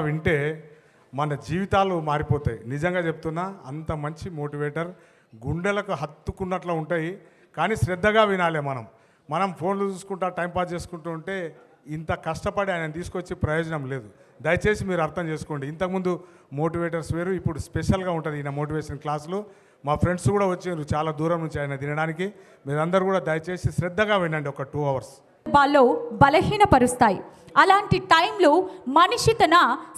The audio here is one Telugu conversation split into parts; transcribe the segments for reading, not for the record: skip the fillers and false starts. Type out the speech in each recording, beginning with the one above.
వింటే మన జీవితాలు మారిపోతాయి. నిజంగా చెప్తున్నా, అంత మంచి మోటివేటర్, గుండెలకు హత్తుకున్నట్లు ఉంటాయి. కానీ శ్రద్ధగా వినాలి. మనం ఫోన్లు చూసుకుంటా టైంపాస్ చేసుకుంటూ ఉంటే ఇంత కష్టపడి ఆయన తీసుకొచ్చి ప్రయోజనం లేదు. దయచేసి మీరు అర్థం చేసుకోండి. ఇంతకుముందు మోటివేటర్స్ వేరు, ఇప్పుడు స్పెషల్గా ఉంటుంది ఈయన మోటివేషన్ క్లాసులు. మా ఫ్రెండ్స్ కూడా వచ్చారు చాలా దూరం నుంచి ఆయన తినడానికి. మీరందరూ కూడా దయచేసి శ్రద్ధగా వినండి. ఒక 2 hours వాళ్ళు బలహీనపరుస్తాయి. అలాంటి టైంలో మనిషి తన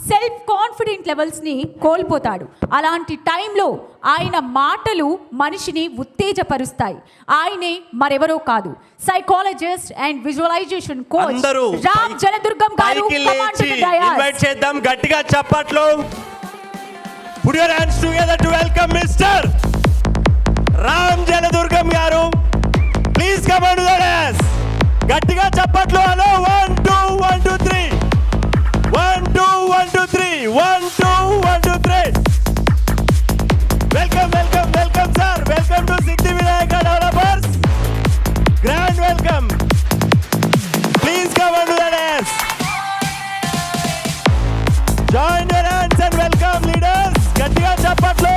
సెల్ఫ్ కాన్ఫిడెంట్ లెవెల్స్ని కోల్పోతాడు. అలాంటి టైంలో ఆయన మాటలు మనిషిని ఉత్తేజపరుస్తాయి. ఆయనే మరెవరో కాదు, psychologist and visualisation coach Ram Jaladurgam garu. Invite చేద్దాం, గట్టిగా చప్పట్లు. Put your hands together to welcome Mr. Ram Jaladurgam గారు. Please come on to the dais. గట్టిగా చప్పట్లు. Hello 1 2 1 2 3 1 2 1 2 3 1 2 1 2 3. Welcome welcome welcome sir. Welcome to Siddhi Vinayaka developers. Grand welcome. Please come on to the dais. Join your hands and welcome leaders. గట్టిగా చప్పట్లు.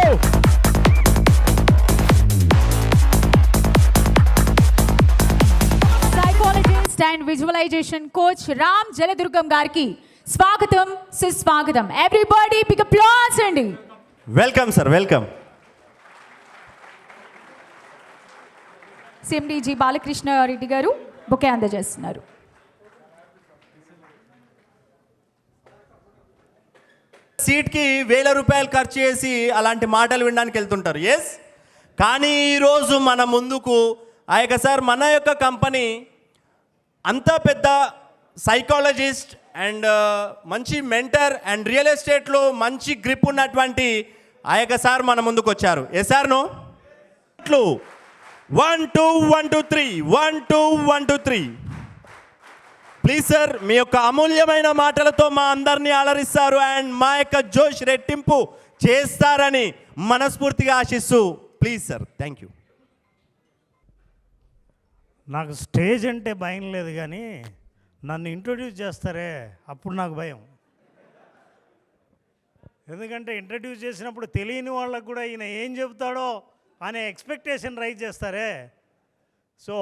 And visualisation coach Ram Jaladurgam గారికి స్వాగతం, సుస్వాగతం. ఎవ్రీబడీ బిగ్ అప్లాస్ అండి. Welcome sir, welcome. సిఎండిజి బాలకృష్ణ రెడ్డి గారు బొకే అందజేస్తున్నారు. సీట్కి 1000 రూపాయలు ఖర్చు చేసి అలాంటి మాటలు వినడానికి వెళ్తుంటారు. ఎస్, కానీ ఈరోజు మన ముందుకు ఆ యొక్క సార్ మన యొక్క కంపెనీ అంత పెద్ద సైకాలజిస్ట్ అండ్ మంచి మెంటర్ అండ్ రియల్ ఎస్టేట్లో మంచి గ్రిప్ ఉన్నటువంటి ఆ యొక్క సార్ మన ముందుకు వచ్చారు. Yes sir no 1 2 1 2 3 1 2 1 2 3. Please sir, మీ యొక్క అమూల్యమైన మాటలతో మా అందరినీ అలరిస్తారు అండ్ మా యొక్క జోష్ రెట్టింపు చేస్తారని మనస్ఫూర్తిగా ఆశిస్తూ ప్లీజ్ సార్. Thank you. నాకు స్టేజ్ అంటే భయం లేదు, కానీ నన్ను ఇంట్రొడ్యూస్ చేస్తారే అప్పుడు నాకు భయం. ఎందుకంటే ఇంట్రడ్యూస్ చేసినప్పుడు తెలియని వాళ్ళకు కూడా ఈయన ఏం చెబుతాడో అనే ఎక్స్పెక్టేషన్ రైజ్ చేస్తారే. సో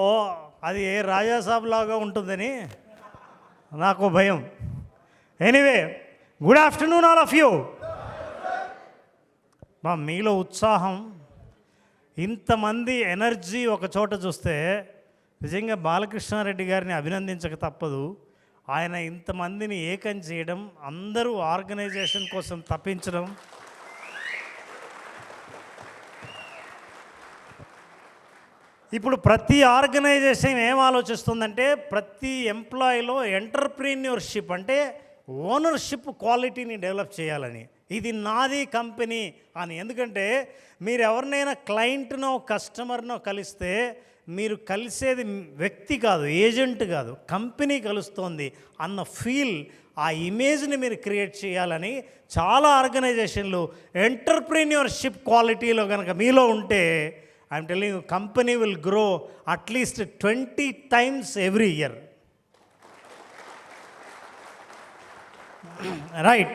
అది ఏ రాజాసాబ్ లాగా ఉంటుందని నాకు భయం. Anyway, good afternoon all of you. మీలో ఉత్సాహం, ఇంతమంది ఎనర్జీ ఒక చోట చూస్తే నిజంగా బాలకృష్ణారెడ్డి గారిని అభినందించక తప్పదు. ఆయన ఇంతమందిని ఏకం చేయడం, అందరూ ఆర్గనైజేషన్ కోసం తప్పించడం, ఇప్పుడు ప్రతి ఆర్గనైజేషన్ ఏం ఆలోచిస్తుందంటే ప్రతి ఎంప్లాయీలో ఎంటర్ప్రీన్యూర్షిప్ అంటే ఓనర్షిప్ క్వాలిటీని డెవలప్ చేయాలని. ఇది నాది కంపెనీ అని. ఎందుకంటే మీరు ఎవరినైనా క్లయింట్నో కస్టమర్నో కలిస్తే మీరు కలిసేది వ్యక్తి కాదు, ఏజెంట్ కాదు, కంపెనీ కలుస్తోంది అన్న ఫీల్, ఆ ఇమేజ్ని మీరు క్రియేట్ చేయాలని చాలా ఆర్గనైజేషన్లు ఎంటర్ప్రీన్యూర్షిప్ క్వాలిటీలో కనుక మీలో ఉంటే I'm telling you, company will grow at least 20 times every year. Right.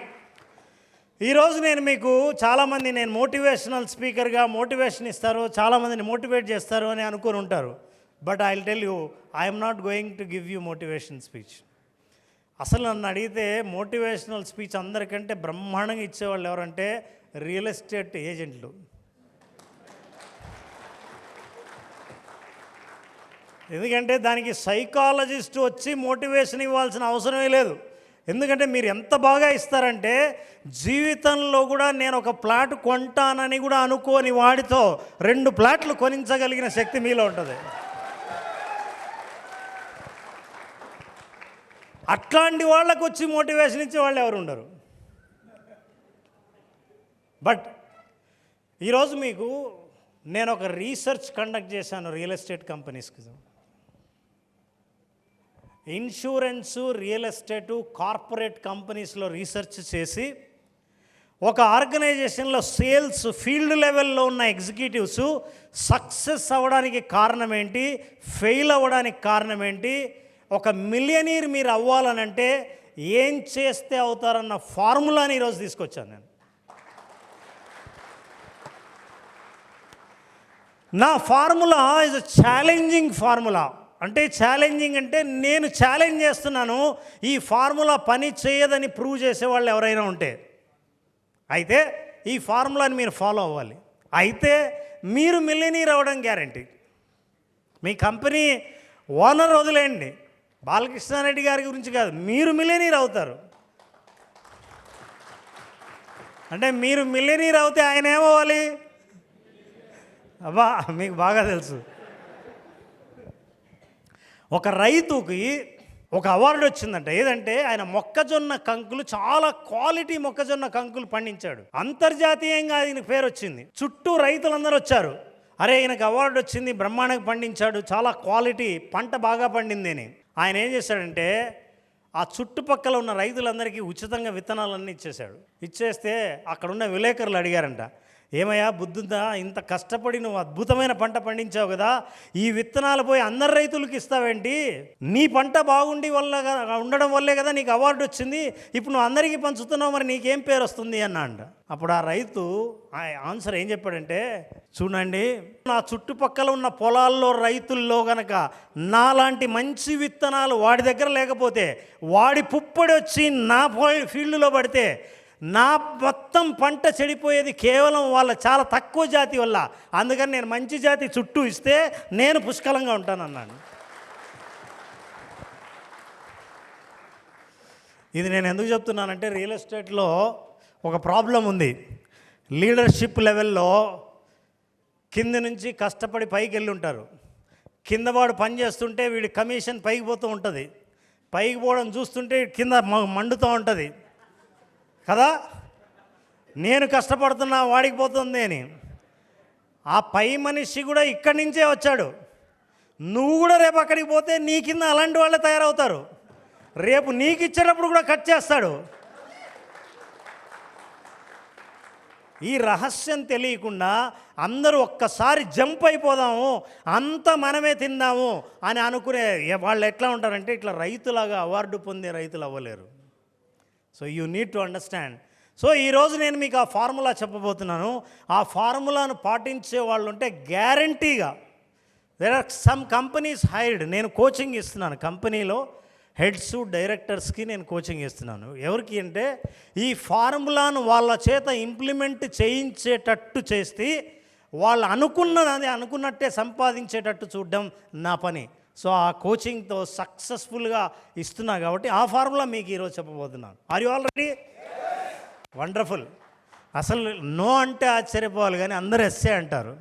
ఈరోజు నేను మీకు చాలామంది నేను మోటివేషనల్ స్పీకర్గా మోటివేషన్ ఇస్తారు, చాలామందిని మోటివేట్ చేస్తారు అని అనుకొని ఉంటారు. But I will tell you, I'm not going to give you motivation speech. అసలు నన్ను అడిగితే మోటివేషనల్ స్పీచ్ అందరికంటే బ్రహ్మాండంగా ఇచ్చేవాళ్ళు ఎవరంటే రియల్ ఎస్టేట్ ఏజెంట్లు. ఎందుకంటే దానికి సైకాలజిస్ట్ వచ్చి మోటివేషన్ ఇవ్వాల్సిన అవసరమే లేదు. ఎందుకంటే మీరు ఎంత బాగా ఇస్తారంటే జీవితంలో కూడా నేను ఒక ప్లాట్ కొంటానని కూడా అనుకోని వాడితో 2 ప్లాట్లు కొనించగలిగిన శక్తి మీలో ఉంటుంది. అట్లాంటి వాళ్ళకు వచ్చి మోటివేషన్ ఇచ్చే వాళ్ళు ఎవరు ఉండరు. బట్ ఈరోజు మీకు నేను ఒక రీసెర్చ్ కండక్ట్ చేశాను రియల్ ఎస్టేట్ కంపెనీస్కి. ఇన్సూరెన్సు, రియల్ ఎస్టేటు, కార్పొరేట్ కంపెనీస్లో రీసెర్చ్ చేసి ఒక ఆర్గనైజేషన్లో సేల్స్ ఫీల్డ్ లెవెల్లో ఉన్న ఎగ్జిక్యూటివ్స్ సక్సెస్ అవ్వడానికి కారణం ఏంటి, ఫెయిల్ అవ్వడానికి కారణం ఏంటి, ఒక మిలియనీర్ మీరు అవ్వాలనంటే ఏం చేస్తే అవుతారన్న ఫార్ములాని ఈరోజు తీసుకొచ్చాను నేను. నా formula is a challenging formula. అంటే ఛాలెంజింగ్ అంటే నేను ఛాలెంజ్ చేస్తున్నాను, ఈ ఫార్ములా పని చేయదని ప్రూవ్ చేసేవాళ్ళు ఎవరైనా ఉంటే అయితే ఈ ఫార్ములాని మీరు ఫాలో అవ్వాలి. అయితే మీరు మిలియనీర్ అవ్వడం గ్యారంటీ. మీ కంపెనీ ఓనర్ వదిలేయండి, బాలకృష్ణారెడ్డి గారి గురించి కాదు, మీరు మిలియనీర్ అవుతారు. అంటే మీరు మిలియనీర్ అవుతే ఆయన ఏమవ్వాలి? అబ్బా మీకు బాగా తెలుసు. ఒక రైతుకి ఒక అవార్డు వచ్చిందంట. ఏదంటే ఆయన మొక్కజొన్న కంకులు, చాలా క్వాలిటీ మొక్కజొన్న కంకులు పండించాడు. అంతర్జాతీయంగా ఆయనకు పేరు వచ్చింది. చుట్టూ రైతులందరూ వచ్చారు, అరే ఈయనకు అవార్డు వచ్చింది, బ్రహ్మాండంగా పండించాడు, చాలా క్వాలిటీ పంట బాగా పండింది అని. ఆయన ఏం చేశాడంటే ఆ చుట్టుపక్కల ఉన్న రైతులందరికీ ఉచితంగా విత్తనాలన్నీ ఇచ్చేశాడు. ఇచ్చేస్తే అక్కడున్న విలేకరులు అడిగారంట, ఏమయ్యా బుద్ధుందా, ఇంత కష్టపడి నువ్వు అద్భుతమైన పంట పండించావు కదా, ఈ విత్తనాలు పోయి అందరు రైతులకు ఇస్తావేంటి? నీ పంట బాగుండి ఉండడం వల్లే కదా నీకు అవార్డు వచ్చింది, ఇప్పుడు నువ్వు అందరికీ పంచుతున్నావు, మరి నీకేం పేరు వస్తుంది అన్న అంట. అప్పుడు ఆ రైతు ఆన్సర్ ఏం చెప్పాడంటే, చూడండి నా చుట్టుపక్కల ఉన్న పొలాల్లో రైతుల్లో గనక నాలాంటి మంచి విత్తనాలు వాడి దగ్గర లేకపోతే, వాడి పుప్పొడి వచ్చి నా ఫీల్డ్లో పడితే నా మొత్తం పంట చెడిపోయేది కేవలం వాళ్ళ చాలా తక్కువ జాతి వల్ల. అందుకని నేను మంచి జాతి చుట్టూ ఇస్తే నేను పుష్కలంగా ఉంటానన్నాను. ఇది నేను ఎందుకు చెప్తున్నానంటే, రియల్ ఎస్టేట్లో ఒక ప్రాబ్లం ఉంది. లీడర్షిప్ లెవెల్లో కింద నుంచి కష్టపడి పైకి వెళ్ళి ఉంటారు. కింద వాడు పని చేస్తుంటే వీడి కమిషన్ పైకి పోతూ ఉంటుంది, పైకి పోవడం చూస్తుంటే కింద మండుతూ ఉంటుంది కదా, నేను కష్టపడుతున్నా వాడికి పోతుంది అని. ఆ పై మనిషి కూడా ఇక్కడి నుంచే వచ్చాడు, నువ్వు కూడా రేపు అక్కడికి పోతే నీ కింద అలాంటి వాళ్ళే తయారవుతారు. రేపు నీకు ఇచ్చేటప్పుడు కూడా కట్ చేస్తాడు. ఈ రహస్యం తెలియకుండా అందరూ ఒక్కసారి జంప్ అయిపోదాము, అంతా మనమే తిందాము అని అనుకునే వాళ్ళు ఎట్లా ఉంటారంటే, ఇట్లా రైతులాగా అవార్డు పొందే రైతులు అవ్వలేరు. So you need to understand. So ఈరోజు నేను మీకు ఆ ఫార్ములా చెప్పబోతున్నాను. ఆ ఫార్ములాను పాటించే వాళ్ళు ఉంటే గ్యారంటీగా, there are some companies hired, నేను కోచింగ్ ఇస్తున్నాను కంపెనీలో హెడ్స్ డైరెక్టర్స్కి నేను కోచింగ్ ఇస్తున్నాను. ఎవరికి అంటే, ఈ ఫార్ములాను వాళ్ళ చేత ఇంప్లిమెంట్ చేయించేటట్టు చేస్తే వాళ్ళు అనుకున్నట్టే సంపాదించేటట్టు చూడడం నా పని. సో ఆ కోచింగ్తో సక్సెస్ఫుల్గా ఇస్తున్నా కాబట్టి ఆ ఫార్ములా మీకు ఈరోజు చెప్పబోతున్నాను. Are you all ready? Wonderful. అసలు నో అంటే ఆశ్చర్యపోవాలి, కానీ అందరూ ఎస్సే అంటారు,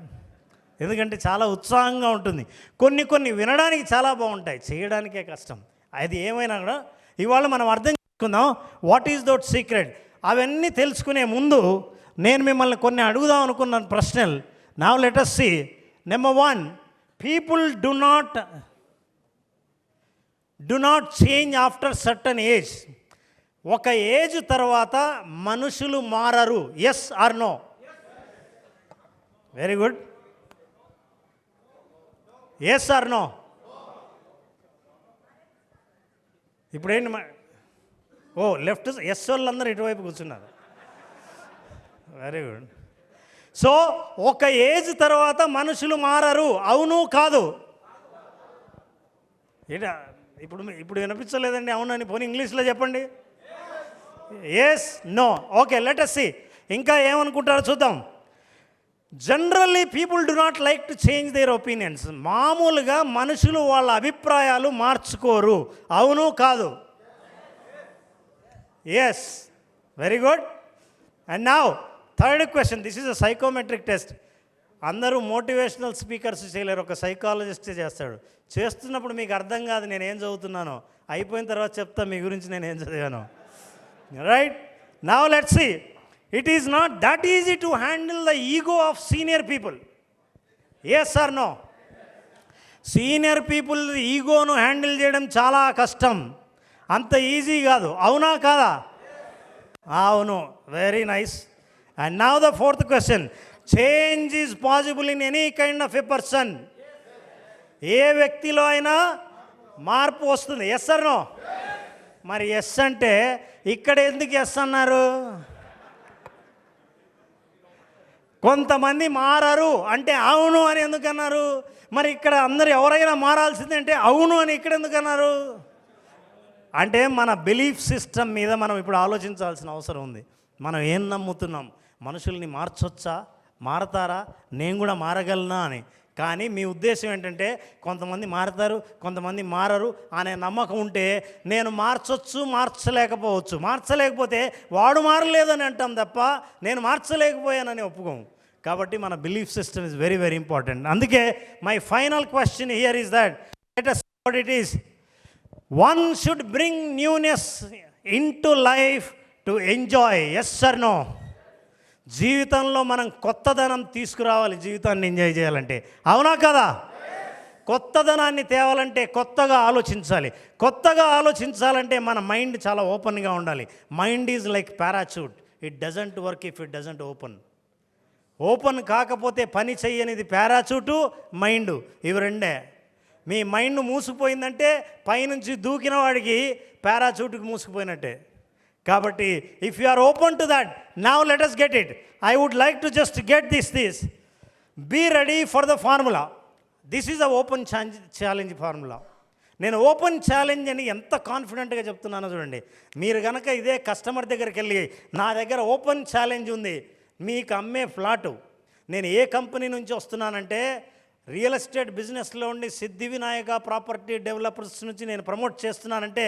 ఎందుకంటే చాలా ఉత్సాహంగా ఉంటుంది. కొన్ని వినడానికి చాలా బాగుంటాయి, చేయడానికే కష్టం. అది ఏమైనా కూడా ఇవాళ మనం అర్థం చేసుకుందాం, వాట్ ఈజ్ దట్ సీక్రెట్. అవన్నీ తెలుసుకునే ముందు నేను మిమ్మల్ని కొన్ని అడుగుదాం అనుకున్న ప్రశ్నలు. Now let us see. Number 1, people do not change after certain age. ఒక ఏజ్ తర్వాత మనుషులు మారరు. Yes or no? Very good. Yes or no? ఇప్పుడేంటి లెఫ్ట్ ఎస్ వాళ్ళందరూ ఇటువైపు కూర్చున్నారు. Very good. సో ఒక ఏజ్ తర్వాత మనుషులు మారరు, అవును కాదు? ఇప్పుడు వినిపించలేదండి అవునని, పోనీ ఇంగ్లీష్లో చెప్పండి. Yes no? Okay, let us see. ఇంకా ఏమనుకుంటారో చూద్దాం. Generally people do not like to change their opinions. మామూలుగా మనుషులు వాళ్ళ అభిప్రాయాలు మార్చుకోరు, అవును కాదు? Yes, very good. And now third question, this is a psychometric test. అందరూ మోటివేషనల్ స్పీకర్స్ చేయలేరు, ఒక సైకాలజిస్టే చేస్తాడు. చేస్తున్నప్పుడు మీకు అర్థం కాదు నేనేం చదువుతున్నానో, అయిపోయిన తర్వాత చెప్తా మీ గురించి నేనేం చదివాను. Right? Now let's see. It is not that easy to handle the ego of senior people. Yes or no? Senior people ఈగోను హ్యాండిల్ చేయడం చాలా కష్టం, అంత ఈజీ కాదు, అవునా కాదా? అవును, very nice. And now the fourth question, change is possible in any kind of a person. ఏ వ్యక్తిలో అయినా మార్పు వస్తుంది. Yes or no? మరి ఎస్ అంటే ఇక్కడ ఎందుకు ఎస్ అన్నారు? కొంతమంది మారరు అంటే అవును అని ఎందుకు అన్నారు? మరి ఇక్కడ అందరు ఎవరైనా మారాల్సిందే అంటే అవును అని ఇక్కడ ఎందుకు అన్నారు? అంటే మన బిలీఫ్ సిస్టమ్ మీద మనం ఇప్పుడు ఆలోచించాల్సిన అవసరం ఉంది. మనం ఏం నమ్ముతున్నాం? మనుషుల్ని మార్చొచ్చా, మారతారా, నేను కూడా మారగలనా అని. కానీ మీ ఉద్దేశం ఏంటంటే కొంతమంది మారతారు, కొంతమంది మారరు అనే నమ్మకం ఉంటే నేను మార్చొచ్చు, మార్చలేకపోవచ్చు. మార్చలేకపోతే వాడు మారలేదని అంటాం తప్ప నేను మార్చలేకపోయానని ఒప్పుకోము. కాబట్టి మన belief system is very very important. అందుకే my final question here is that let us see what it is. One should bring newness into life to enjoy. Yes or no? జీవితంలో మనం కొత్తదనం తీసుకురావాలి జీవితాన్ని ఎంజాయ్ చేయాలంటే. అవునా కదా? కొత్తదనాన్ని తేవాలంటే కొత్తగా ఆలోచించాలి. కొత్తగా ఆలోచించాలంటే మన మైండ్ చాలా ఓపెన్గా ఉండాలి. Mind is like parachute, it doesn't work if it doesn't open. Open కాకపోతే పని చెయ్యనిది పారాచూటు, మైండ్. ఇవి రెండే. మీ మైండ్ మూసుకుపోయిందంటే పైనుంచి దూకిన వాడికి పారాచూట్కి మూసుకుపోయినట్టే. కాబట్టి if you are open to that, now let us get it. I would like to just get this be ready for the formula. This is a open challenge formula. నేను ఓపెన్ ఛాలెంజ్ అని ఎంత కాన్ఫిడెంట్గా చెప్తున్నానో చూడండి. మీరు కనుక ఇదే కస్టమర్ దగ్గరికి వెళ్ళి నా దగ్గర ఓపెన్ ఛాలెంజ్ ఉంది, మీకు అమ్మే ఫ్లాటు, నేను ఏ కంపెనీ నుంచి వస్తున్నానంటే రియల్ ఎస్టేట్ బిజినెస్లో ఉండి సిద్ధి వినాయక ప్రాపర్టీ డెవలపర్స్ నుంచి నేను ప్రమోట్ చేస్తున్నానంటే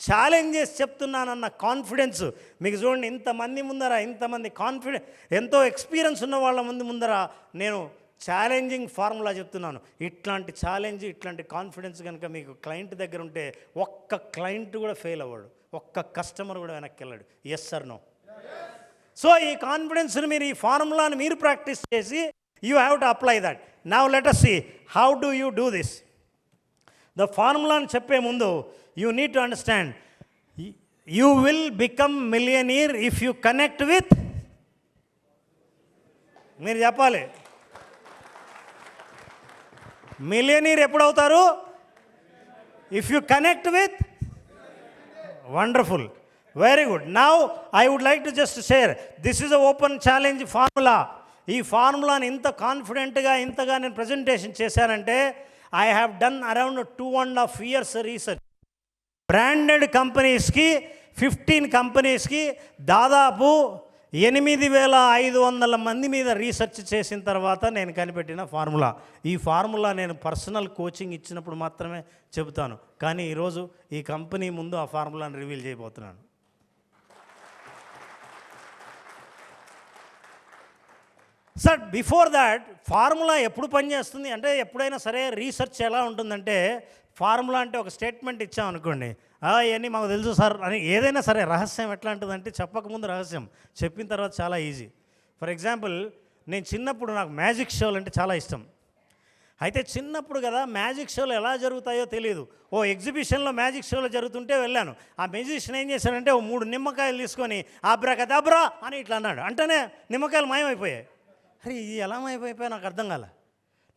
ఛాలెంజ్ చేసి చెప్తున్నానన్న కాన్ఫిడెన్స్ మీకు చూడండి. ఇంతమంది ముందర, ఇంతమంది ఎంతో ఎక్స్పీరియన్స్ ఉన్న వాళ్ళ ముందర నేను ఛాలెంజింగ్ ఫార్ములా చెప్తున్నాను. ఇట్లాంటి ఛాలెంజ్, ఇట్లాంటి కాన్ఫిడెన్స్ కనుక మీకు క్లయింట్ దగ్గర ఉంటే ఒక్క క్లయింట్ కూడా ఫెయిల్ అవ్వడు, ఒక్క కస్టమర్ కూడా వెనక్కి వెళ్ళాడు. Yes or no? సో ఈ కాన్ఫిడెన్స్ని మీరు, ఈ ఫార్ములాని మీరు ప్రాక్టీస్ చేసి you have to apply that. Now let us see how do you do this. The ఫార్ములాని చెప్పే ముందు you need to understand you will become millionaire if you connect with. మీరు చెప్పాలి, మిలియనీర్ ఎప్పుడవుతారు? If you connect with. Wonderful, very good. Now I would like to just share this is a open challenge formula. ఈ ఫార్ములాని ఇంత కాన్ఫిడెంట్గా ఇంతగా నేను ప్రజెంటేషన్ చేశానంటే I have done around 2.5 years research. Branded కంపెనీస్కి 15 కంపెనీస్కి దాదాపు 8,500 మంది మీద రీసెర్చ్ చేసిన తర్వాత నేను కనిపెట్టిన ఫార్ములా. ఈ ఫార్ములా నేను పర్సనల్ కోచింగ్ ఇచ్చినప్పుడు మాత్రమే చెబుతాను. కానీ ఈరోజు ఈ కంపెనీ ముందు ఆ ఫార్ములాని రివీల్ చేయబోతున్నాను. సార్ బిఫోర్ దాట్ ఫార్ములా ఎప్పుడు పనిచేస్తుంది అంటే, ఎప్పుడైనా సరే రీసెర్చ్ ఎలా ఉంటుందంటే, ఫార్ములా అంటే ఒక స్టేట్మెంట్ ఇచ్చామనుకోండి, ఇవన్నీ మాకు తెలుసు సార్ అని. ఏదైనా సరే రహస్యం ఎట్లాంటిదంటే చెప్పకముందు రహస్యం, చెప్పిన తర్వాత చాలా ఈజీ. ఫర్ ఎగ్జాంపుల్, నేను చిన్నప్పుడు నాకు మ్యాజిక్ షోలు అంటే చాలా ఇష్టం. అయితే చిన్నప్పుడు కదా మ్యాజిక్ షోలు ఎలా జరుగుతాయో తెలియదు. ఓ ఎగ్జిబిషన్లో మ్యాజిక్ షోలు జరుగుతుంటే వెళ్ళాను. ఆ మ్యూజిషియన్ ఏం చేశాడంటే ఓ 3 నిమ్మకాయలు తీసుకొని అబ్రాకదబ్రా అని ఇట్లా అన్నాడు. అంటేనే నిమ్మకాయలు మాయమైపోయాయి. అరే ఇది ఎలా మాయమైపోయాయి నాకు అర్థం కాల.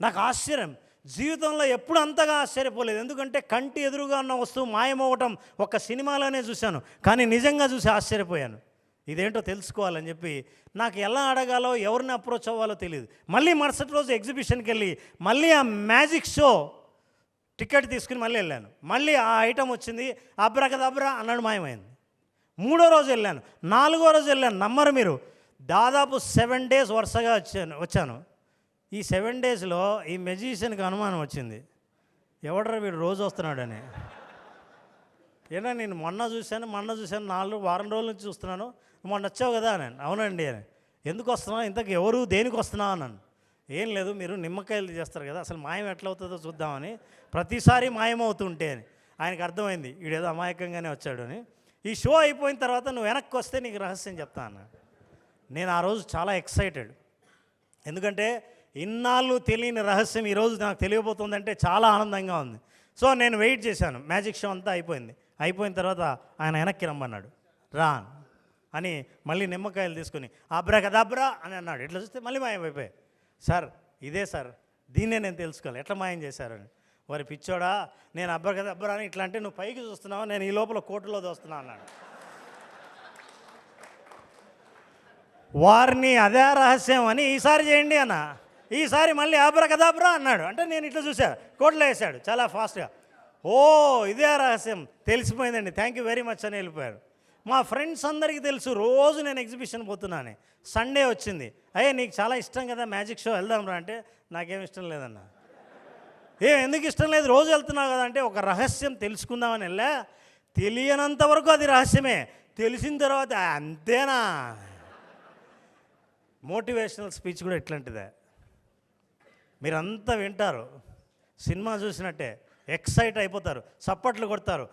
నాకు ఆశ్చర్యం, జీవితంలో ఎప్పుడు అంతగా ఆశ్చర్యపోలేదు. ఎందుకంటే కంటి ఎదురుగా ఉన్న వస్తువు మాయమవ్వటం ఒక సినిమాలోనే చూశాను, కానీ నిజంగా చూసి ఆశ్చర్యపోయాను. ఇదేంటో తెలుసుకోవాలని చెప్పి నాకు ఎలా అడగాలో, ఎవరిని అప్రోచ్ అవ్వాలో తెలియదు. మళ్ళీ మరుసటి రోజు ఎగ్జిబిషన్కి వెళ్ళి మళ్ళీ ఆ మ్యాజిక్ షో టికెట్ తీసుకుని మళ్ళీ వెళ్ళాను. మళ్ళీ ఆ ఐటమ్ వచ్చింది, అబ్రాకదబ్రా అన్నాడు, మాయమైంది. 3వ రోజు వెళ్ళాను, 4వ రోజు వెళ్ళాను. నమ్మరు మీరు, దాదాపు 7 days వరుసగా వచ్చాను. ఈ 7 daysలో ఈ మెజిషియన్కి అనుమానం వచ్చింది, ఎవడరా వీడు రోజు వస్తున్నాడని. ఏనా నేను మొన్న చూశాను 4 వారం రోజుల నుంచి చూస్తున్నాను, మొన్న వచ్చావు కదా అని. అవునండి అని. ఎందుకు వస్తున్నావు, ఇంతకు ఎవరు దేనికి వస్తున్నావు అన్నాను. ఏం లేదు, మీరు నిమ్మకాయలు చేస్తారు కదా, అసలు మాయం ఎట్లా అవుతుందో చూద్దామని, ప్రతిసారి మాయమవుతుంటే అని. ఆయనకు అర్థమైంది వీడేదో అమాయకంగానే వచ్చాడు అని. ఈ షో అయిపోయిన తర్వాత నువ్వు వెనక్కి వస్తే నీకు రహస్యం చెప్తా అన్నాడు. నేను ఆ రోజు చాలా ఎక్సైటెడ్, ఎందుకంటే ఇన్నాళ్ళు తెలియని రహస్యం ఈరోజు నాకు తెలియబోతుందంటే చాలా ఆనందంగా ఉంది. సో నేను వెయిట్ చేశాను. మ్యాజిక్ షో అంతా అయిపోయింది. అయిపోయిన తర్వాత ఆయన వెనక్కి రమ్మన్నాడు. రా అని మళ్ళీ నిమ్మకాయలు తీసుకుని అబ్రాకదబ్రా అని అన్నాడు. ఇట్లా చూస్తే మళ్ళీ మాయమైపోయాయి. సార్ ఇదే సార్, దీన్నే నేను తెలుసుకోవాలి ఎట్లా మాయం చేశారని. వారి పిచ్చోడా, నేను అబ్బరా అని ఇట్లా అంటే నువ్వు పైకి చూస్తున్నావా, నేను ఈ లోపల కోర్టులో దోస్తున్నా అన్నాడు. వారిని అదే రహస్యం అని ఈసారి చేయండి అన్న, ఈసారి మళ్ళీ అబ్రకదబ్రా అన్నాడు. అంటే నేను ఇట్లా చూసా, కోట్లో వేసాడు చాలా ఫాస్ట్గా. ఓ ఇదే రహస్యం తెలిసిపోయిందండి, థ్యాంక్ యూ వెరీ మచ్ అని వెళ్ళిపోయారు. మా ఫ్రెండ్స్ అందరికీ తెలుసు రోజు నేను ఎగ్జిబిషన్ పోతున్నాను. సండే వచ్చింది, అయ్యే నీకు చాలా ఇష్టం కదా మ్యాజిక్ షో వెళ్దాం రా అంటే నాకేం ఇష్టం లేదన్న. ఎందుకు ఇష్టం లేదు, రోజు వెళ్తున్నావు కదా అంటే ఒక రహస్యం తెలుసుకుందామని వెళ్ళా, తెలియనంత వరకు అది రహస్యమే, తెలిసిన తర్వాత అంతేనా. మోటివేషనల్ స్పీచ్ కూడా ఎట్లాంటిదే, మీరంతా వింటారు, సినిమా చూసినట్టే ఎక్సైట్ అయిపోతారు, చప్పట్లు కొడతారు,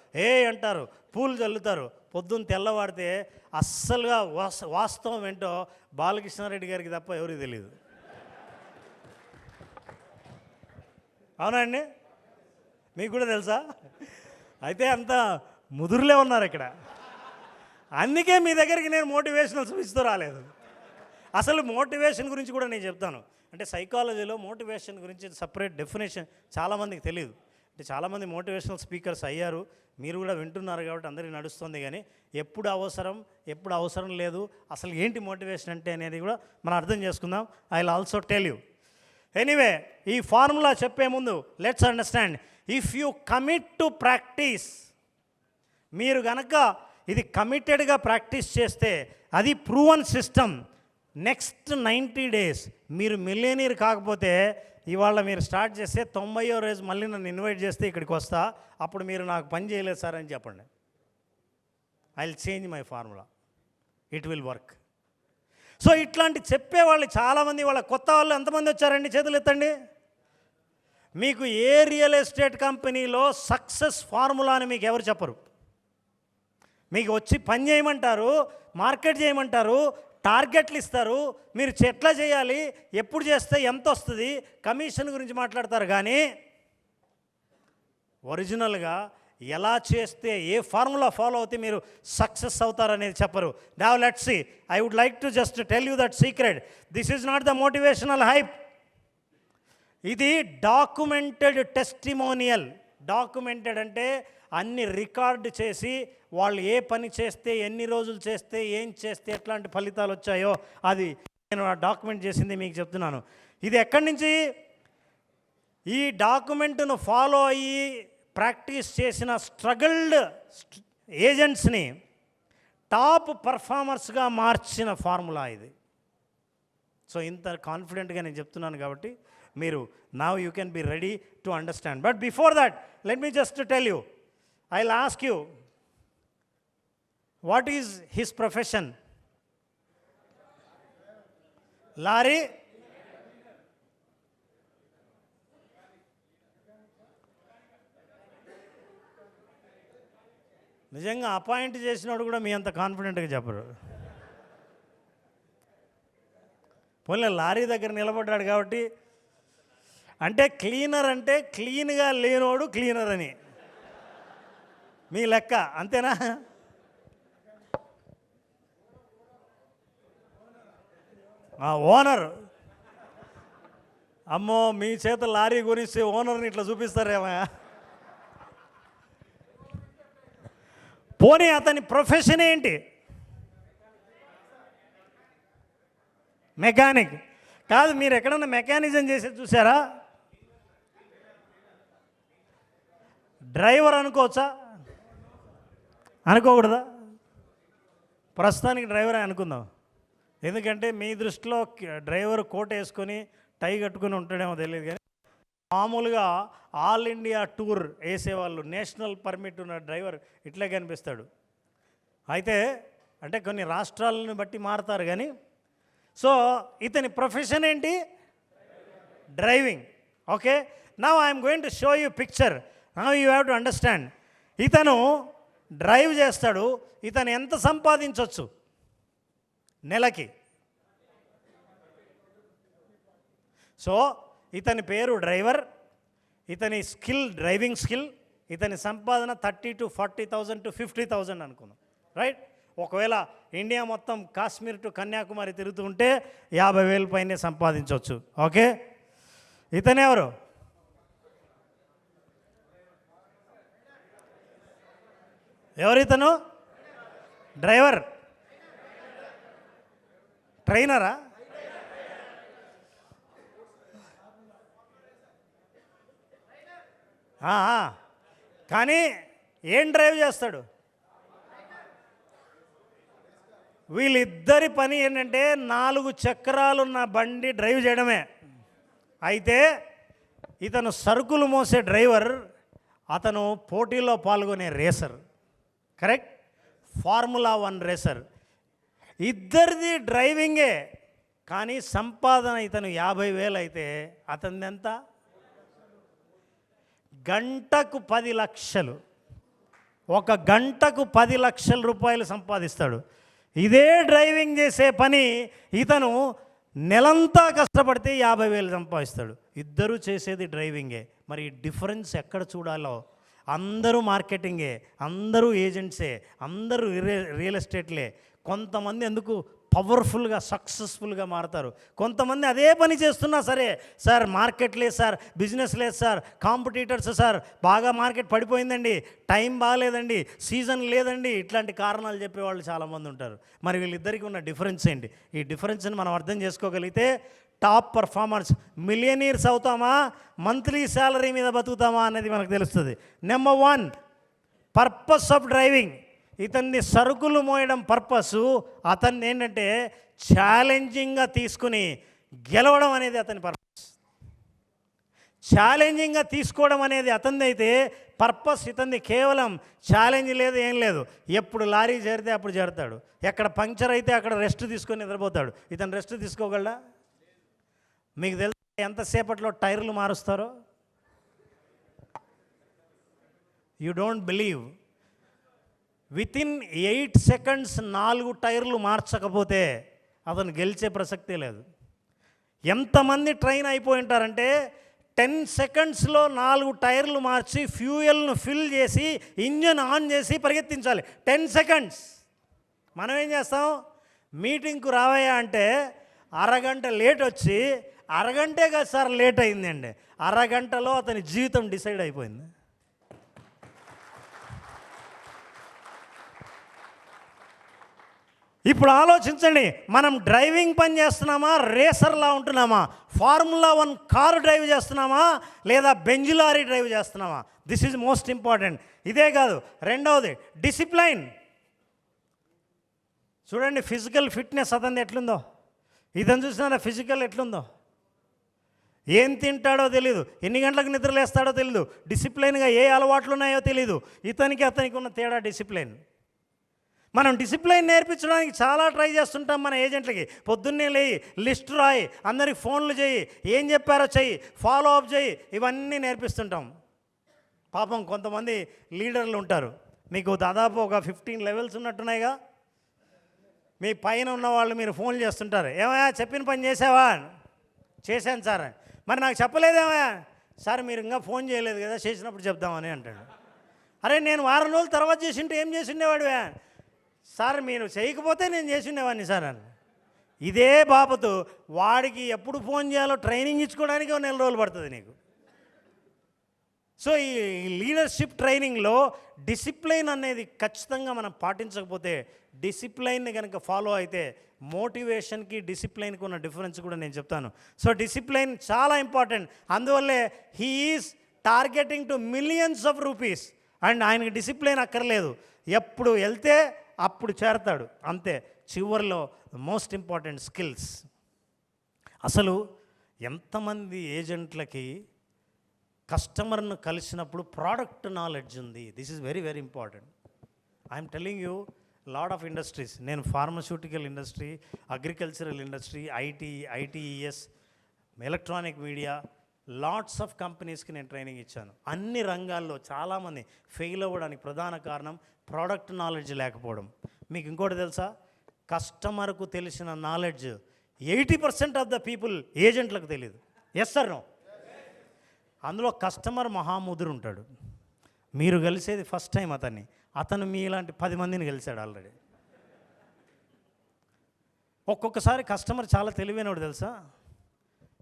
అంటారు, పూలు చల్లుతారు. పొద్దున్న తెల్లవాడితే అస్సలుగా వాస్తవం ఏంటో బాలకృష్ణారెడ్డి గారికి తప్ప ఎవరికి తెలియదు. అవునా అండి, మీకు కూడా తెలుసా? అయితే అంత ముదురులే ఉన్నారు ఇక్కడ. అందుకే మీ దగ్గరికి నేను మోటివేషనల్ స్పీచ్తో రాలేదు. అసలు మోటివేషన్ గురించి కూడా నేను చెప్తాను. అంటే సైకాలజీలో మోటివేషన్ గురించి సపరేట్ డెఫినేషన్ చాలామందికి తెలియదు. అంటే చాలామంది మోటివేషనల్ స్పీకర్స్ అయ్యారు, మీరు కూడా వింటున్నారు కాబట్టి అందరికీ నడుస్తుంది. కానీ ఎప్పుడు అవసరం లేదు, అసలు ఏంటి మోటివేషన్ అంటే అనేది కూడా మనం అర్థం చేసుకుందాం. I will also tell you. Anyway, ఈ ఫార్ములా చెప్పే ముందు let's understand, if you commit to practice, మీరు గనక ఇది కమిటెడ్గా ప్రాక్టీస్ చేస్తే అది ప్రూవన్ సిస్టమ్. నెక్స్ట్ 90 days మీరు మిలియనీర్ కాకపోతే ఇవాళ మీరు స్టార్ట్ చేస్తే 90వ రోజు మళ్ళీ నన్ను ఇన్వైట్ చేస్తే ఇక్కడికి వస్తా, అప్పుడు మీరు నాకు పని చేయలేదు సార్ అని చెప్పండి. I will change my formula, it will work. So ఇట్లాంటి చెప్పేవాళ్ళు చాలామంది, వాళ్ళ కొత్త వాళ్ళు ఎంతమంది వచ్చారండి చేతులు ఎత్తండి. మీకు ఏ రియల్ ఎస్టేట్ కంపెనీలో సక్సెస్ ఫార్ములా అని మీకు ఎవరు చెప్పరు. మీకు వచ్చి పని చేయమంటారు, మార్కెట్ చేయమంటారు, టార్గెట్లు ఇస్తారు, మీరు ఎట్లా చేయాలి, ఎప్పుడు చేస్తే ఎంత వస్తుంది, కమిషన్ గురించి మాట్లాడతారు. కానీ ఒరిజినల్గా ఎలా చేస్తే ఏ ఫార్ములా ఫాలో అవుతే మీరు సక్సెస్ అవుతారనేది చెప్పరు. Now let's see, I would like to just tell you that secret. This is not the motivational hype, ఇది డాక్యుమెంటెడ్ టెస్టిమోనియల్. డాక్యుమెంటెడ్ అంటే అన్ని రికార్డు చేసి వాళ్ళు ఏ పని చేస్తే, ఎన్ని రోజులు చేస్తే, ఏం చేస్తే ఎట్లాంటి ఫలితాలు వచ్చాయో అది నేను డాక్యుమెంట్ చేసింది మీకు చెప్తున్నాను. ఇది ఎక్కడి నుంచి, ఈ డాక్యుమెంట్ను ఫాలో అయ్యి ప్రాక్టీస్ చేసిన స్ట్రగల్డ్ ఏజెంట్స్ని టాప్ పర్ఫార్మర్స్గా మార్చిన ఫార్ములా ఇది. సో ఇంత కాన్ఫిడెంట్గా నేను చెప్తున్నాను కాబట్టి మీరు now you can be ready to understand. But before that let me just tell you, I will ask you, what is his profession? Lorry నిజంగా అపాయింట్ చేసినోడు కూడా మీ అంత కాన్ఫిడెంట్గా చెప్పరు. పోలే లారీ దగ్గర నిలబడ్డాడు కాబట్టి, అంటే క్లీనర్ అంటే క్లీన్గా లేనోడు క్లీనర్ అని మీ లెక్క, అంతేనా? ఓనర్, అమ్మో మీ చేత లారీ గురించి ఓనర్ని ఇట్లా చూపిస్తారేమో. పోనీ అతని ప్రొఫెషన్ ఏంటి? మెకానిక్ కాదు. మీరు ఎక్కడన్నా మెకానిజం చేసేది చూసారా? డ్రైవర్ అనుకోవచ్చా? అనుకోకూడదా? ప్రస్తుతానికి డ్రైవరే అనుకుందాం. ఎందుకంటే మీ దృష్టిలో డ్రైవర్ కోట్ వేసుకొని టై కట్టుకొని ఉంటాడేమో తెలియదు. కానీ మామూలుగా ఆల్ ఇండియా టూర్ వేసేవాళ్ళు, నేషనల్ పర్మిట్ ఉన్న డ్రైవర్ ఇట్లే కనిపిస్తాడు. అయితే అంటే కొన్ని రాష్ట్రాలను బట్టి మారుతారు. కానీ సో ఇతని ప్రొఫెషన్ ఏంటి? Driving. Okay, now I'm going to show you picture. Now you have to understand. ఇతను డ్రైవ్ చేస్తాడు. ఇతను ఎంత సంపాదించవచ్చు నెలకి? సో ఇతని పేరు డ్రైవర్, ఇతని స్కిల్ డ్రైవింగ్ స్కిల్, ఇతని సంపాదన 30,000 to 40,000 to 50,000 అనుకుందాం, రైట్? ఒకవేళ ఇండియా మొత్తం కాశ్మీర్ టు కన్యాకుమారి తిరుగుతూ ఉంటే 50,000 పైనే సంపాదించవచ్చు. ఓకే, ఇతనెవరు? ఎవరితను? డ్రైవర్, ట్రైనరా? కానీ ఏం డ్రైవ్ చేస్తాడు? వీళ్ళిద్దరి పని ఏంటంటే 4 చక్రాలున్న బండి డ్రైవ్ చేయడమే. అయితే ఇతను సరుకులు మోసే డ్రైవర్, అతను పోటీలో పాల్గొనే రేసర్. కరెక్ట్? Formula 1 racer. ఇద్దరిది డ్రైవింగే, కానీ సంపాదన ఇతను 50,000 అయితే అతనిది ఎంత? గంటకు 10 లక్షలు. ఒక గంటకు 10 లక్షల రూపాయలు సంపాదిస్తాడు. ఇదే డ్రైవింగ్ చేసే పని ఇతను నెలంతా కష్టపడితే 50,000 సంపాదిస్తాడు. ఇద్దరూ చేసేది డ్రైవింగే. మరి డిఫరెన్స్ ఎక్కడ చూడాలో? అందరూ మార్కెటింగే, అందరూ ఏజెంట్సే, అందరూ రియల్ ఎస్టేట్లే. కొంతమంది ఎందుకు పవర్ఫుల్గా సక్సెస్ఫుల్గా మారుతారు, కొంతమంది అదే పని చేస్తున్నా సరే, సార్ మార్కెట్ లేదు సార్, బిజినెస్ లేదు సార్, కాంపిటీటర్స్ సార్, బాగా మార్కెట్ పడిపోయిందండి, టైం బాగాలేదండి, సీజన్ లేదండి, ఇట్లాంటి కారణాలు చెప్పేవాళ్ళు చాలామంది ఉంటారు. మరి వీళ్ళిద్దరికీ ఉన్న డిఫరెన్స్ ఏంటి? ఈ డిఫరెన్స్ని మనం అర్థం చేసుకోగలిగితే టాప్ పర్ఫార్మర్స్ మిలియనీర్స్ అవుతామా, మంత్లీ శాలరీ మీద బతుకుతామా అనేది మనకు తెలుస్తుంది. Number 1, purpose of driving. ఇతన్ని సరుకులు మోయడం పర్పసు, అతన్ని ఏంటంటే ఛాలెంజింగ్గా తీసుకుని గెలవడం అనేది అతని పర్పస్. ఛాలెంజింగ్గా తీసుకోవడం అనేది అతనిది అయితే, పర్పస్ ఇతన్ని కేవలం ఛాలెంజ్ లేదు, ఏం లేదు. ఎప్పుడు లారీ చేరితే అప్పుడు చేరుతాడు, ఎక్కడ పంక్చర్ అయితే అక్కడ రెస్ట్ తీసుకొని నిద్రపోతాడు. ఇతను రెస్ట్ తీసుకోగలడా? మీకు తెలుసు ఎంతసేపట్లో టైర్లు మారుస్తారో? You don't believe. Within 8 seconds 4 టైర్లు మార్చకపోతే అతను గెలిచే ప్రసక్తే లేదు. ఎంతమంది ట్రైన్ అయిపోయి ఉంటారంటే 10 సెకండ్స్లో 4 టైర్లు మార్చి ఫ్యూయల్ను ఫిల్ చేసి ఇంజన్ ఆన్ చేసి పరిగెత్తించాలి. 10 సెకండ్స్. మనం ఏం చేస్తాం? మీటింగ్కు రావయ్యా అంటే అరగంట లేట్ వచ్చి, అరగంటే కదా సార్ లేట్ అయిందండి, అరగంటలో అతని జీవితం డిసైడ్ అయిపోయింది. ఇప్పుడు ఆలోచించండి, మనం డ్రైవింగ్ పని చేస్తున్నామా, రేసర్లా ఉంటున్నామా? ఫార్ములా 1 కారు డ్రైవ్ చేస్తున్నామా, లేదా బెంజ్ లారీ డ్రైవ్ చేస్తున్నామా? This is most important. ఇదే కాదు, రెండవది డిసిప్లైన్. చూడండి ఫిజికల్ ఫిట్నెస్ అతనిది ఎట్లుందో, ఇతను చూసినా ఫిజికల్ ఎట్లుందో. ఏం తింటాడో తెలీదు, ఎన్ని గంటలకు నిద్రలేస్తాడో తెలీదు, డిసిప్లైన్గా ఏ అలవాట్లు ఉన్నాయో తెలీదు. అతనికి ఉన్న తేడా డిసిప్లైన్. మనం డిసిప్లైన్ నేర్పించడానికి చాలా ట్రై చేస్తుంటాం మన ఏజెంట్లకి. పొద్దున్నే లేయి, లిస్ట్ రాయి, అందరికి ఫోన్లు చేయి, ఏం చెప్పారో చెయ్యి, ఫాలో అప్ చేయి, ఇవన్నీ నేర్పిస్తుంటాం. పాపం కొంతమంది లీడర్లు ఉంటారు, మీకు దాదాపు ఒక 15 లెవెల్స్ ఉన్నట్టున్నాయిగా. మీ పైన ఉన్న వాళ్ళు మీరు ఫోన్లు చేస్తుంటారు, ఏమయ్యా చెప్పిన పని చేసావా? చేశాను సార్. మరి నాకు చెప్పలేదేమయ్యా? సార్ మీరు ఇంకా ఫోన్ చేయలేదు కదా, చేసినప్పుడు చెప్దామని అంటాడు. అరే నేను వారం రోజుల తర్వాత చేసింటే ఏం చేసిండేవాడివా? సార్ మీరు చేయకపోతే నేను చేసిండేవాడిని సార్ అని. ఇదే బాబతు వాడికి ఎప్పుడు ఫోన్ చేయాలో ట్రైనింగ్ ఇచ్చుకోవడానికి 1 నెల రోజులు పడుతుంది నీకు. సో ఈ లీడర్షిప్ ట్రైనింగ్లో డిసిప్లైన్ అనేది ఖచ్చితంగా మనం పాటించకపోతే, డిసిప్లైన్ని కనుక ఫాలో అయితే, మోటివేషన్కి డిసిప్లైన్కి ఉన్న డిఫరెన్స్ కూడా నేను చెప్తాను. సో డిసిప్లైన్ చాలా ఇంపార్టెంట్. అందువల్లే he is targeting to millions of rupees. And ఆయనకి డిసిప్లైన్ అక్కర్లేదు, ఎప్పుడు వెళ్తే అప్పుడు చేరతాడు అంతే. చివరిలో మోస్ట్ ఇంపార్టెంట్ స్కిల్స్. అసలు ఎంతమంది ఏజెంట్లకి కస్టమర్ను కలిసినప్పుడు ప్రోడక్ట్ నాలెడ్జ్ ఉంది? This is very very important. I'm telling you, lot of industries, నేను pharmaceutical industry, agricultural industry, ITES, electronic media, lots of కంపెనీస్కి నేను ట్రైనింగ్ ఇచ్చాను. అన్ని రంగాల్లో చాలామంది ఫెయిల్ అవ్వడానికి ప్రధాన కారణం ప్రోడక్ట్ నాలెడ్జ్ లేకపోవడం. మీకు ఇంకోటి తెలుసా? కస్టమర్కు తెలిసిన నాలెడ్జ్ 80% ఆఫ్ ద పీపుల్ ఏజెంట్లకు తెలియదు. Yes sir no? అందులో కస్టమర్ మహాముదురు ఉంటాడు, మీరు కలిసేది ఫస్ట్ టైం అతను మీలాంటి 10 మందిని కలిశాడు ఆల్రెడీ. ఒక్కొక్కసారి కస్టమర్ చాలా తెలివైనవాడు తెలుసా?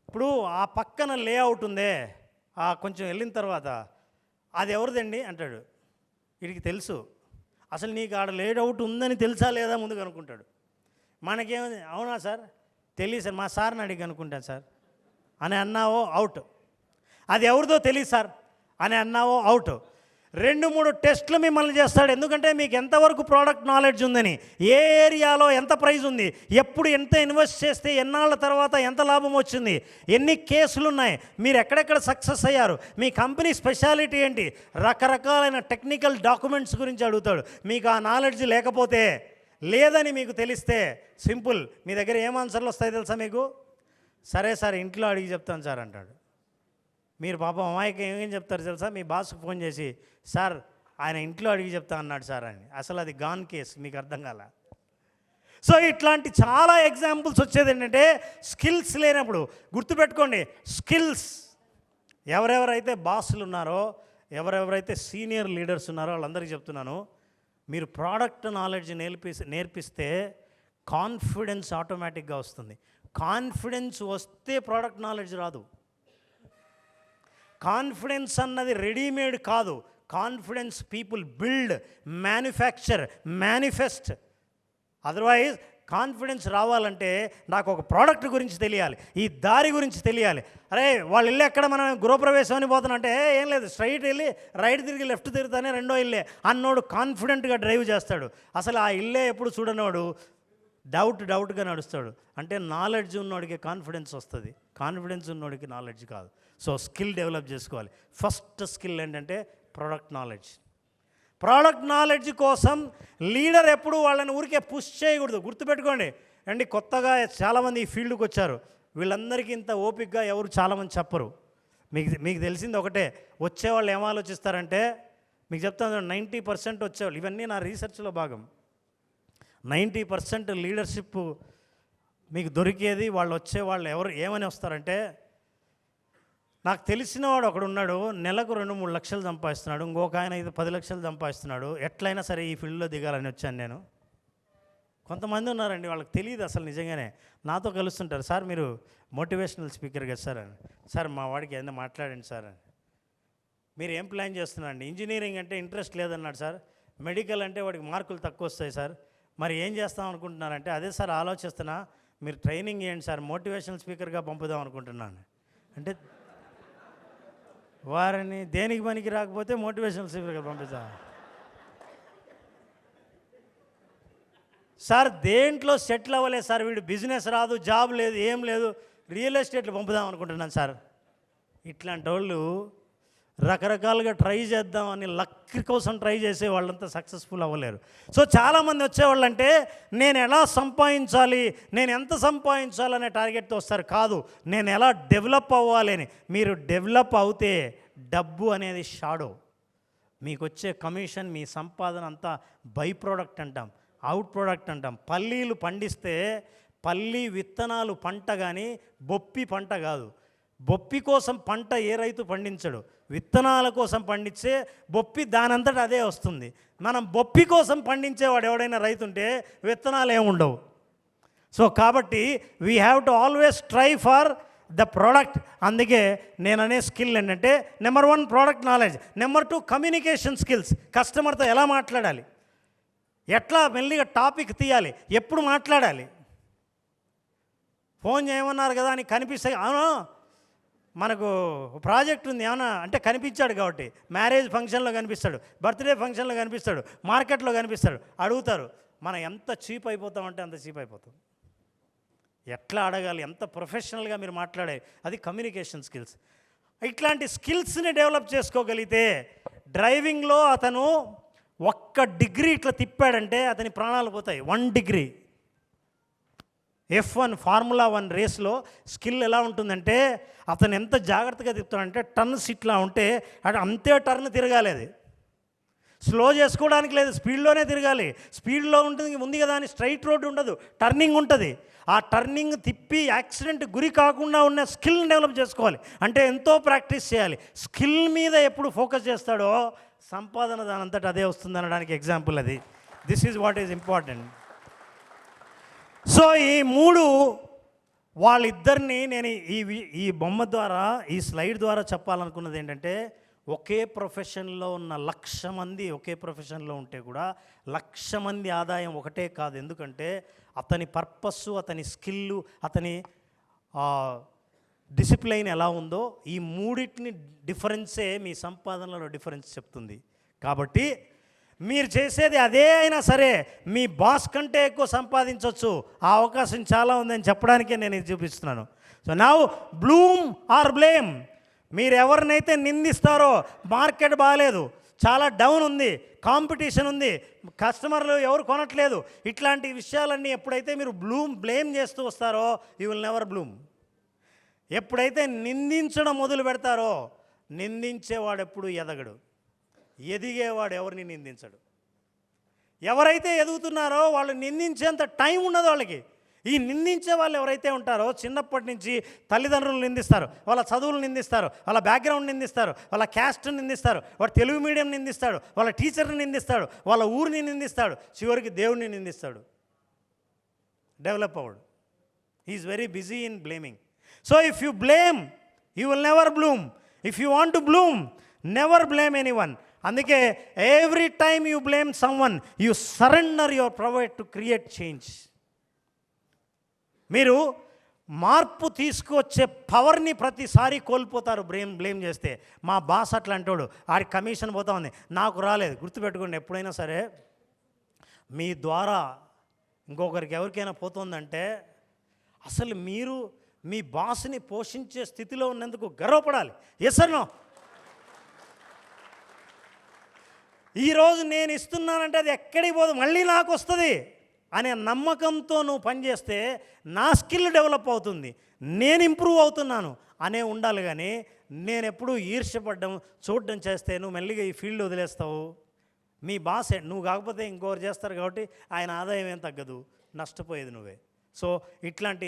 ఇప్పుడు ఆ పక్కన లేఅవుట్ ఉందే, కొంచెం వెళ్ళిన తర్వాత అది ఎవరిదండి అంటాడు. వీడికి తెలుసు అసలు నీకు ఆడ లేడౌట్ ఉందని తెలుసా లేదా ముందు కనుక్కుంటాడు. మనకేముంది, అవునా సార్ తెలియదు సార్, మా సార్ని అడిగి కనుక్కుంటాను సార్ అని అన్నావో అవుట్. అది ఎవరిదో తెలియదు సార్ అని అన్నావో అవుట్. 2-3 టెస్టులు మిమ్మల్ని చేస్తాడు. ఎందుకంటే మీకు ఎంతవరకు ప్రోడక్ట్ నాలెడ్జ్ ఉందని, ఏ ఏరియాలో ఎంత ప్రైస్ ఉంది, ఎప్పుడు ఎంత ఇన్వెస్ట్ చేస్తే ఎన్నాళ్ళ తర్వాత ఎంత లాభం వచ్చింది, ఎన్ని కేసులు ఉన్నాయి, మీరు ఎక్కడెక్కడ సక్సెస్ అయ్యారు, మీ కంపెనీ స్పెషాలిటీ ఏంటి, రకరకాలైన టెక్నికల్ డాక్యుమెంట్స్ గురించి అడుగుతాడు. మీకు ఆ నాలెడ్జ్ లేకపోతే, లేదని మీకు తెలిస్తే సింపుల్, మీ దగ్గర ఏం ఆన్సర్లు వస్తాయి తెలుసా మీకు? సరే సార్ ఇంట్లో అడిగి చెప్తాను సార్ అంటాడు. మీరు పాపం అమాయకం ఏమేం చెప్తారు తెలుసా? మీ బాస్కి ఫోన్ చేసి, సార్ ఆయన ఇంట్లో అడిగి చెప్తా అన్నాడు సార్ అని. అసలు అది గాన్ కేసు, మీకు అర్థం కాల. సో ఇట్లాంటి చాలా ఎగ్జాంపుల్స్ వచ్చేది ఏంటంటే, స్కిల్స్ లేనప్పుడు. గుర్తుపెట్టుకోండి, స్కిల్స్ ఎవరెవరైతే బాసులు ఉన్నారో, ఎవరెవరైతే సీనియర్ లీడర్స్ ఉన్నారో వాళ్ళందరికీ చెప్తున్నాను, మీరు ప్రోడక్ట్ నాలెడ్జ్ నేర్పిస్తే కాన్ఫిడెన్స్ ఆటోమేటిక్గా వస్తుంది. కాన్ఫిడెన్స్ వస్తే ప్రోడక్ట్ నాలెడ్జ్ రాదు. కాన్ఫిడెన్స్ అన్నది రెడీమేడ్ కాదు. Confidence people build, manufacture, manifest. Otherwise confidence రావాలంటే నాకు ఒక ప్రోడక్ట్ గురించి తెలియాలి, ఈ దారి గురించి తెలియాలి. అరే వాళ్ళు ఇల్లు ఎక్కడ, మనం గృహప్రవేశం అని పోతున్నా అంటే ఏం లేదు, స్ట్రైట్ వెళ్ళి రైట్ తిరిగి లెఫ్ట్ తిరుగుతానే రెండో ఇల్లే అన్నోడు కాన్ఫిడెంట్గా డ్రైవ్ చేస్తాడు. అసలు ఆ ఇల్లే ఎప్పుడు చూడనోడు డౌట్గా నడుస్తాడు. అంటే నాలెడ్జ్ ఉన్నోడికి కాన్ఫిడెన్స్ వస్తుంది, కాన్ఫిడెన్స్ ఉన్నోడికి నాలెడ్జ్ కాదు. సో స్కిల్ డెవలప్ చేసుకోవాలి. ఫస్ట్ స్కిల్ ఏంటంటే ప్రోడక్ట్ నాలెడ్జ్. ప్రోడక్ట్ నాలెడ్జ్ కోసం లీడర్ ఎప్పుడు వాళ్ళని ఊరికే పుష్ చేయకూడదు. గుర్తుపెట్టుకోండి అండి, కొత్తగా చాలామంది ఈ ఫీల్డ్కి వచ్చారు, వీళ్ళందరికీ ఇంత ఓపికగా ఎవరు చాలామంది చెప్పరు. మీకు తెలిసింది ఒకటే, వచ్చేవాళ్ళు ఏం ఆలోచిస్తారంటే, మీకు చెప్తాను 90% వచ్చేవాళ్ళు, ఇవన్నీ నా రీసెర్చ్లో భాగం, 90% లీడర్షిప్ మీకు దొరికేది వాళ్ళు వచ్చేవాళ్ళు ఏమని వస్తారంటే, నాకు తెలిసిన వాడు ఒకడు ఉన్నాడు, నెలకు 2-3 లక్షలు సంపాదిస్తున్నాడు, ఇంకొక ఆయన 10 లక్షలు సంపాదిస్తున్నాడు, ఎట్లయినా సరే ఈ ఫీల్డ్లో దిగాలని వచ్చాను నేను. కొంతమంది ఉన్నారండి, వాళ్ళకి తెలియదు అసలు నిజంగానే. నాతో కలుస్తుంటారు, సార్ మీరు మోటివేషనల్ స్పీకర్ కదా సార్ అని. సార్ మా వాడికి ఏదైనా మాట్లాడండి సార్ అని. మీరు ఏం ప్లాన్ చేస్తున్నారండి? ఇంజనీరింగ్ అంటే ఇంట్రెస్ట్ లేదన్నాడు సార్, మెడికల్ అంటే వాడికి మార్కులు తక్కువ వస్తాయి సార్, మరి ఏం చేస్తాం అనుకుంటున్నారంటే, అదే సార్ ఆలోచిస్తున్నా, మీరు ట్రైనింగ్ చేయండి సార్, మోటివేషనల్ స్పీకర్గా పంపుదాం అనుకుంటున్నాను. అంటే వారిని దేనికి పనికి రాకపోతే మోటివేషనల్ స్పీకర్గా పంపిస్తా సార్, దేంట్లో సెటిల్ అవ్వలేదు సార్, వీడు బిజినెస్ రాదు, జాబ్ లేదు, ఏం లేదు, రియల్ ఎస్టేట్లో పంపుదాం అనుకుంటున్నాను సార్. ఇట్లాంటి వాళ్ళు రకరకాలుగా ట్రై చేద్దామని లక్ కోసం ట్రై చేసే వాళ్ళంతా సక్సెస్ఫుల్ అవ్వలేరు. సో చాలామంది వచ్చేవాళ్ళు అంటే నేను ఎలా సంపాదించాలి, నేను ఎంత సంపాదించాలనే టార్గెట్తో వస్తారు. కాదు, నేను ఎలా డెవలప్ అవ్వాలి అని. మీరు డెవలప్ అవుతే డబ్బు అనేది షాడో, మీకు వచ్చే కమిషన్, మీ సంపాదన అంతా బై ప్రోడక్ట్ అంటాం, అవుట్ ప్రోడక్ట్ అంటాం. పల్లీలు పండిస్తే పల్లి విత్తనాలు పంట కానీ బొప్పి పంట కాదు. బొప్పి కోసం పంట ఏ రైతు పండించడు, విత్తనాల కోసం పండించే బొప్పి దానంతట అదే వస్తుంది. మనం బొప్పి కోసం పండించేవాడు ఎవడైనా రైతు ఉంటే విత్తనాలు ఏముండవు. సో కాబట్టి we have to always try for the product. అందుకే నేను అనే స్కిల్ ఏంటంటే, number 1 product knowledge, number 2 communication skills. కస్టమర్తో ఎలా మాట్లాడాలి, ఎట్లా మెల్లిగా టాపిక్ తీయాలి, ఎప్పుడు మాట్లాడాలి. ఫోన్ చేయమన్నారు కదా అని కనిపిస్తాయి, అవును మనకు ప్రాజెక్ట్ ఉంది ఏమన్నా అంటే కనిపించాడు కాబట్టి, మ్యారేజ్ ఫంక్షన్లో కనిపిస్తాడు, బర్త్డే ఫంక్షన్లో కనిపిస్తాడు, మార్కెట్లో కనిపిస్తాడు, అడుగుతారు. మనం ఎంత చీప్ అయిపోతామంటే అంత చీప్ అయిపోతాం. ఎట్లా అడగాలి, ఎంత ప్రొఫెషనల్గా మీరు మాట్లాడే, అది కమ్యూనికేషన్ స్కిల్స్. ఇట్లాంటి స్కిల్స్ని డెవలప్ చేసుకోగలిగితే, డ్రైవింగ్లో అతను 1 డిగ్రీ ఇట్లా తిప్పాడంటే అతని ప్రాణాలు పోతాయి. 1 డిగ్రీ. F1 ఫార్ములా 1 రేస్లో స్కిల్ ఎలా ఉంటుందంటే, అతను ఎంత జాగ్రత్తగా తిప్పుతాడంటే, టర్న్స్ ఇట్లా ఉంటే అటు అంతే టర్న్ తిరగాలి. అది స్లో చేసుకోవడానికి లేదు, స్పీడ్లోనే తిరగాలి. స్పీడ్లో ఉంటుంది ఉంది కదా అని స్ట్రైట్ రోడ్డు ఉండదు, టర్నింగ్ ఉంటుంది. ఆ టర్నింగ్ తిప్పి యాక్సిడెంట్ గురి కాకుండా ఉన్న స్కిల్ని డెవలప్ చేసుకోవాలి. అంటే ఎంతో ప్రాక్టీస్ చేయాలి. స్కిల్ మీద ఎప్పుడు ఫోకస్ చేస్తాడో సంపాదన దానంతట అదే వస్తుంది అనడానికి ఎగ్జాంపుల్ అది. This is what is important. So ఈ 3 వాళ్ళిద్దరిని నేను ఈ బొమ్మ ద్వారా, ఈ స్లైడ్ ద్వారా చెప్పాలనుకున్నది ఏంటంటే, ఒకే ప్రొఫెషన్లో ఉన్న 1,00,000 మంది ఒకే ప్రొఫెషన్లో ఉంటే కూడా 1,00,000 మంది ఆదాయం ఒకటే కాదు. ఎందుకంటే అతని పర్పస్సు, అతని స్కిల్లు, అతని డిసిప్లైన్ ఎలా ఉందో ఈ మూడింటిని డిఫరెన్సే మీ సంపాదనలో డిఫరెన్స్ చెప్తుంది. కాబట్టి మీరు చేసేది అదే అయినా సరే మీ బాస్ కంటే ఎక్కువ సంపాదించవచ్చు. ఆ అవకాశం చాలా ఉందని చెప్పడానికే నేను ఇది చూపిస్తున్నాను. So now bloom or blame. మీరు ఎవరినైతే నిందిస్తారో మార్కెట్ బాగాలేదు, చాలా డౌన్ ఉంది, కాంపిటీషన్ ఉంది, కస్టమర్లు ఎవరు కొనట్లేదు, ఇట్లాంటి విషయాలన్నీ ఎప్పుడైతే మీరు బ్లేమ్ చేస్తూ వస్తారో యూ విల్ నెవర్ బ్లూమ్. ఎప్పుడైతే నిందించడం మొదలు పెడతారో నిందించేవాడు ఎప్పుడు ఎదగడు, ఎదిగేవాడు ఎవరిని నిందించడు. ఎవరైతే ఎదుగుతున్నారో వాళ్ళు నిందించేంత టైం ఉండదు వాళ్ళకి. ఈ నిందించే వాళ్ళు ఎవరైతే ఉంటారో చిన్నప్పటి నుంచి తల్లిదండ్రులు నిందిస్తారు, వాళ్ళ చదువులు నిందిస్తారు, వాళ్ళ బ్యాక్గ్రౌండ్ నిందిస్తారు, వాళ్ళ క్యాస్ట్ని నిందిస్తారు, వాడు తెలుగు మీడియం నిందిస్తాడు, వాళ్ళ టీచర్ని నిందిస్తాడు, వాళ్ళ ఊరిని నిందిస్తాడు, చివరికి దేవుడిని నిందిస్తాడు. డెవలప్ అవ్వడు. He is very busy in blaming. So if you blame you will never bloom. If you want to bloom never blame anyone. అందుకే every time you blame someone you surrender your power to create change. మీరు మార్పు తీసుకొచ్చే పవర్ని ప్రతిసారి కోల్పోతారు బ్లేమ్ చేస్తే. మా బాస్ అట్లా అంటాడు, ఆడి కమిషన్ పోతా ఉంది, నాకు రాలేదు. గుర్తుపెట్టుకోండి, ఎప్పుడైనా సరే మీ ద్వారా ఇంకొకరికి ఎవరికైనా పోతుందంటే అసలు మీరు మీ బాస్ని పోషించే స్థితిలో ఉన్నందుకు గర్వపడాలి. Yes or no? ఈరోజు నేను ఇస్తున్నానంటే అది ఎక్కడికి పోదు, మళ్ళీ నాకు వస్తుంది అనే నమ్మకంతో నువ్వు పనిచేస్తే నా స్కిల్ డెవలప్ అవుతుంది, నేను ఇంప్రూవ్ అవుతున్నాను అనే ఉండాలి. కానీ నేను ఎప్పుడూ ఈర్ష్యపడ్డం చూడడం చేస్తే నువ్వు మెల్లిగా ఈ ఫీల్డ్ వదిలేస్తావు. మీ బాస్ నువ్వు కాకపోతే ఇంకొకరు చేస్తారు కాబట్టి ఆయన ఆదాయం ఏం తగ్గదు, నష్టపోయేది నువ్వే. సో ఇట్లాంటి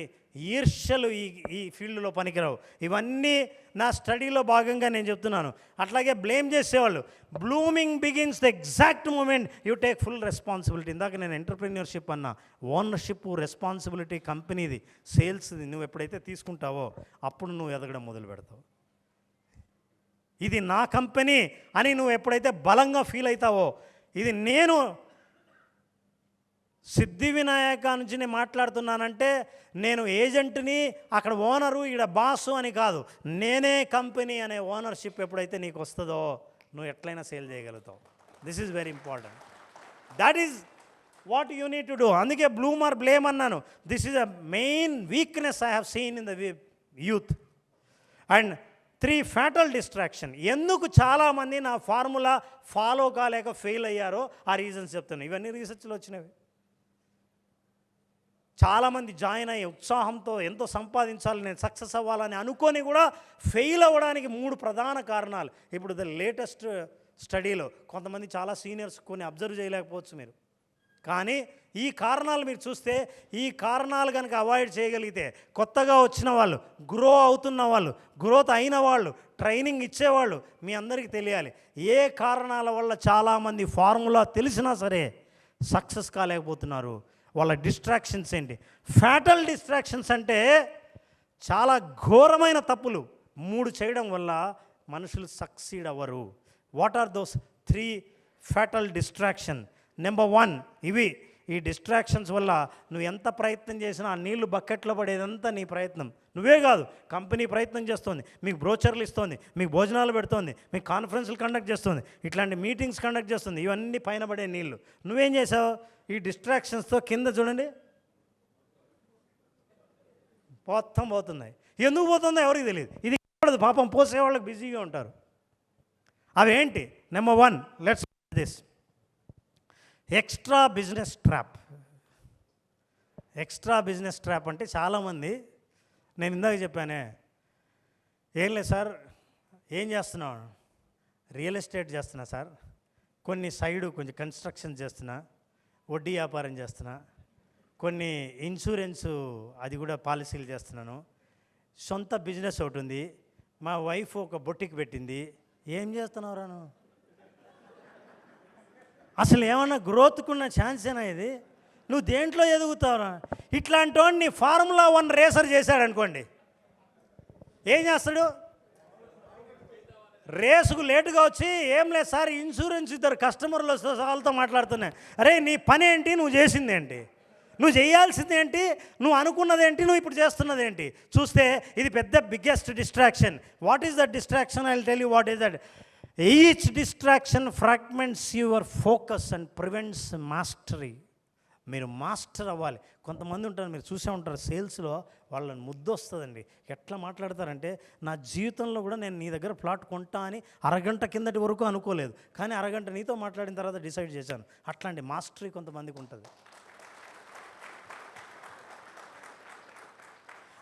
ఈర్ష్యలు ఈ ఫీల్డ్లో పనికిరావు. ఇవన్నీ నా స్టడీలో భాగంగా నేను చెప్తున్నాను. అట్లాగే బ్లేమ్ చేసేవాళ్ళు, blooming begins the exact moment you take full responsibility. ఇందాక నేను ఎంటర్ప్రెన్యూర్షిప్ అన్నా, ఓనర్షిప్, రెస్పాన్సిబిలిటీ, కంపెనీది, సేల్స్ది నువ్వు ఎప్పుడైతే తీసుకుంటావో అప్పుడు నువ్వు ఎదగడం మొదలు పెడతావు. ఇది నా కంపెనీ అని నువ్వు ఎప్పుడైతే బలంగా ఫీల్ అవుతావో, ఇది నేను సిద్ధి వినాయక నుంచి నేను మాట్లాడుతున్నానంటే నేను ఏజెంట్ని, అక్కడ ఓనరు, ఇక్కడ బాసు అని కాదు, నేనే కంపెనీ అనే ఓనర్షిప్ ఎప్పుడైతే నీకు వస్తుందో నువ్వు ఎట్లయినా సేల్ చేయగలుగుతావు. This is very important. That is what you need to do. అందుకే బ్లూమ్ ఆర్ బ్లేమ్ అన్నాను. This is a main weakness I have seen in the youth. And 3 fatal distraction. ఎందుకు చాలామంది నా ఫార్ములా ఫాలో కాలేక ఫెయిల్ అయ్యారో ఆ రీజన్స్ చెప్తున్నాను. ఇవన్నీ రీసెర్చ్లో వచ్చినవి. చాలామంది జాయిన్ అయ్యే ఉత్సాహంతో ఎంతో సంపాదించాలి, నేను సక్సెస్ అవ్వాలని అనుకొని కూడా ఫెయిల్ అవ్వడానికి 3 ప్రధాన కారణాలు. ఇప్పుడు ద లేటెస్ట్ స్టడీలో కొంతమంది చాలా సీనియర్స్ కొన్ని అబ్జర్వ్ చేయలేకపోవచ్చు మీరు, కానీ ఈ కారణాలు మీరు చూస్తే ఈ కారణాలు కనుక అవాయిడ్ చేయగలిగితే కొత్తగా వచ్చిన వాళ్ళు, గ్రో అవుతున్న వాళ్ళు, గ్రోత్ అయిన వాళ్ళు, ట్రైనింగ్ ఇచ్చేవాళ్ళు, మీ అందరికీ తెలియాలి ఏ కారణాల వల్ల చాలామంది ఫార్ములా తెలిసినా సరే సక్సెస్ కాలేకపోతున్నారు. వాళ్ళ డిస్ట్రాక్షన్స్ ఏంటి? ఫ్యాటల్ డిస్ట్రాక్షన్స్ అంటే చాలా ఘోరమైన తప్పులు 3 చేయడం వల్ల మనుషులు సక్సీడ్ అవ్వరు. What are those 3 fatal distraction? Number 1, ఇవి. ఈ డిస్ట్రాక్షన్స్ వల్ల నువ్వు ఎంత ప్రయత్నం చేసినా ఆ నీళ్లు బకెట్లో పడేదంతా నీ ప్రయత్నం. నువ్వే కాదు, కంపెనీ ప్రయత్నం చేస్తుంది, మీకు బ్రోచర్లు ఇస్తుంది, మీకు భోజనాలు పెడుతోంది, మీకు కాన్ఫరెన్స్లు కండక్ట్ చేస్తుంది, ఇట్లాంటి మీటింగ్స్ కండక్ట్ చేస్తుంది, ఇవన్నీ పైన పడే నీళ్ళు. నువ్వేం చేసావు? ఈ డిస్ట్రాక్షన్స్తో కింద చూడండి మొత్తం పోతున్నాయి. ఎందుకు పోతుందో ఎవరికి తెలియదు. ఇది పాపం పోసేవాళ్ళకి బిజీగా ఉంటారు. అవేంటి? Number 1, let's this extra business trap. Extra business trap అంటే చాలామంది, నేను ఇందాక చెప్పానే, ఏం లేదు సార్, ఏం చేస్తున్నావు? రియల్ ఎస్టేట్ చేస్తున్నా సార్, కొన్ని సైడు కొంచెం కన్స్ట్రక్షన్ చేస్తున్నా, వడ్డీ వ్యాపారం చేస్తున్నా, కొన్ని ఇన్సూరెన్సు అది కూడా పాలసీలు చేస్తున్నాను, సొంత బిజినెస్ ఒకటి ఉంది, మా వైఫ్ ఒక బొట్టికి పెట్టింది. ఏం చేస్తున్నావు రాను? అసలు ఏమన్నా గ్రోత్కున్న ఛాన్సేనా ఇది? నువ్వు దేంట్లో ఎదుగుతావురా? ఇట్లాంటి వాడిని ఫార్ములా 1 రేసర్ చేశాడు అనుకోండి, ఏం చేస్తాడు? రేసుకు లేటుగా వచ్చి ఏం లేదు సార్ ఇన్సూరెన్స్ ఇద్దరు కస్టమర్లు వస్తే వాళ్ళతో మాట్లాడుతున్నా. అరే నీ పని ఏంటి, నువ్వు చేసింది ఏంటి, నువ్వు చేయాల్సింది ఏంటి, నువ్వు అనుకున్నది ఏంటి, నువ్వు ఇప్పుడు చేస్తున్నది ఏంటి చూస్తే ఇది పెద్ద biggest distraction. What is that distraction? I will tell you what is that. Each distraction fragments your focus and prevents mastery. మీరు మాస్టర్ అవ్వాలి. కొంతమంది ఉంటారు, మీరు చూసే ఉంటారు సేల్స్లో, వాళ్ళని ముద్దు వస్తుందండి. ఎట్లా మాట్లాడతారంటే, నా జీవితంలో కూడా నేను నీ దగ్గర ప్లాట్ కొంటా అని అరగంట కిందటి వరకు అనుకోలేదు, కానీ అరగంట నీతో మాట్లాడిన తర్వాత డిసైడ్ చేశాను. అట్లాంటి మాస్టరీ కొంతమందికి ఉంటుంది.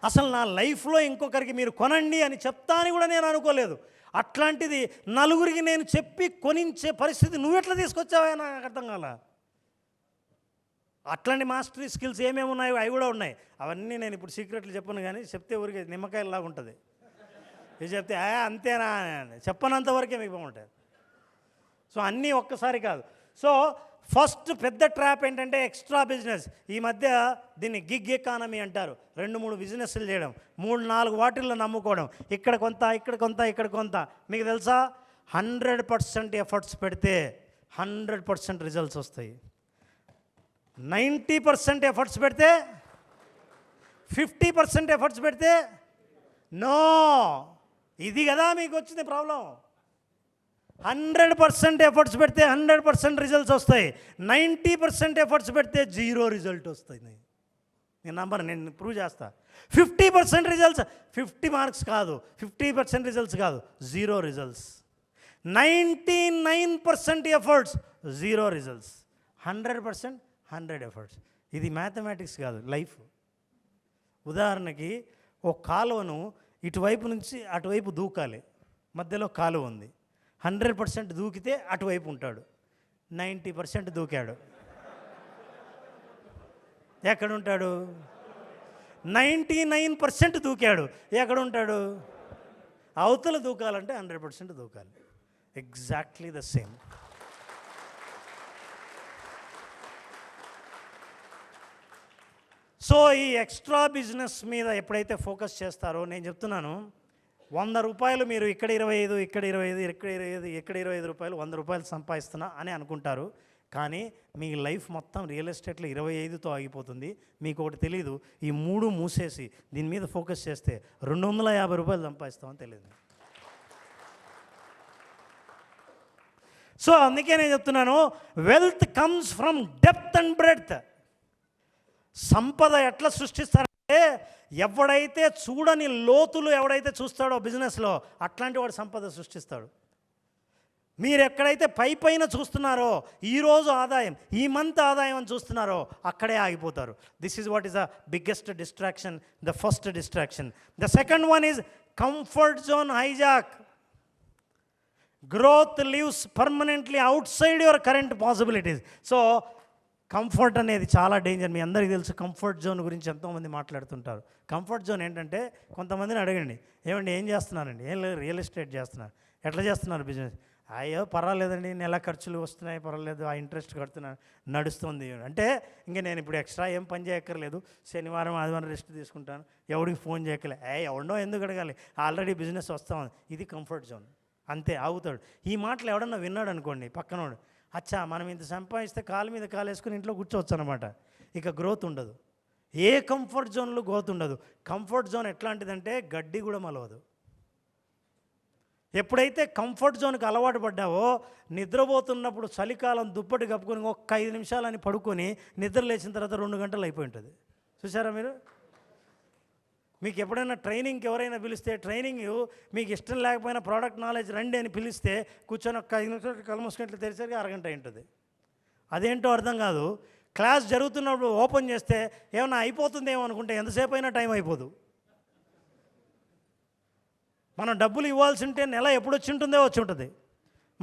అసలు నా లైఫ్లో ఇంకొకరికి మీరు కొనండి అని చెప్తా అని కూడా నేను అనుకోలేదు. అట్లాంటిది నలుగురికి నేను చెప్పి కొనించే పరిస్థితి నువ్వెట్లా తీసుకొచ్చావా నాకు అర్థం కాల. అట్లాంటి మాస్టరీ స్కిల్స్ ఏమేమి ఉన్నాయో అవి కూడా ఉన్నాయి. అవన్నీ నేను ఇప్పుడు సీక్రెట్లు చెప్పను, కానీ చెప్తే ఊరికి నిమ్మకాయలాగా ఉంటుంది. ఇది చెప్తే అంతేనా చెప్పనంతవరకే మీకు బాగుంటుంది. సో అన్నీ ఒక్కసారి కాదు. సో ఫస్ట్ పెద్ద ట్రాప్ ఏంటంటే ఎక్స్ట్రా బిజినెస్. ఈ మధ్య దీన్ని గిగ్ ఎకానమీ అంటారు. 2-3 బిజినెస్లు చేయడం, 3-4 వాటిల్లో నమ్ముకోవడం, ఇక్కడ కొంత ఇక్కడ కొంత ఇక్కడ కొంత. మీకు తెలుసా 100% ఎఫర్ట్స్ పెడితే 100% రిజల్ట్స్ వస్తాయి. 90% ఎఫర్ట్స్ పెడితే 50% ఎఫర్ట్స్ పెడితే నో. ఇది కదా మీకు వచ్చింది ప్రాబ్లం. 100% ఎఫర్ట్స్ పెడితే 100% రిజల్ట్స్ వస్తాయి. 90% ఎఫర్ట్స్ పెడితే 0 రిజల్ట్ వస్తుంది. నేను నంబర్ నేను ప్రూవ్ చేస్తా. 50% రిజల్ట్స్ 50 మార్క్స్ కాదు, 50% రిజల్ట్స్ కాదు, 0 రిజల్ట్స్. 99% efforts 0 results. 100% 100 ఎఫర్ట్స్. ఇది మ్యాథమెటిక్స్ కాదు, లైఫ్. ఉదాహరణకి ఒక కాలువను ఇటువైపు నుంచి అటువైపు దూకాలి, మధ్యలో కాలువ ఉంది. 100% దూకితే అటువైపు ఉంటాడు, 90% దూకాడు ఎక్కడుంటాడు? 99% దూకాడు ఎక్కడుంటాడు? అవతల దూకాలంటే 100% దూకాలి. Exactly the same. సో ఈ ఎక్స్ట్రా బిజినెస్ మీద ఎప్పుడైతే ఫోకస్ చేస్తారో, నేను చెప్తున్నాను 100 రూపాయలు మీరు ఇక్కడ 25, ఇక్కడ 25, ఇక్కడ 25, ఇక్కడ 25 రూపాయలు, 100 రూపాయలు సంపాదిస్తున్నా అని అనుకుంటారు. కానీ మీ లైఫ్ మొత్తం రియల్ ఎస్టేట్లో 25తో ఆగిపోతుంది. మీకు ఒకటి తెలీదు, ఈ 3 మూసేసి దీని మీద ఫోకస్ చేస్తే 250 రూపాయలు సంపాదిస్తామని తెలియదు. సో అందుకే నేను చెప్తున్నాను, wealth comes from depth and breadth. సంపద ఎట్లా సృష్టిస్తారంటే, ఎవడైతే చూడని లోతులు ఎవడైతే చూస్తాడో బిజినెస్లో, అట్లాంటి వాడు సంపద సృష్టిస్తాడు. మీరు ఎక్కడైతే పైన చూస్తున్నారో, ఈరోజు ఆదాయం, ఈ మంత్ ఆదాయం అని చూస్తున్నారో, అక్కడే ఆగిపోతారు. This is what is the biggest distraction, the first distraction. The second one is comfort zone hijack. Growth lives permanently outside your current possibilities. So comfort అనేది చాలా డేంజర్. మీ అందరికీ తెలుసు కంఫర్ట్ జోన్ గురించి ఎంతోమంది మాట్లాడుతుంటారు. కంఫర్ట్ జోన్ ఏంటంటే, కొంతమందిని అడగండి, ఏమండి ఏం చేస్తున్నారండి? ఏం లేదు, రియల్ ఎస్టేట్ చేస్తున్నారు. ఎట్లా చేస్తున్నారు బిజినెస్? అయ్యో పర్వాలేదండి, నెల ఖర్చులు వస్తున్నాయి, పర్వాలేదు, ఆ ఇంట్రెస్ట్ కడుతున్నాను, నడుస్తుంది. అంటే ఇంకా నేను ఇప్పుడు ఎక్స్ట్రా ఏం పని చేయక్కర్లేదు, శనివారం ఆదివారం రెస్ట్ తీసుకుంటాను, ఎవరికి ఫోన్ చేయక్కలే, ఎవడో ఎందుకు అడగాలి, ఆల్రెడీ బిజినెస్ వస్తాం. ఇది కంఫర్ట్ జోన్. అంతే, ఆగుతాడు. ఈ మాటలు ఎవడన్నా విన్నాడు అనుకోండి పక్కనోడు, అచ్చా మనం ఇంత సంపాదిస్తే కాలు మీద కాలు వేసుకుని ఇంట్లో కూర్చోవచ్చు అనమాట. ఇక గ్రోత్ ఉండదు. ఏ కంఫర్ట్ జోన్లో గ్రోత్ ఉండదు. కంఫర్ట్ జోన్ ఎట్లాంటిదంటే గడ్డి కూడా మలవదు. ఎప్పుడైతే కంఫర్ట్ జోన్కి అలవాటు పడ్డావో, నిద్రపోతున్నప్పుడు చలికాలం దుప్పటి కప్పుకొని ఒక్క 5 నిమిషాలని పడుకొని నిద్ర లేచిన తర్వాత 2 గంటలు అయిపోయి ఉంటుంది. చూసారా మీరు? మీకు ఎప్పుడైనా ట్రైనింగ్కి ఎవరైనా పిలిస్తే, ట్రైనింగ్ మీకు ఇష్టం లేకపోయినా ప్రోడక్ట్ నాలెడ్జ్ రండి అని పిలిస్తే కూర్చొని ఒక్క 5 నిమిషాలు కళ్ళు మూసుకున్నట్లు తెరిసరికి అరగంట ఉంటుంది. అదేంటో అర్థం కాదు. క్లాస్ జరుగుతున్నప్పుడు ఓపెన్ చేస్తే ఏమన్నా అయిపోతుందేమో అనుకుంటే ఎంతసేపు అయినా టైం అయిపోదు. మనం డబ్బులు ఇవ్వాల్సి ఉంటే నెల ఎప్పుడు వచ్చి ఉంటుందో వచ్చి ఉంటుంది,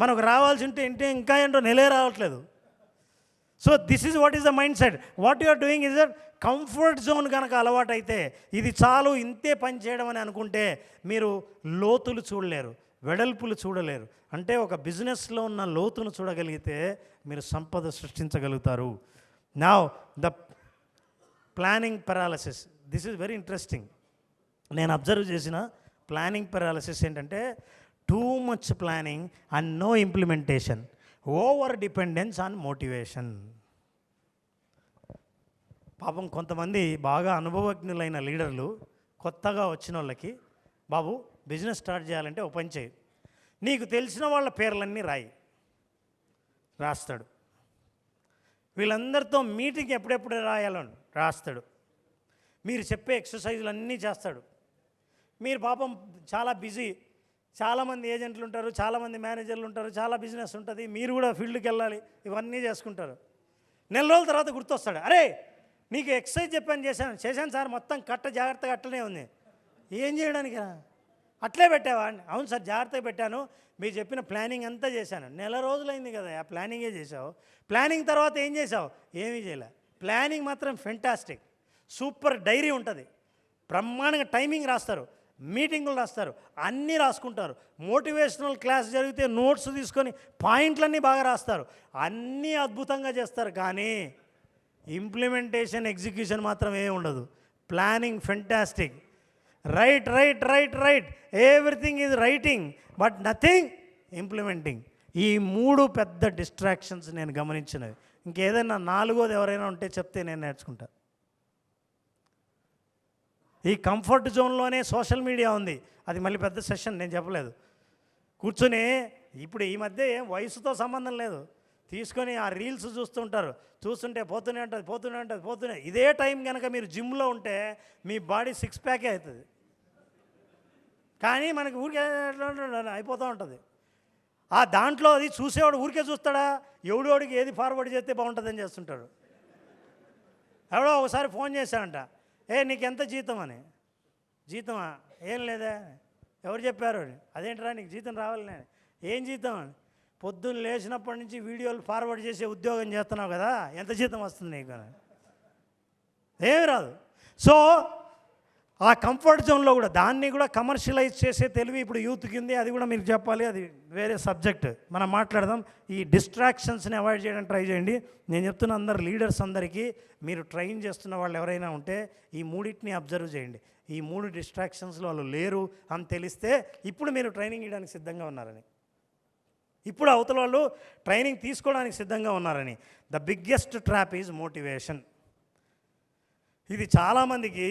మనకు రావాల్సి ఉంటే ఇంకా ఏంటో నెలే రావట్లేదు. So this is what is the mindset. What you are doing is that comfort zone కనుక అలవాటు అయితే, ఇది చాలు ఇంతే పని చేయడం అని అనుకుంటే, మీరు లోతులు చూడలేరు, వెడల్పులు చూడలేరు. అంటే ఒక బిజినెస్లో ఉన్న లోతును చూడగలిగితే మీరు సంపద సృష్టించగలుగుతారు. Now the planning paralysis, this is very interesting. నేను అబ్జర్వ్ చేసిన ప్లానింగ్ పెరాలసిస్ ఏంటంటే, too much planning and no implementation, over dependence on motivation. పాపం కొంతమంది బాగా అనుభవజ్ఞులైన లీడర్లు కొత్తగా వచ్చిన వాళ్ళకి, బాబు బిజినెస్ స్టార్ట్ చేయాలంటే ఓ పని చేయి, నీకు తెలిసిన వాళ్ళ పేర్లన్నీ రాస్తాడు. వీళ్ళందరితో మీటింగ్ ఎప్పుడెప్పుడు రాయాలని రాస్తాడు. మీరు చెప్పే ఎక్సర్సైజులు అన్నీ చేస్తాడు. మీరు పాపం చాలా బిజీ, చాలామంది ఏజెంట్లు ఉంటారు, చాలామంది మేనేజర్లు ఉంటారు, చాలా బిజినెస్ ఉంటుంది, మీరు కూడా ఫీల్డ్కి వెళ్ళాలి, ఇవన్నీ చేసుకుంటారు. నెల రోజుల తర్వాత గుర్తొస్తాడు, అరే నీకు ఎక్సర్సైజ్ చేశాను సార్, మొత్తం జాగ్రత్తగా అట్లనే ఉంది. ఏం చేయడానికి అట్లే పెట్టావా? అవును సార్ జాగ్రత్తగా పెట్టాను, మీరు చెప్పిన ప్లానింగ్ అంతా చేశాను. నెల రోజులైంది కదా, ఆ ప్లానింగే చేసావు. ప్లానింగ్ తర్వాత ఏం చేసావు? ఏమీ చేయలే. ప్లానింగ్ మాత్రం ఫెంటాస్టిక్, సూపర్ డైరీ ఉంటుంది, బ్రహ్మాండంగా టైమింగ్ రాస్తారు, మీటింగులు రాస్తారు, అన్నీ రాసుకుంటారు. మోటివేషనల్ క్లాస్ జరిగితే నోట్స్ తీసుకొని పాయింట్లన్నీ బాగా రాస్తారు, అన్నీ అద్భుతంగా చేస్తారు. కానీ ఇంప్లిమెంటేషన్ ఎగ్జిక్యూషన్ మాత్రం ఏమి ఉండదు. Planning fantastic, right everything is writing but nothing implementing. ఈ మూడు పెద్ద డిస్ట్రాక్షన్స్ నేను గమనించినవి. ఇంకేదైనా నాలుగోది ఎవరైనా ఉంటే చెప్తే నేను నేర్చుకుంటా. ఈ కంఫర్ట్ జోన్లోనే సోషల్ మీడియా ఉంది, అది మళ్ళీ పెద్ద సెషన్, నేను చెప్పలేదు. కూర్చొని ఇప్పుడు ఈ మధ్య ఏం వయసుతో సంబంధం లేదు, తీసుకొని ఆ రీల్స్ చూస్తుంటే పోతూనే ఉంటుంది. ఇదే టైం కనుక మీరు జిమ్లో ఉంటే మీ బాడీ 6 ప్యాకే అవుతుంది. కానీ మనకి ఊరికే అయిపోతూ ఉంటుంది. ఆ దాంట్లో అది చూసేవాడు ఊరికే చూస్తాడా, ఎవడోడికి ఏది ఫార్వర్డ్ చేస్తే బాగుంటుందని చేస్తుంటాడు. ఎవడో ఒకసారి ఫోన్ చేశాడంట, నీకు ఎంత జీతం అని. జీతమా? ఏం లేదా. ఎవరు చెప్పారు? అదేంటరా నీకు జీతం రావాలని. ఏం జీతం అని. పొద్దున్న లేచినప్పటి నుంచి వీడియోలు ఫార్వర్డ్ చేసే ఉద్యోగం చేస్తున్నావు కదా, ఎంత జీతం వస్తుంది నీకు? ఏమి రాదు. సో ఆ కంఫర్ట్ జోన్లో కూడా దాన్ని కూడా కమర్షియలైజ్ చేసే తెలివి ఇప్పుడు యూత్కి ఉంది. అది కూడా మీకు చెప్పాలి, అది వేరే సబ్జెక్ట్, మనం మాట్లాడదాం. ఈ డిస్ట్రాక్షన్స్ని అవాయిడ్ చేయడానికి ట్రై చేయండి. నేను చెప్తున్న అందరు లీడర్స్ అందరికీ, మీరు ట్రైన్ చేస్తున్న వాళ్ళు ఎవరైనా ఉంటే ఈ మూడింటిని అబ్జర్వ్ చేయండి. ఈ 3 డిస్ట్రాక్షన్స్లో వాళ్ళు లేరు అని తెలిస్తే ఇప్పుడు మీరు ట్రైనింగ్ ఇవ్వడానికి సిద్ధంగా ఉన్నారని, ఇప్పుడు అవతల వాళ్ళు ట్రైనింగ్ తీసుకోవడానికి సిద్ధంగా ఉన్నారని. The biggest trap is motivation. ఇది చాలామందికి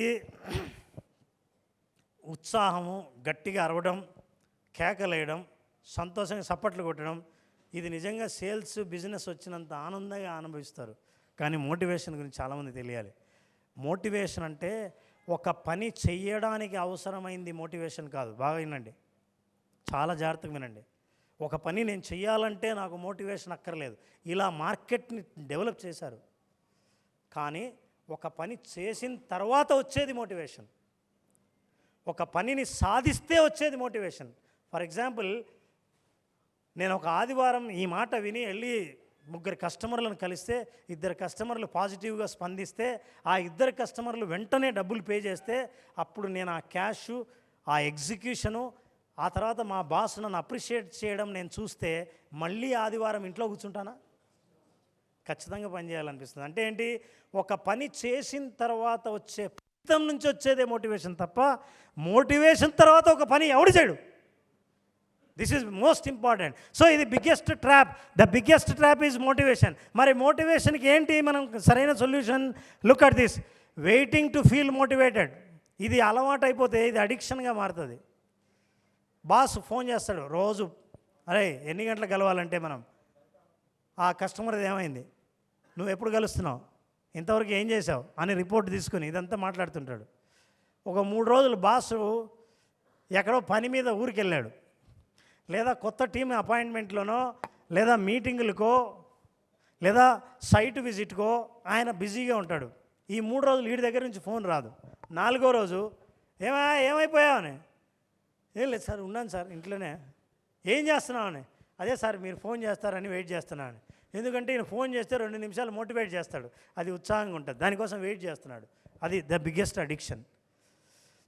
ఉత్సాహము, గట్టిగా అరవడం, కేకలేయడం, సంతోషంగా చప్పట్లు కొట్టడం, ఇది నిజంగా సేల్స్ బిజినెస్ వచ్చినంత ఆనందంగా అనుభవిస్తారు. కానీ మోటివేషన్ గురించి చాలామంది తెలియాలి. మోటివేషన్ అంటే ఒక పని చెయ్యడానికి అవసరమైంది మోటివేషన్ కాదు. బాగా వినండి, చాలా జాగ్రత్తగా వినండి. ఒక పని నేను చెయ్యాలంటే నాకు మోటివేషన్ అక్కర్లేదు. ఇలా మార్కెట్ని డెవలప్ చేశారు. కానీ ఒక పని చేసిన తర్వాత వచ్చేది మోటివేషన్, ఒక పనిని సాధిస్తే వచ్చేది మోటివేషన్. ఫర్ ఎగ్జాంపుల్, నేను ఒక ఆదివారం ఈ మాట విని వెళ్ళి 3 కస్టమర్లను కలిస్తే 2 కస్టమర్లు పాజిటివ్గా స్పందిస్తే ఆ 2 కస్టమర్లు వెంటనే డబ్బులు పే చేస్తే అప్పుడు నేను ఆ క్యాష్, ఆ ఎగ్జిక్యూషను, ఆ తర్వాత మా బాస్ నన్ను అప్రిషియేట్ చేయడం నేను చూస్తే మళ్ళీ ఆదివారం ఇంట్లో కూర్చుంటానా? ఖచ్చితంగా పని చేయాలనిపిస్తుంది. అంటే ఏంటి? ఒక పని చేసిన తర్వాత వచ్చే ఫలితం నుంచి వచ్చేదే మోటివేషన్ తప్ప, మోటివేషన్ తర్వాత ఒక పని ఎవడు చేయడు. This is most important. So ఇది biggest trap. The biggest trap is motivation. మరి మోటివేషన్కి ఏంటి మనం సరైన solution? Look at this, waiting to feel motivated. ఇది అలవాటు అయిపోతే ఇది అడిక్షన్గా మారుతుంది. బాస్ ఫోన్ చేస్తాడు రోజు, అరే ఎన్ని గంటలకు కలవాలంటే మనం, ఆ కస్టమర్ది ఏమైంది, నువ్వు ఎప్పుడు కలుస్తున్నావు, ఇంతవరకు ఏం చేసావు అని రిపోర్ట్ తీసుకుని ఇదంతా మాట్లాడుతుంటాడు. ఒక 3 రోజులు బాసు ఎక్కడో పని మీద ఊరికి వెళ్ళాడు, లేదా కొత్త టీం అపాయింట్మెంట్లోనో, లేదా మీటింగులకో, లేదా సైట్ విజిట్కో ఆయన బిజీగా ఉంటాడు. ఈ 3 రోజులు వీడి దగ్గర నుంచి ఫోన్ రాదు. 4వ రోజు ఏమైపోయావని, ఏం లేదు సార్, ఉన్నాను సార్ ఇంట్లోనే. ఏం చేస్తున్నావు అని, అదే సార్ మీరు ఫోన్ చేస్తారని వెయిట్ చేస్తున్నాను. ఎందుకంటే ఈయన ఫోన్ చేస్తే 2 నిమిషాలు మోటివేట్ చేస్తాడు, అది ఉత్సాహంగా ఉంటుంది, దానికోసం వెయిట్ చేస్తున్నాడు. అది the biggest addiction.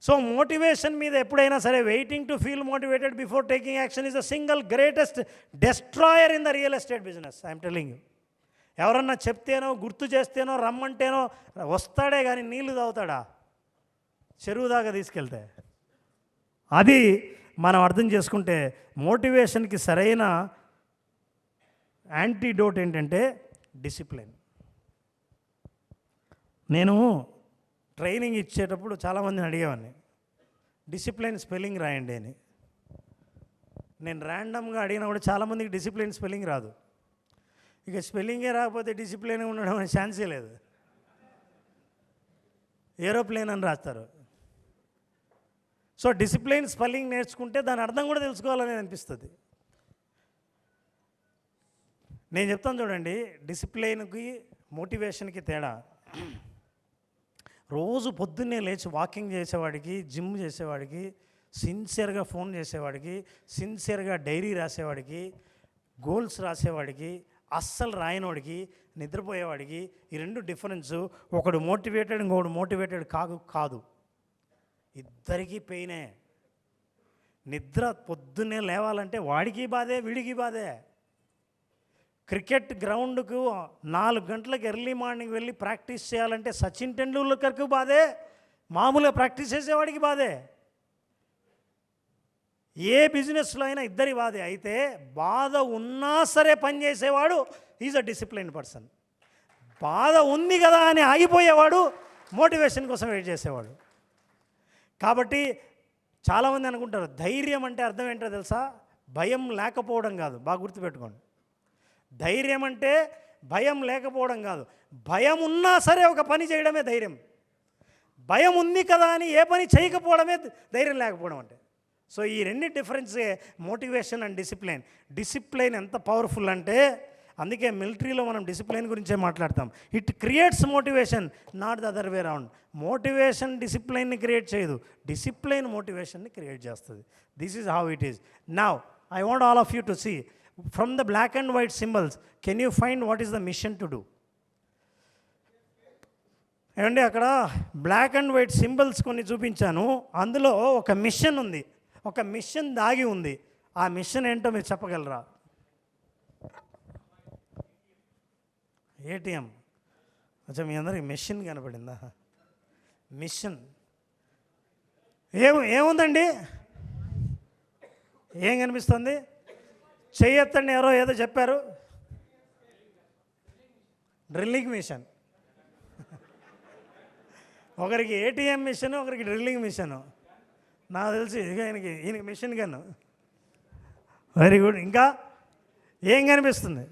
So motivation మీద ఎప్పుడైనా సరే, waiting to feel motivated before taking action is the single greatest destroyer in the real estate business. I'm telling you. ఎవరన్నా చెప్తేనో, గుర్తు చేస్తేనో, రమ్మంటేనో వస్తాడే కానీ నీళ్లు తాగుతాడా? చెరువు దాకా తీసుకెళ్తే అది మనం అర్థం చేసుకుంటే మోటివేషన్కి సరైన యాంటీడోట్ ఏంటంటే డిసిప్లిన్. నేను ట్రైనింగ్ ఇచ్చేటప్పుడు చాలామందిని అడిగేవాడిని, డిసిప్లిన్ స్పెల్లింగ్ రాయండి అని. నేను ర్యాండమ్గా అడిగినా కూడా చాలామందికి డిసిప్లిన్ స్పెల్లింగ్ రాదు. ఇక స్పెల్లింగే రాకపోతే డిసిప్లిన్ ఉండడం అనే ఛాన్సే లేదు. ఏరోప్లేన్ అని రాస్తారు. సో డిసిప్లిన్ స్పెల్లింగ్ నేర్చుకుంటే దాని అర్థం కూడా తెలుసుకోవాలని అనిపిస్తుంది. నేను చెప్తాను చూడండి, డిసిప్లిన్కి మోటివేషన్కి తేడా. రోజు పొద్దున్నే లేచి వాకింగ్ చేసేవాడికి, జిమ్ చేసేవాడికి, సిన్సియర్గా ఫోన్ చేసేవాడికి, సిన్సియర్గా డైరీ రాసేవాడికి, గోల్స్ రాసేవాడికి, అస్సలు రాయనోడికి, నిద్రపోయేవాడికి ఈ రెండు డిఫరెన్సు. ఒకడు మోటివేటెడ్, ఇంకొకడు మోటివేటెడ్ కాదు. ఇద్దరికీ పెయినే. నిద్ర పొద్దున్నే లేవాలంటే వాడికి బాధే, వీడికి బాధే. క్రికెట్ గ్రౌండ్కు 4 గంటలకు ఎర్లీ మార్నింగ్ వెళ్ళి ప్రాక్టీస్ చేయాలంటే సచిన్ టెండూల్కర్కు బాధే, మామూలుగా ప్రాక్టీస్ చేసేవాడికి బాధే. ఏ బిజినెస్లో అయినా ఇద్దరి బాధే. అయితే బాధ ఉన్నా సరే పనిచేసేవాడు ఈజ్ అ డిసిప్లైన్ పర్సన్. బాధ ఉంది కదా అని ఆగిపోయేవాడు మోటివేషన్ కోసం వెయిట్ చేసేవాడు. కాబట్టి చాలామంది అనుకుంటారు ధైర్యం అంటే అర్థం ఏంటో తెలుసా? భయం లేకపోవడం కాదు. బాగా గుర్తుపెట్టుకోండి. ధైర్యం అంటే భయం లేకపోవడం కాదు, భయం ఉన్నా సరే ఒక పని చేయడమే ధైర్యం. భయం ఉంది కదా అని ఏ పని చేయకపోవడమే ధైర్యం లేకపోవడం అంటే. సో ఈ రెండు డిఫరెన్సే మోటివేషన్ అండ్ డిసిప్లైన్. డిసిప్లైన్ ఎంత పవర్ఫుల్ అంటే, అందుకే మిలిటరీలో మనం డిసిప్లైన్ గురించే మాట్లాడతాం. It creates motivation, not the other way round. Motivation డిసిప్లైన్ని క్రియేట్ చేయదు, డిసిప్లైన్ మోటివేషన్ని క్రియేట్ చేస్తుంది. This is how it is. Now I want all of you to see from the black and white symbols, can you find what is the mission to do? ఏమండి, అక్కడ బ్లాక్ అండ్ వైట్ సింబల్స్ కొన్ని చూపించాను. అందులో ఒక మిషన్ ఉంది, ఒక మిషన్ దాగి ఉంది. ఆ మిషన్ ఏంటో మీరు చెప్పగలరా? ఏటీఎం. అచ్చా, మీ అందరికి మెషిన్ కనపడిందా? మిషన్ ఏముందండి? ఏం కనిపిస్తుంది? చెయ్యెత్తండి. ఎవరో ఏదో చెప్పారు. Drilling machine. ఒకరికి ఏటీఎం మిషన్, ఒకరికి డ్రిల్లింగ్ మిషను. నాకు తెలిసి ఈయనకి మిషన్ గన్ను. Very good. ఇంకా ఏం కనిపిస్తుంది?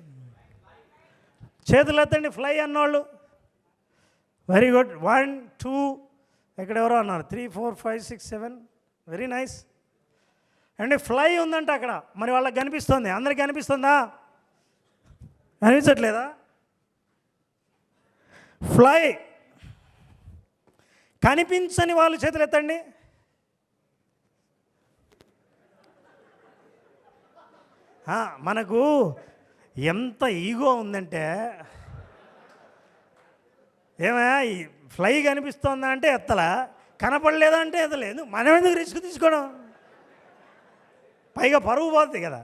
చేతులు ఎత్తండి ఫ్లై అన్నోళ్ళు. Very good. 1 2 ఇక్కడ ఎవరో అన్నారు 3 4 5 6 7. Very nice. అంటే ఫ్లై ఉందంట అక్కడ. మరి వాళ్ళకి కనిపిస్తుంది. అందరికి కనిపిస్తుందా? కనిపించట్లేదా? ఫ్లై. కనిపించని వాళ్ళు చేతులు ఎత్తండి. మనకు ఎంత ఈగో ఉందంటే, ఏమయ్యా ఈ ఫ్లై కనిపిస్తుందా అంటే ఎత్తలా, కనపడలేదా అంటే ఎత్తలేదు. మనం ఎందుకు రిస్క్ తీసుకోవడం? పైగా పరువు పోతుంది కదా.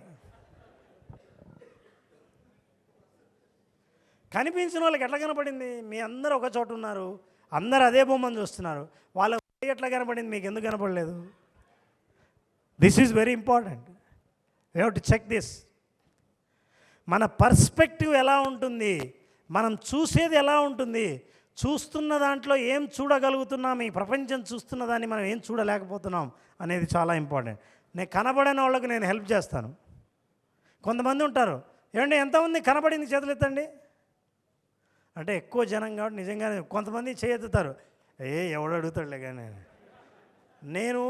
కనిపించిన వాళ్ళకి ఎట్లా కనపడింది? మీ అందరూ ఒక చోట ఉన్నారు, అందరు అదే బొమ్మను చూస్తున్నారు. వాళ్ళ ఎట్లా కనపడింది, మీకు ఎందుకు కనపడలేదు? This is very important. We have to check this. మన పర్స్పెక్టివ్ ఎలా ఉంటుంది, మనం చూసేది ఎలా ఉంటుంది, చూస్తున్న దాంట్లో ఏం చూడగలుగుతున్నాం, ఈ ప్రపంచం చూస్తున్న దాన్ని మనం ఏం చూడలేకపోతున్నాం అనేది చాలా ఇంపార్టెంట్. నేను కనబడని వాళ్ళకి నేను హెల్ప్ చేస్తాను. కొంతమంది ఉంటారు, ఏమంటే ఎంతమంది కనబడింది చేతులు ఎత్తండి అంటే ఎక్కువ జనం కాబట్టి నిజంగానే కొంతమంది చేయెత్తుతారు. ఎవడు అడుగుతాడులే కానీ. నేను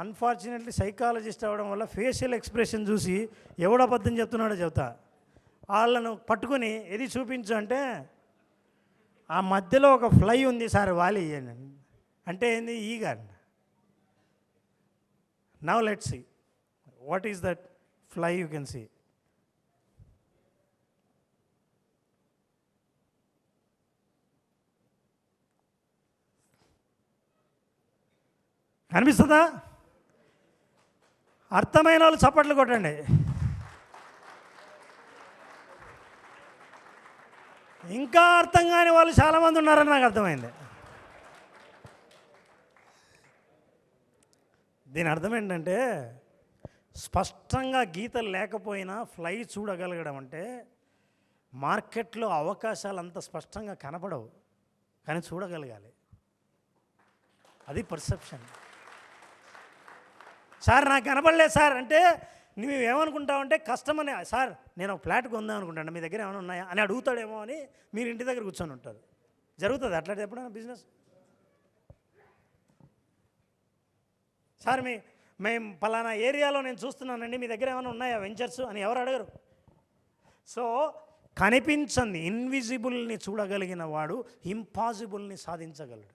అన్ఫార్చునేట్లీ సైకాలజిస్ట్ అవ్వడం వల్ల ఫేషియల్ ఎక్స్ప్రెషన్ చూసి ఎవడు అబద్ధం చెప్తున్నాడో చెబుతా. వాళ్ళను పట్టుకుని ఏది చూపించు అంటే, ఆ మధ్యలో ఒక ఫ్లై ఉంది సార్ వాలి అంటే ఏంది? ఈగ. Now let's see what is that fly. You can see. కనిపిస్తుందా? అర్థమైన వాళ్ళు చప్పట్లు కొట్టండి. ఇంకా అర్థం కాని వాళ్ళు చాలామంది ఉన్నారని నాకు అర్థమైంది. దీని అర్థం ఏంటంటే స్పష్టంగా గీతలు లేకపోయినా ఫ్లై చూడగలగడం అంటే మార్కెట్లో అవకాశాలు అంత స్పష్టంగా కనపడవు, కానీ చూడగలగాలి. అది పర్సెప్షన్. సార్ నాకు కనపడలేదు సార్ అంటే నువ్వు ఏమనుకుంటావంటే కస్టమర్ని, సార్ నేను ఒక ఫ్లాట్ కొందాం అనుకుంటాను, మీ దగ్గర ఏమైనా ఉన్నాయా అని అడుగుతాడేమో అని మీరు ఇంటి దగ్గర కూర్చొని ఉంటారు. జరుగుతుంది అట్లా ఎప్పుడైనా బిజినెస్? సార్ మేము పలానా ఏరియాలో నేను చూస్తున్నానండి, మీ దగ్గర ఏమైనా ఉన్నాయా వెంచర్స్ అని ఎవరు అడగరు. సో కనిపించంది ఇన్విజిబుల్ని చూడగలిగిన వాడు ఇంపాసిబుల్ని సాధించగలడు.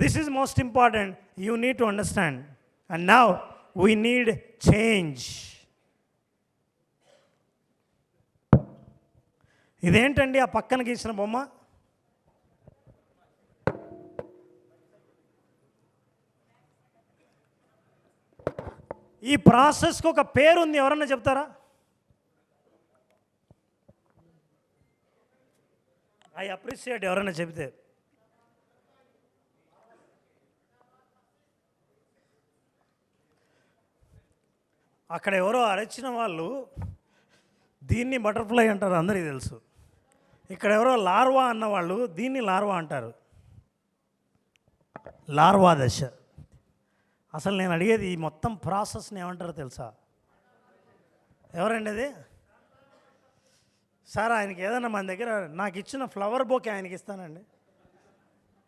This is most important. You need to understand. And now we need change. ఇదేంటండి ఆ పక్కన గీసిన బొమ్మ? ఈ ప్రాసెస్కి ఒక పేరు ఉంది, ఎవరన్నా చెప్తారా? ఐ అప్రిషియేట్ ఎవరన్నా చెబితే. అక్కడ ఎవరో అరచిన వాళ్ళు దీన్ని బటర్ఫ్లై అంటారు, అందరికీ తెలుసు. ఇక్కడ ఎవరో లార్వా అన్నవాళ్ళు దీన్ని లార్వా అంటారు. లార్వా దశ. అసలు నేను అడిగేది ఈ మొత్తం ప్రాసెస్ని ఏమంటారో తెలుసా? ఎవరండి అది? సార్ ఆయనకి ఏదన్నా మన దగ్గర నాకు ఇచ్చిన ఫ్లవర్ బొకే ఆయనకి ఇస్తానండి.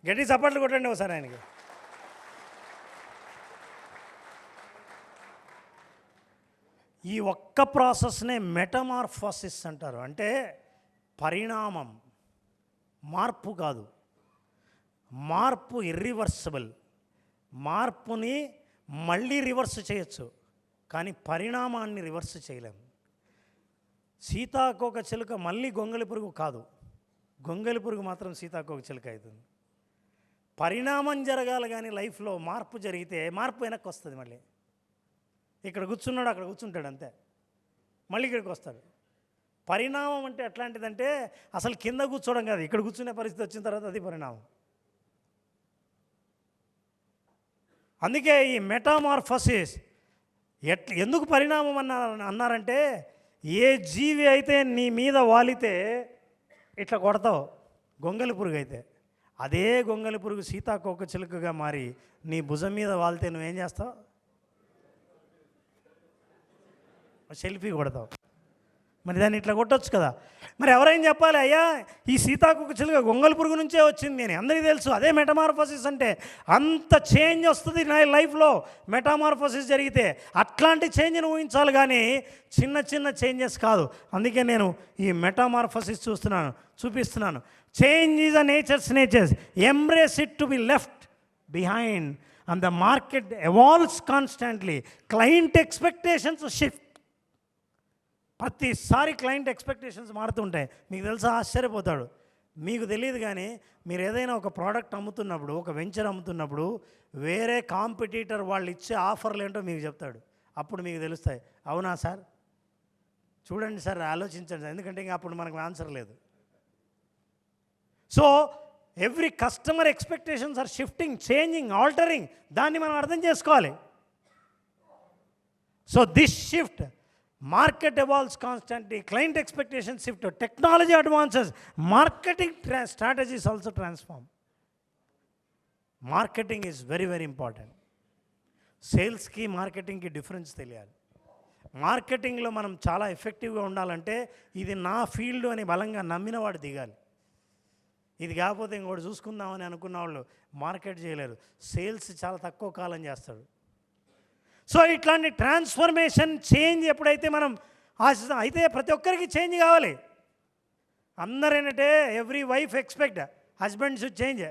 గట్టి చప్పట్లు కొట్టండి ఒకసారి ఆయనకి. ఈ ఒక్క ప్రాసెస్నే మెటమార్ఫోసిస్ అంటారు. అంటే పరిణామం, మార్పు కాదు. మార్పు ఇర్రివర్సిబుల్. మార్పుని మళ్ళీ రివర్స్ చేయొచ్చు, కానీ పరిణామాన్ని రివర్స్ చేయలేము. సీతాకోక చిలుక మళ్ళీ గొంగళి పురుగు కాదు, గొంగళి పురుగు మాత్రం సీతాకోక చిలుక అవుతుంది. పరిణామం జరగాలి, కానీ లైఫ్లో మార్పు జరిగితే మార్పు వెనక్కి వస్తుంది. మళ్ళీ ఇక్కడ కూర్చున్నాడు అక్కడ కూర్చుంటాడు అంతే, మళ్ళీ ఇక్కడికి వస్తాడు. పరిణామం అంటే ఎట్లాంటిదంటే అసలు కింద కూర్చోవడం కాదు, ఇక్కడ కూర్చునే పరిస్థితి వచ్చిన తర్వాత అది పరిణామం. అందుకే ఈ మెటామార్ఫోసిస్ ఎందుకు పరిణామం అన్నారంటే, ఏ జీవి అయితే నీ మీద వాలితే ఇట్లా కొడతావు, గొంగలి పురుగు అయితే, అదే గొంగలి పురుగు సీతాకోక చిలుకగా మారి నీ భుజం మీద వాలితే నువ్వేం చేస్తావు? సెల్ఫీ కొడతావు. మరి దాన్ని ఇట్లా కొట్టొచ్చు కదా. మరి ఎవరైనా చెప్పాలి, అయ్యా ఈ సీతాకోక చిలుక గొంగలి పురుగు నుంచే వచ్చింది అని. అందరికీ తెలుసు. అదే మెటమార్ఫోసిస్ అంటే. అంత చేంజ్ వస్తుంది నా లైఫ్లో మెటమార్ఫోసిస్ జరిగితే. అట్లాంటి చేంజ్ని ఊహించాలి, కానీ చిన్న చిన్న చేంజెస్ కాదు. అందుకే నేను ఈ మెటమార్ఫోసిస్ చూపిస్తున్నాను. Change is a nature's. Embrace it to be left behind and the market evolves constantly. Client expectations shift. ప్రతిసారి క్లయింట్ ఎక్స్పెక్టేషన్స్ మారుతుంటాయి. మీకు తెలుసా, ఆశ్చర్యపోతాడు. మీకు తెలియదు, కానీ మీరు ఏదైనా ఒక ప్రోడక్ట్ అమ్ముతున్నప్పుడు, ఒక వెంచర్ అమ్ముతున్నప్పుడు వేరే కాంపిటీటర్ వాళ్ళు ఇచ్చే ఆఫర్లు ఏంటో మీకు చెప్తాడు. అప్పుడు మీకు తెలుస్తాయి, అవునా సార్, చూడండి సార్, ఆలోచించండి, ఎందుకంటే ఇంకా అప్పుడు మనకు ఆన్సర్ లేదు. So every customer expectations are shifting, changing, altering. దాన్ని మనం అర్థం చేసుకోవాలి. So this shift, market evolves constantly, client expectations shift, technology advances, marketing strategies also transform. Marketing is very very important. Sales కి మార్కెటింగ్ కి డిఫరెన్స్ తెలియాలి. మార్కెటింగ్లో మనం చాలా ఎఫెక్టివ్గా ఉండాలంటే ఇది నా ఫీల్డ్ అని బలంగా నమ్మిన వాడు దిగాలి. ఇది కాకపోతే ఇంకోటి చూసుకుందామని అనుకున్న వాళ్ళు మార్కెట్ చేయలేరు. సేల్స్ చాలా తక్కువ కాలం చేస్తాడు. సో ఇట్లాంటి ట్రాన్స్ఫర్మేషన్, చేంజ్ ఎప్పుడైతే మనం అయితే ప్రతి ఒక్కరికి చేంజ్ కావాలి. అందరూ ఏంటంటే every wife expect husband should change,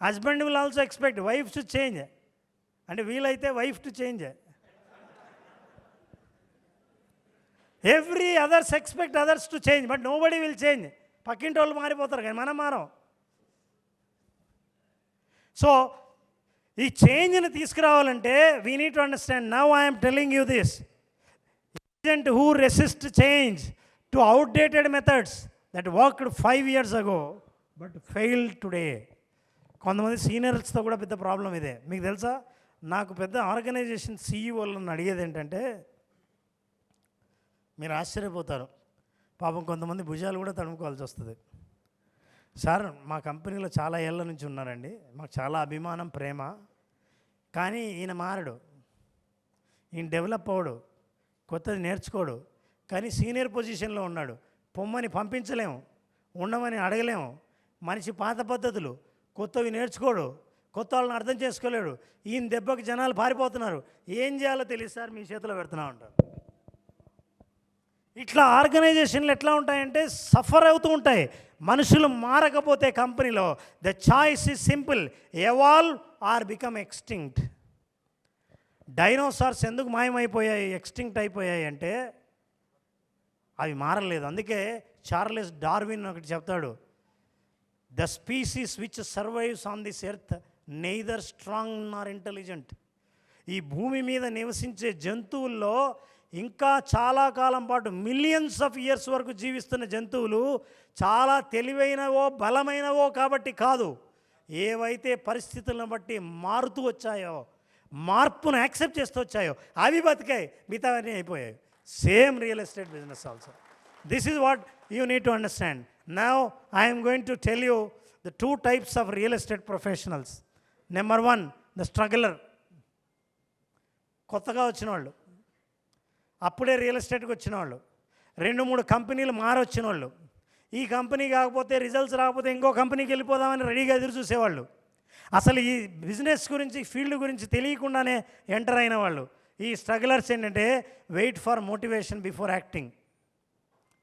husband will also expect wife should change, అంటే వీలైతే wife to change. Every others expect others to change, but nobody will change. పక్కింటి వాళ్ళు మారిపోతారు, కానీ మనం మారం. సో ఈ చేంజ్ని తీసుకురావాలంటే we need to understand. Now I'm telling you this. Agent who resist change to outdated methods that worked 5 years ago but failed today కొంతమంది సీనియర్స్తో కూడా పెద్ద ప్రాబ్లం ఇదే. మీకు తెలుసా, నాకు పెద్ద ఆర్గనైజేషన్ సీఈఓలను అడిగేది ఏంటంటే, మీరు ఆశ్చర్యపోతారు, పాపం కొంతమంది భుజాలు కూడా తడుముకోవాల్సి వస్తుంది. సార్ మా కంపెనీలో చాలా ఏళ్ళ నుంచి ఉన్నారండి, మాకు చాలా అభిమానం ప్రేమ, కానీ ఈయన మారడు, ఈయన డెవలప్ అవ్వడు, కొత్తది నేర్చుకోడు, కానీ సీనియర్ పొజిషన్లో ఉన్నాడు, పొమ్మని పంపించలేము, ఉండమని అడగలేము, మనిషి పాత పద్ధతులు కొత్తవి నేర్చుకోడు, కొత్త వాళ్ళని అర్థం చేసుకోలేడు, ఈయన దెబ్బకి జనాలు పారిపోతున్నారు, ఏం చేయాలో తెలియదు సార్, మీ చేతిలో పెడుతున్నా ఉంటారు. ఇట్లా ఆర్గనైజేషన్లు ఎట్లా ఉంటాయంటే సఫర్ అవుతూ ఉంటాయి. మనుషులు మారకపోతే కంపెనీలో the choice is simple, evolve or become extinct. Dinosaurs ఎందుకు మాయమైపోయాయి, ఎక్స్టింక్ట్ అయిపోయాయి అంటే అవి మారలేదు. అందుకే చార్లెస్ డార్విన్ ఒకటి చెప్తాడు, the species which survives on this earth neither strong Nar intelligent. ఈ భూమి మీద నివసించే జంతువుల్లో ఇంకా చాలా కాలం పాటు మిలియన్స్ ఆఫ్ ఇయర్స్ వరకు జీవిస్తున్న జంతువులు చాలా తెలివైనవో బలమైనవో కాబట్టి కాదు, ఏవైతే పరిస్థితులను బట్టి మారుతూ వచ్చాయో, మార్పును యాక్సెప్ట్ చేస్తూ వచ్చాయో అవి బతికాయి, మిగతావన్నీ అయిపోయాయి. Same real estate business also. This is what you need to understand. Now I'm going to tell you the 2 types of real estate professionals. Number 1, the struggler, కొత్తగా వచ్చిన వాళ్ళు, అప్పుడే రియల్ ఎస్టేట్కి వచ్చిన వాళ్ళు, 2-3 కంపెనీలు మారొచ్చిన వాళ్ళు, ఈ కంపెనీ కాకపోతే రిజల్ట్స్ రాకపోతే ఇంకో కంపెనీకి వెళ్ళిపోదామని రెడీగా ఎదురు చూసేవాళ్ళు, అసలు ఈ బిజినెస్ గురించి ఫీల్డ్ గురించి తెలియకుండానే ఎంటర్ అయిన వాళ్ళు. ఈ స్ట్రగలర్స్ ఏంటంటే wait for motivation before acting.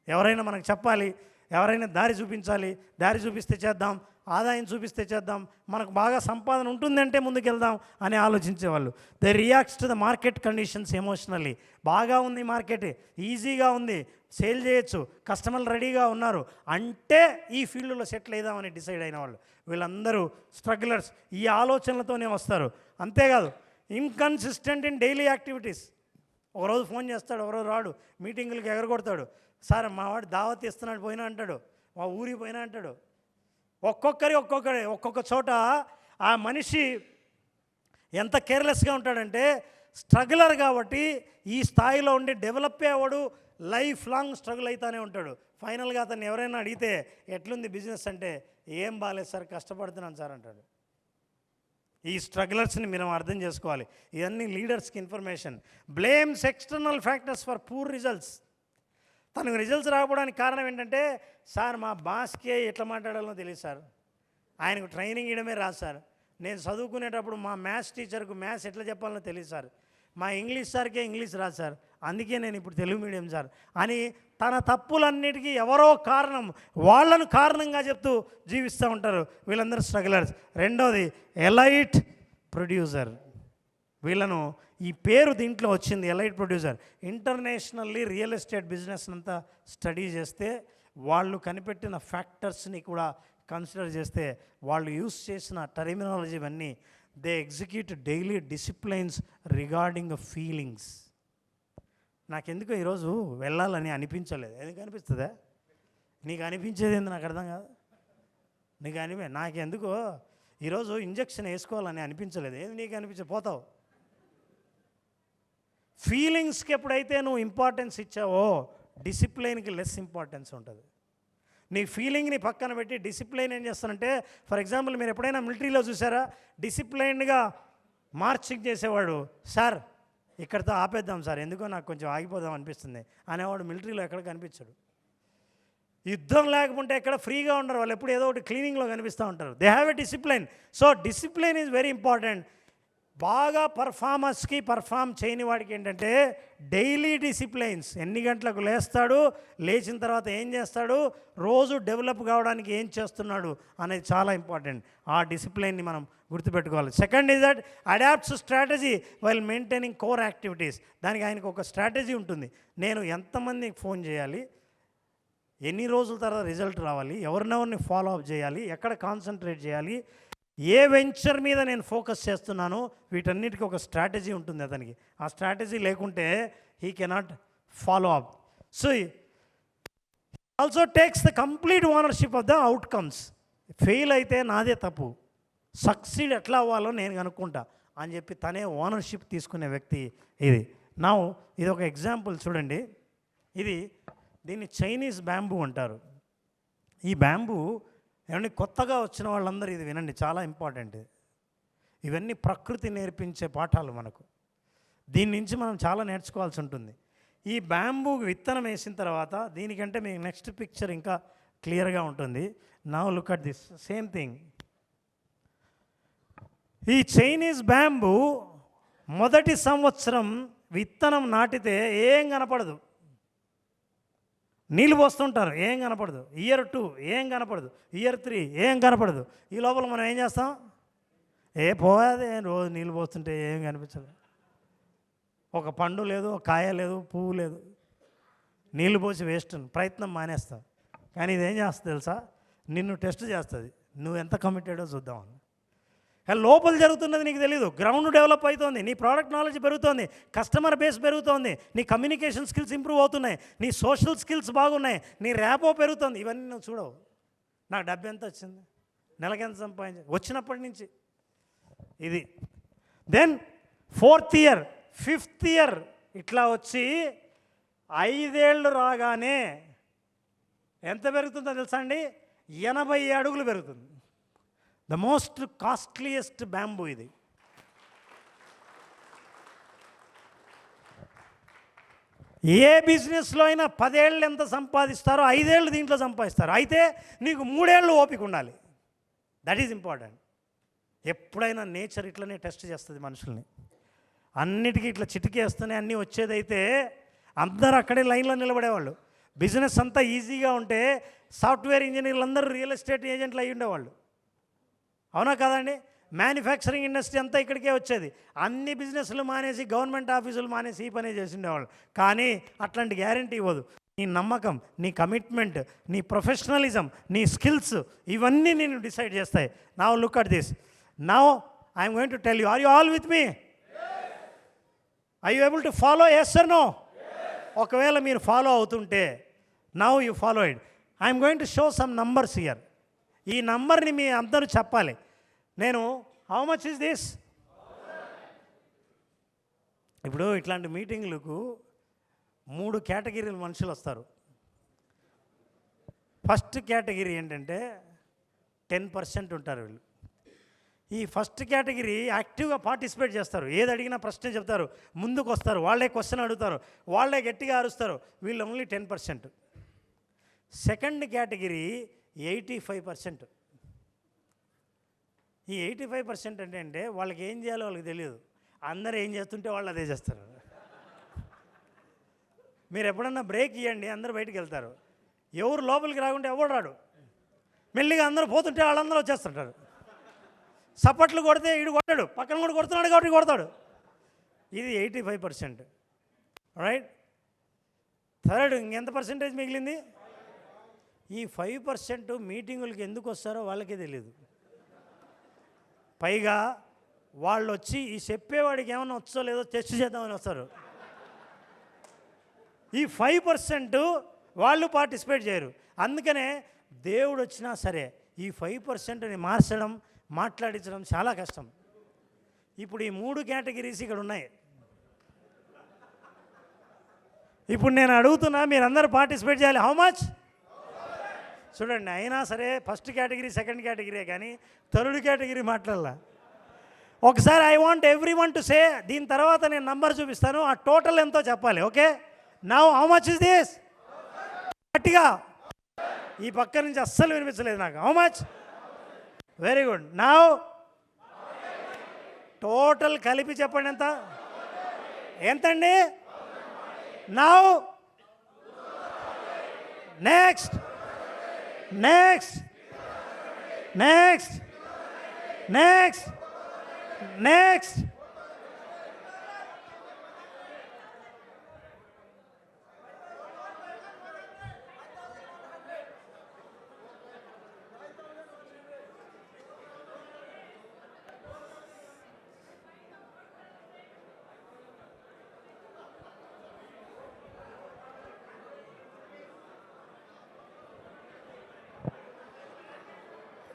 ఎవరైనా మనకు చెప్పాలి, ఎవరైనా దారి చూపించాలి, దారి చూపిస్తే చేద్దాం, ఆదాయం చూపిస్తే చేద్దాం, మనకు బాగా సంపాదన ఉంటుందంటే ముందుకెళ్దాం అని ఆలోచించేవాళ్ళు. They reacts to the market conditions emotionally. బాగా ఉంది మార్కెట్, ఈజీగా ఉంది, సేల్ చేయొచ్చు, కస్టమర్లు రెడీగా ఉన్నారు అంటే ఈ ఫీల్డ్లో సెటిల్ అయిదామని డిసైడ్ అయిన వాళ్ళు. వీళ్ళందరూ స్ట్రగ్లర్స్. ఈ ఆలోచనలతోనే వస్తారు. అంతేకాదు, ఇన్కన్సిస్టెంట్ ఇన్ డైలీ యాక్టివిటీస్. ఒకరోజు ఫోన్ చేస్తాడు, ఒకరోజు రాడు, మీటింగులకి ఎగరగొడతాడు, సార్ మా వాడు దావత్ ఇస్తున్నాడు పోయినా అంటాడు, మా ఊరికి పోయినా అంటాడు. ఒక్కొక్క చోట ఆ మనిషి ఎంత కేర్లెస్గా ఉంటాడంటే స్ట్రగులర్ కాబట్టి ఈ స్థాయిలో ఉండి డెవలప్ అయ్యేవాడు లైఫ్ లాంగ్ స్ట్రగుల్ అవుతానే ఉంటాడు. ఫైనల్గా అతన్ని ఎవరైనా అడిగితే ఎట్లుంది బిజినెస్ అంటే ఏం బాగాలేదు సార్, కష్టపడుతున్నాను సార్ అంటాడు. ఈ స్ట్రగులర్స్ని మనం అర్థం చేసుకోవాలి. ఇవన్నీ లీడర్స్కి information. Blames external factors for poor results. తనకు రిజల్ట్స్ రాకపోవడానికి కారణం ఏంటంటే, సార్ మా బాస్కే ఎట్లా మాట్లాడాలో తెలియదు సార్, ఆయనకు ట్రైనింగ్ ఇవ్వడమే రాదు సార్, నేను చదువుకునేటప్పుడు మా మ్యాథ్స్ టీచర్కు మ్యాథ్స్ ఎట్లా చెప్పాలో తెలియదు సార్, మా ఇంగ్లీష్ సార్కే ఇంగ్లీష్ రాదు సార్, అందుకే నేను ఇప్పుడు తెలుగు మీడియం సార్ అని తన తప్పులన్నిటికీ ఎవరో కారణం, వాళ్ళను కారణంగా చెప్తూ జీవిస్తూ ఉంటారు. వీళ్ళందరూ స్ట్రగలర్స్. రెండోది ఎలైట్ ప్రొడ్యూసర్. వీళ్ళను ఈ పేరు దీంట్లో వచ్చింది, elite producer. Internationally real estate business అంతా స్టడీ చేస్తే, వాళ్ళు కనిపెట్టిన ఫ్యాక్టర్స్ని కూడా కన్సిడర్ చేస్తే, వాళ్ళు యూస్ చేసిన టర్మినాలజీ ఇవన్నీ, they execute daily disciplines regarding feelings. నాకెందుకో ఈరోజు వెళ్ళాలని అనిపించలేదు. ఎందుకు అనిపిస్తుందా? నీకు అనిపించేది ఏంది నాకు అర్థం కాదు. నీకు నాకెందుకో ఈరోజు ఇంజక్షన్ వేసుకోవాలని అనిపించలేదు. ఏది నీకు అనిపించే పోతావు. ఫీలింగ్స్కి ఎప్పుడైతే నువ్వు ఇంపార్టెన్స్ ఇచ్చావో డిసిప్లైన్కి లెస్ ఇంపార్టెన్స్ ఉంటుంది. నీ ఫీలింగ్ని పక్కన పెట్టి డిసిప్లైన్ ఏం చేస్తానంటే, ఫర్ ఎగ్జాంపుల్ మీరు ఎప్పుడైనా మిలిటరీలో చూసారా, డిసిప్లైన్డ్గా మార్చింగ్ చేసేవాడు, సార్ ఇక్కడితో ఆపేద్దాం సార్, ఎందుకో నాకు కొంచెం ఆగిపోదాం అనిపిస్తుంది అనేవాడు మిలిటరీలో ఎక్కడ కనిపించడు. యుద్ధం లేకపోతే ఎక్కడ ఫ్రీగా ఉండరు వాళ్ళు, ఎప్పుడు ఏదో ఒకటి క్లీనింగ్లో కనిపిస్తూ ఉంటారు. They have a discipline. So discipline is very important. బాగా పర్ఫార్మర్స్కి పర్ఫామ్ చేయని వాడికి ఏంటంటే డైలీ డిసిప్లైన్స్. ఎన్ని గంటలకు లేస్తాడు, లేచిన తర్వాత ఏం చేస్తాడు, రోజు డెవలప్ కావడానికి ఏం చేస్తున్నాడు అనేది చాలా ఇంపార్టెంట్. ఆ డిసిప్లైన్ని మనం గుర్తుపెట్టుకోవాలి. Second is that adapts strategy while maintaining core activities. దానికి ఆయనకు ఒక స్ట్రాటజీ ఉంటుంది. నేను ఎంతమందికి ఫోన్ చేయాలి, ఎన్ని రోజుల తర్వాత రిజల్ట్ రావాలి, ఎవరినెవరిని ఫాలో అప్ చేయాలి, ఎక్కడ కాన్సన్ట్రేట్ చేయాలి, ఏ వెంచర్ మీద నేను ఫోకస్ చేస్తున్నానో, వీటన్నిటికీ ఒక స్ట్రాటజీ ఉంటుంది అతనికి. ఆ స్ట్రాటజీ లేకుంటే he cannot follow up. So also takes the complete ownership of the outcomes. Fail అయితే నాదే తప్పు, సక్సీడ్ ఎట్లా అవ్వాలో నేను కనుక్కుంటా అని చెప్పి తనే ఓనర్షిప్ తీసుకునే వ్యక్తి ఇది. నా ఇది ఒక ఎగ్జాంపుల్ చూడండి. దీన్ని చైనీస్ బ్యాంబూ అంటారు. ఈ బ్యాంబూ ఏమంటే కొత్తగా వచ్చిన వాళ్ళందరూ ఇది వినండి, చాలా ఇంపార్టెంట్. ఇవన్నీ ప్రకృతి నేర్పించే పాఠాలు మనకు. దీని నుంచి మనం చాలా నేర్చుకోవాల్సి ఉంటుంది. ఈ బ్యాంబూ విత్తనం వేసిన తర్వాత దీనికంటే మీకు నెక్స్ట్ పిక్చర్ ఇంకా క్లియర్గా ఉంటుంది. Now look at this same thing. ఈ చైనీస్ బ్యాంబూ మొదటి సంవత్సరం విత్తనం నాటితే ఏం కనపడదు, నీళ్ళు పోస్తుంటారు, ఏం కనపడదు. ఇయర్ 2 ఏం కనపడదు, ఇయర్ 3 ఏం కనపడదు. ఈ లోపల మనం ఏం చేస్తాం, పోయేది రోజు నీళ్ళు పోస్తుంటే ఏం కనిపించదు. ఒక పండు లేదు, ఒక కాయ లేదు, పువ్వు లేదు, నీళ్ళు పోసి వేస్ట్, ప్రయత్నం మానేస్తావు. కానీ ఇదేం చేస్తుంది తెలుసా, నిన్ను టెస్ట్ చేస్తుంది, నువ్వు ఎంత కమిటెడో చూద్దామని. లోపల జరుగుతున్నది నీకు తెలీదు. గ్రౌండ్ డెవలప్ అవుతుంది, నీ ప్రోడక్ట్ నాలెడ్జ్ పెరుగుతోంది, కస్టమర్ బేస్ పెరుగుతోంది, నీ కమ్యూనికేషన్ స్కిల్స్ ఇంప్రూవ్ అవుతున్నాయి, నీ సోషల్ స్కిల్స్ బాగున్నాయి, నీ ర్యాపో పెరుగుతుంది. ఇవన్నీ నువ్వు చూడవు. నాకు డబ్బు ఎంత వచ్చింది, నెలకి ఎంత సంపాదించి వచ్చినప్పటి నుంచి ఇది. Then 4th year 5th year ఇట్లా వచ్చి 5 ఏళ్ళు రాగానే ఎంత పెరుగుతుందో తెలుసా అండి, 80 అడుగులు పెరుగుతుంది. ద మోస్ట్ కాస్ట్లీయెస్ట్ బ్యాంబూ ఇది. ఏ బిజినెస్లో అయినా 10 ఏళ్ళు ఎంత సంపాదిస్తారో 5 ఏళ్ళు దీంట్లో సంపాదిస్తారు. అయితే నీకు 3 ఏళ్ళు ఓపిక ఉండాలి. That is important. ఎప్పుడైనా నేచర్ ఇట్లనే టెస్ట్ చేస్తుంది మనుషుల్ని. అన్నిటికీ ఇట్లా చిటికేస్తూనే అన్నీ వచ్చేదైతే అందరూ అక్కడే లైన్లో నిలబడేవాళ్ళు. బిజినెస్ అంతా ఈజీగా ఉంటే సాఫ్ట్వేర్ ఇంజనీర్లు అందరూ రియల్ ఎస్టేట్ ఏజెంట్లు అయి ఉండేవాళ్ళు. అవునా కదండి? మ్యానుఫ్యాక్చరింగ్ ఇండస్ట్రీ అంతా ఇక్కడికే వచ్చేది. అన్ని బిజినెస్లు మానేసి గవర్నమెంట్ ఆఫీసులు మానేసి ఈ పనే చేసి ఉండేవాళ్ళు. కానీ అట్లాంటి గ్యారంటీ ఇవ్వదు. నీ నమ్మకం, నీ కమిట్మెంట్, నీ ప్రొఫెషనలిజం, నీ స్కిల్స్, ఇవన్నీ నేను డిసైడ్ చేస్తాయి. Now look at this. Now I'm going to tell you. Are you all with me? Are you able to follow? Yes or no? ఒకవేళ మీరు ఫాలో అవుతుంటే, now you follow it. I'm going to show some numbers here. ఈ నంబర్ని మీ అందరూ చెప్పాలి. నేను హౌ మచ్ ఇస్ దిస్? ఇప్పుడు ఇట్లాంటి మీటింగ్లకు 3 కేటగిరీల మనుషులు వస్తారు. ఫస్ట్ కేటగిరీ ఏంటంటే 10% ఉంటారు వీళ్ళు. ఈ ఫస్ట్ కేటగిరీ యాక్టివ్గా పార్టిసిపేట్ చేస్తారు, ఏది అడిగినా ప్రశ్న చెప్తారు, ముందుకు వస్తారు, వాళ్ళే క్వశ్చన్ అడుగుతారు, వాళ్ళే గట్టిగా అరుస్తారు. వీళ్ళు ఓన్లీ 10%. Second category 85%. ఈ 85% అంటే వాళ్ళకి ఏం చేయాలో వాళ్ళకి తెలియదు. అందరూ ఏం చేస్తుంటే వాళ్ళు అదే చేస్తారు. మీరు ఎప్పుడన్నా బ్రేక్ ఇవ్వండి, అందరూ బయటికి వెళ్తారు. ఎవరు లోపలికి రాకుంటే ఎవరు రాడు. మెల్లిగా అందరూ పోతుంటే వాళ్ళందరూ వచ్చేస్తుంటారు. సపట్లు కొడితే ఈడు కొట్టాడు, పక్కన కూడా కొడుతున్నాడు కాబట్టి కొడతాడు. ఇది 85%. రైట్. థర్డ్ ఇంకెంత పర్సెంటేజ్ మిగిలింది? ఈ 5% మీటింగులకి ఎందుకు వస్తారో వాళ్ళకే తెలియదు. పైగా వాళ్ళు వచ్చి ఈ చెప్పేవాడికి ఏమన్నా వచ్చో లేదో టెస్ట్ చేద్దామని వస్తారు. ఈ 5% వాళ్ళు పార్టిసిపేట్ చేయరు. అందుకనే దేవుడు వచ్చినా సరే ఈ 5%ని మార్చడం, మాట్లాడించడం చాలా కష్టం. ఇప్పుడు ఈ 3 కేటగిరీస్ ఇక్కడ ఉన్నాయి. ఇప్పుడు నేను అడుగుతున్నా, మీరందరూ పార్టిసిపేట్ చేయాలి. How much? చూడండి, అయినా సరే ఫస్ట్ కేటగిరీ సెకండ్ కేటగిరీ, కానీ థర్డ్ కేటగిరీ మాట్లాడాల. ఒకసారి I want every one to say, దీని తర్వాత నేను నంబర్ చూపిస్తాను, ఆ టోటల్ ఎంతో చెప్పాలి. Okay? Now how much is this? గట్టిగా, ఈ పక్క నుంచి అస్సలు వినిపించలేదు నాకు. How much? Very good. Now total కలిపి చెప్పండి ఎంత? ఎంతండి? Now next next next next next.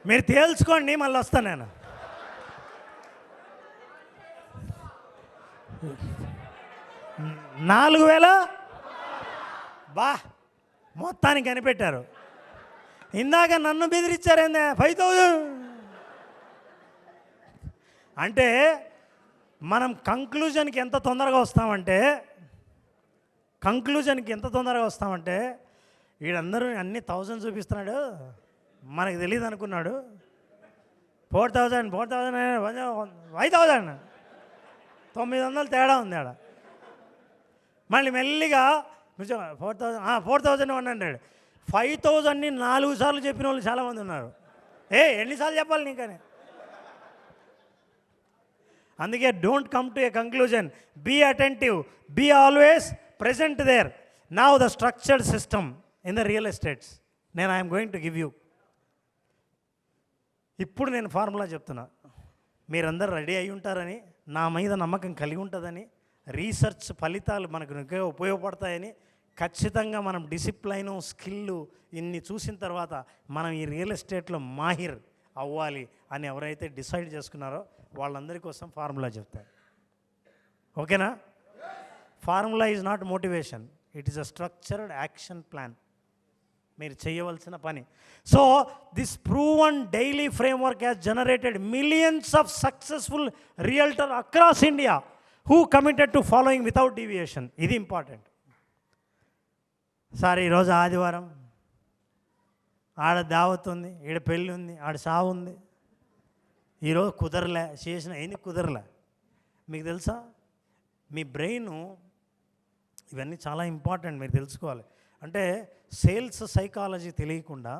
మీరు తేల్చుకోండి, మళ్ళీ వస్తాను నేను. 4000 బా మొత్తానికి కనిపెట్టారు. ఇందాక నన్ను బెదిరించారేందే 5000 అంటే మనం కంక్లూజన్కి ఎంత తొందరగా వస్తామంటే వీడందరూ అన్ని 1000 చూపిస్తున్నాడు, మనకు తెలియదు అనుకున్నాడు. 4000 5000 900 తేడా ఉంది ఆడ. మళ్ళీ మెల్లిగా 4100 5000ని 4 సార్లు చెప్పిన వాళ్ళు చాలామంది ఉన్నారు. ఎన్నిసార్లు చెప్పాలి నీకని. అందుకే don't come to a conclusion, be attentive, be always present there. Now the structured system in the real estates I'm going to give you. ఇప్పుడు నేను ఫార్ములా చెప్తున్నా, మీరందరూ రెడీ అయి ఉంటారని, నా మీద నమ్మకం కలిగి ఉంటుందని, రీసెర్చ్ ఫలితాలు మనకు ఉపయోగపడతాయని, ఖచ్చితంగా మనం డిసిప్లైను స్కిల్లు ఇన్ని చూసిన తర్వాత మనం ఈ రియల్ ఎస్టేట్లో మాహిర్ అవ్వాలి అని ఎవరైతే డిసైడ్ చేసుకున్నారో వాళ్ళందరి కోసం ఫార్ములా చెప్తారు. ఓకేనా? Formula is not motivation, it is a structured action plan. మీరు చేయవలసిన పని. So this proven daily framework has generated millions of successful realtor across India who committed to following without deviation. ఇది ఇంపార్టెంట్. సార్ ఈరోజు ఆదివారం, ఆడ దావత్ ఉంది, ఈడ పెళ్ళి ఉంది, ఆడ సావు ఉంది, ఈరోజు కుదరలే, చేసిన ఏంది కుదరలే. మీకు తెలుసా, మీ బ్రెయిన్ ఇవన్నీ చాలా ఇంపార్టెంట్, మీరు తెలుసుకోవాలి. అంటే సేల్స్ సైకాలజీ తెలియకుండా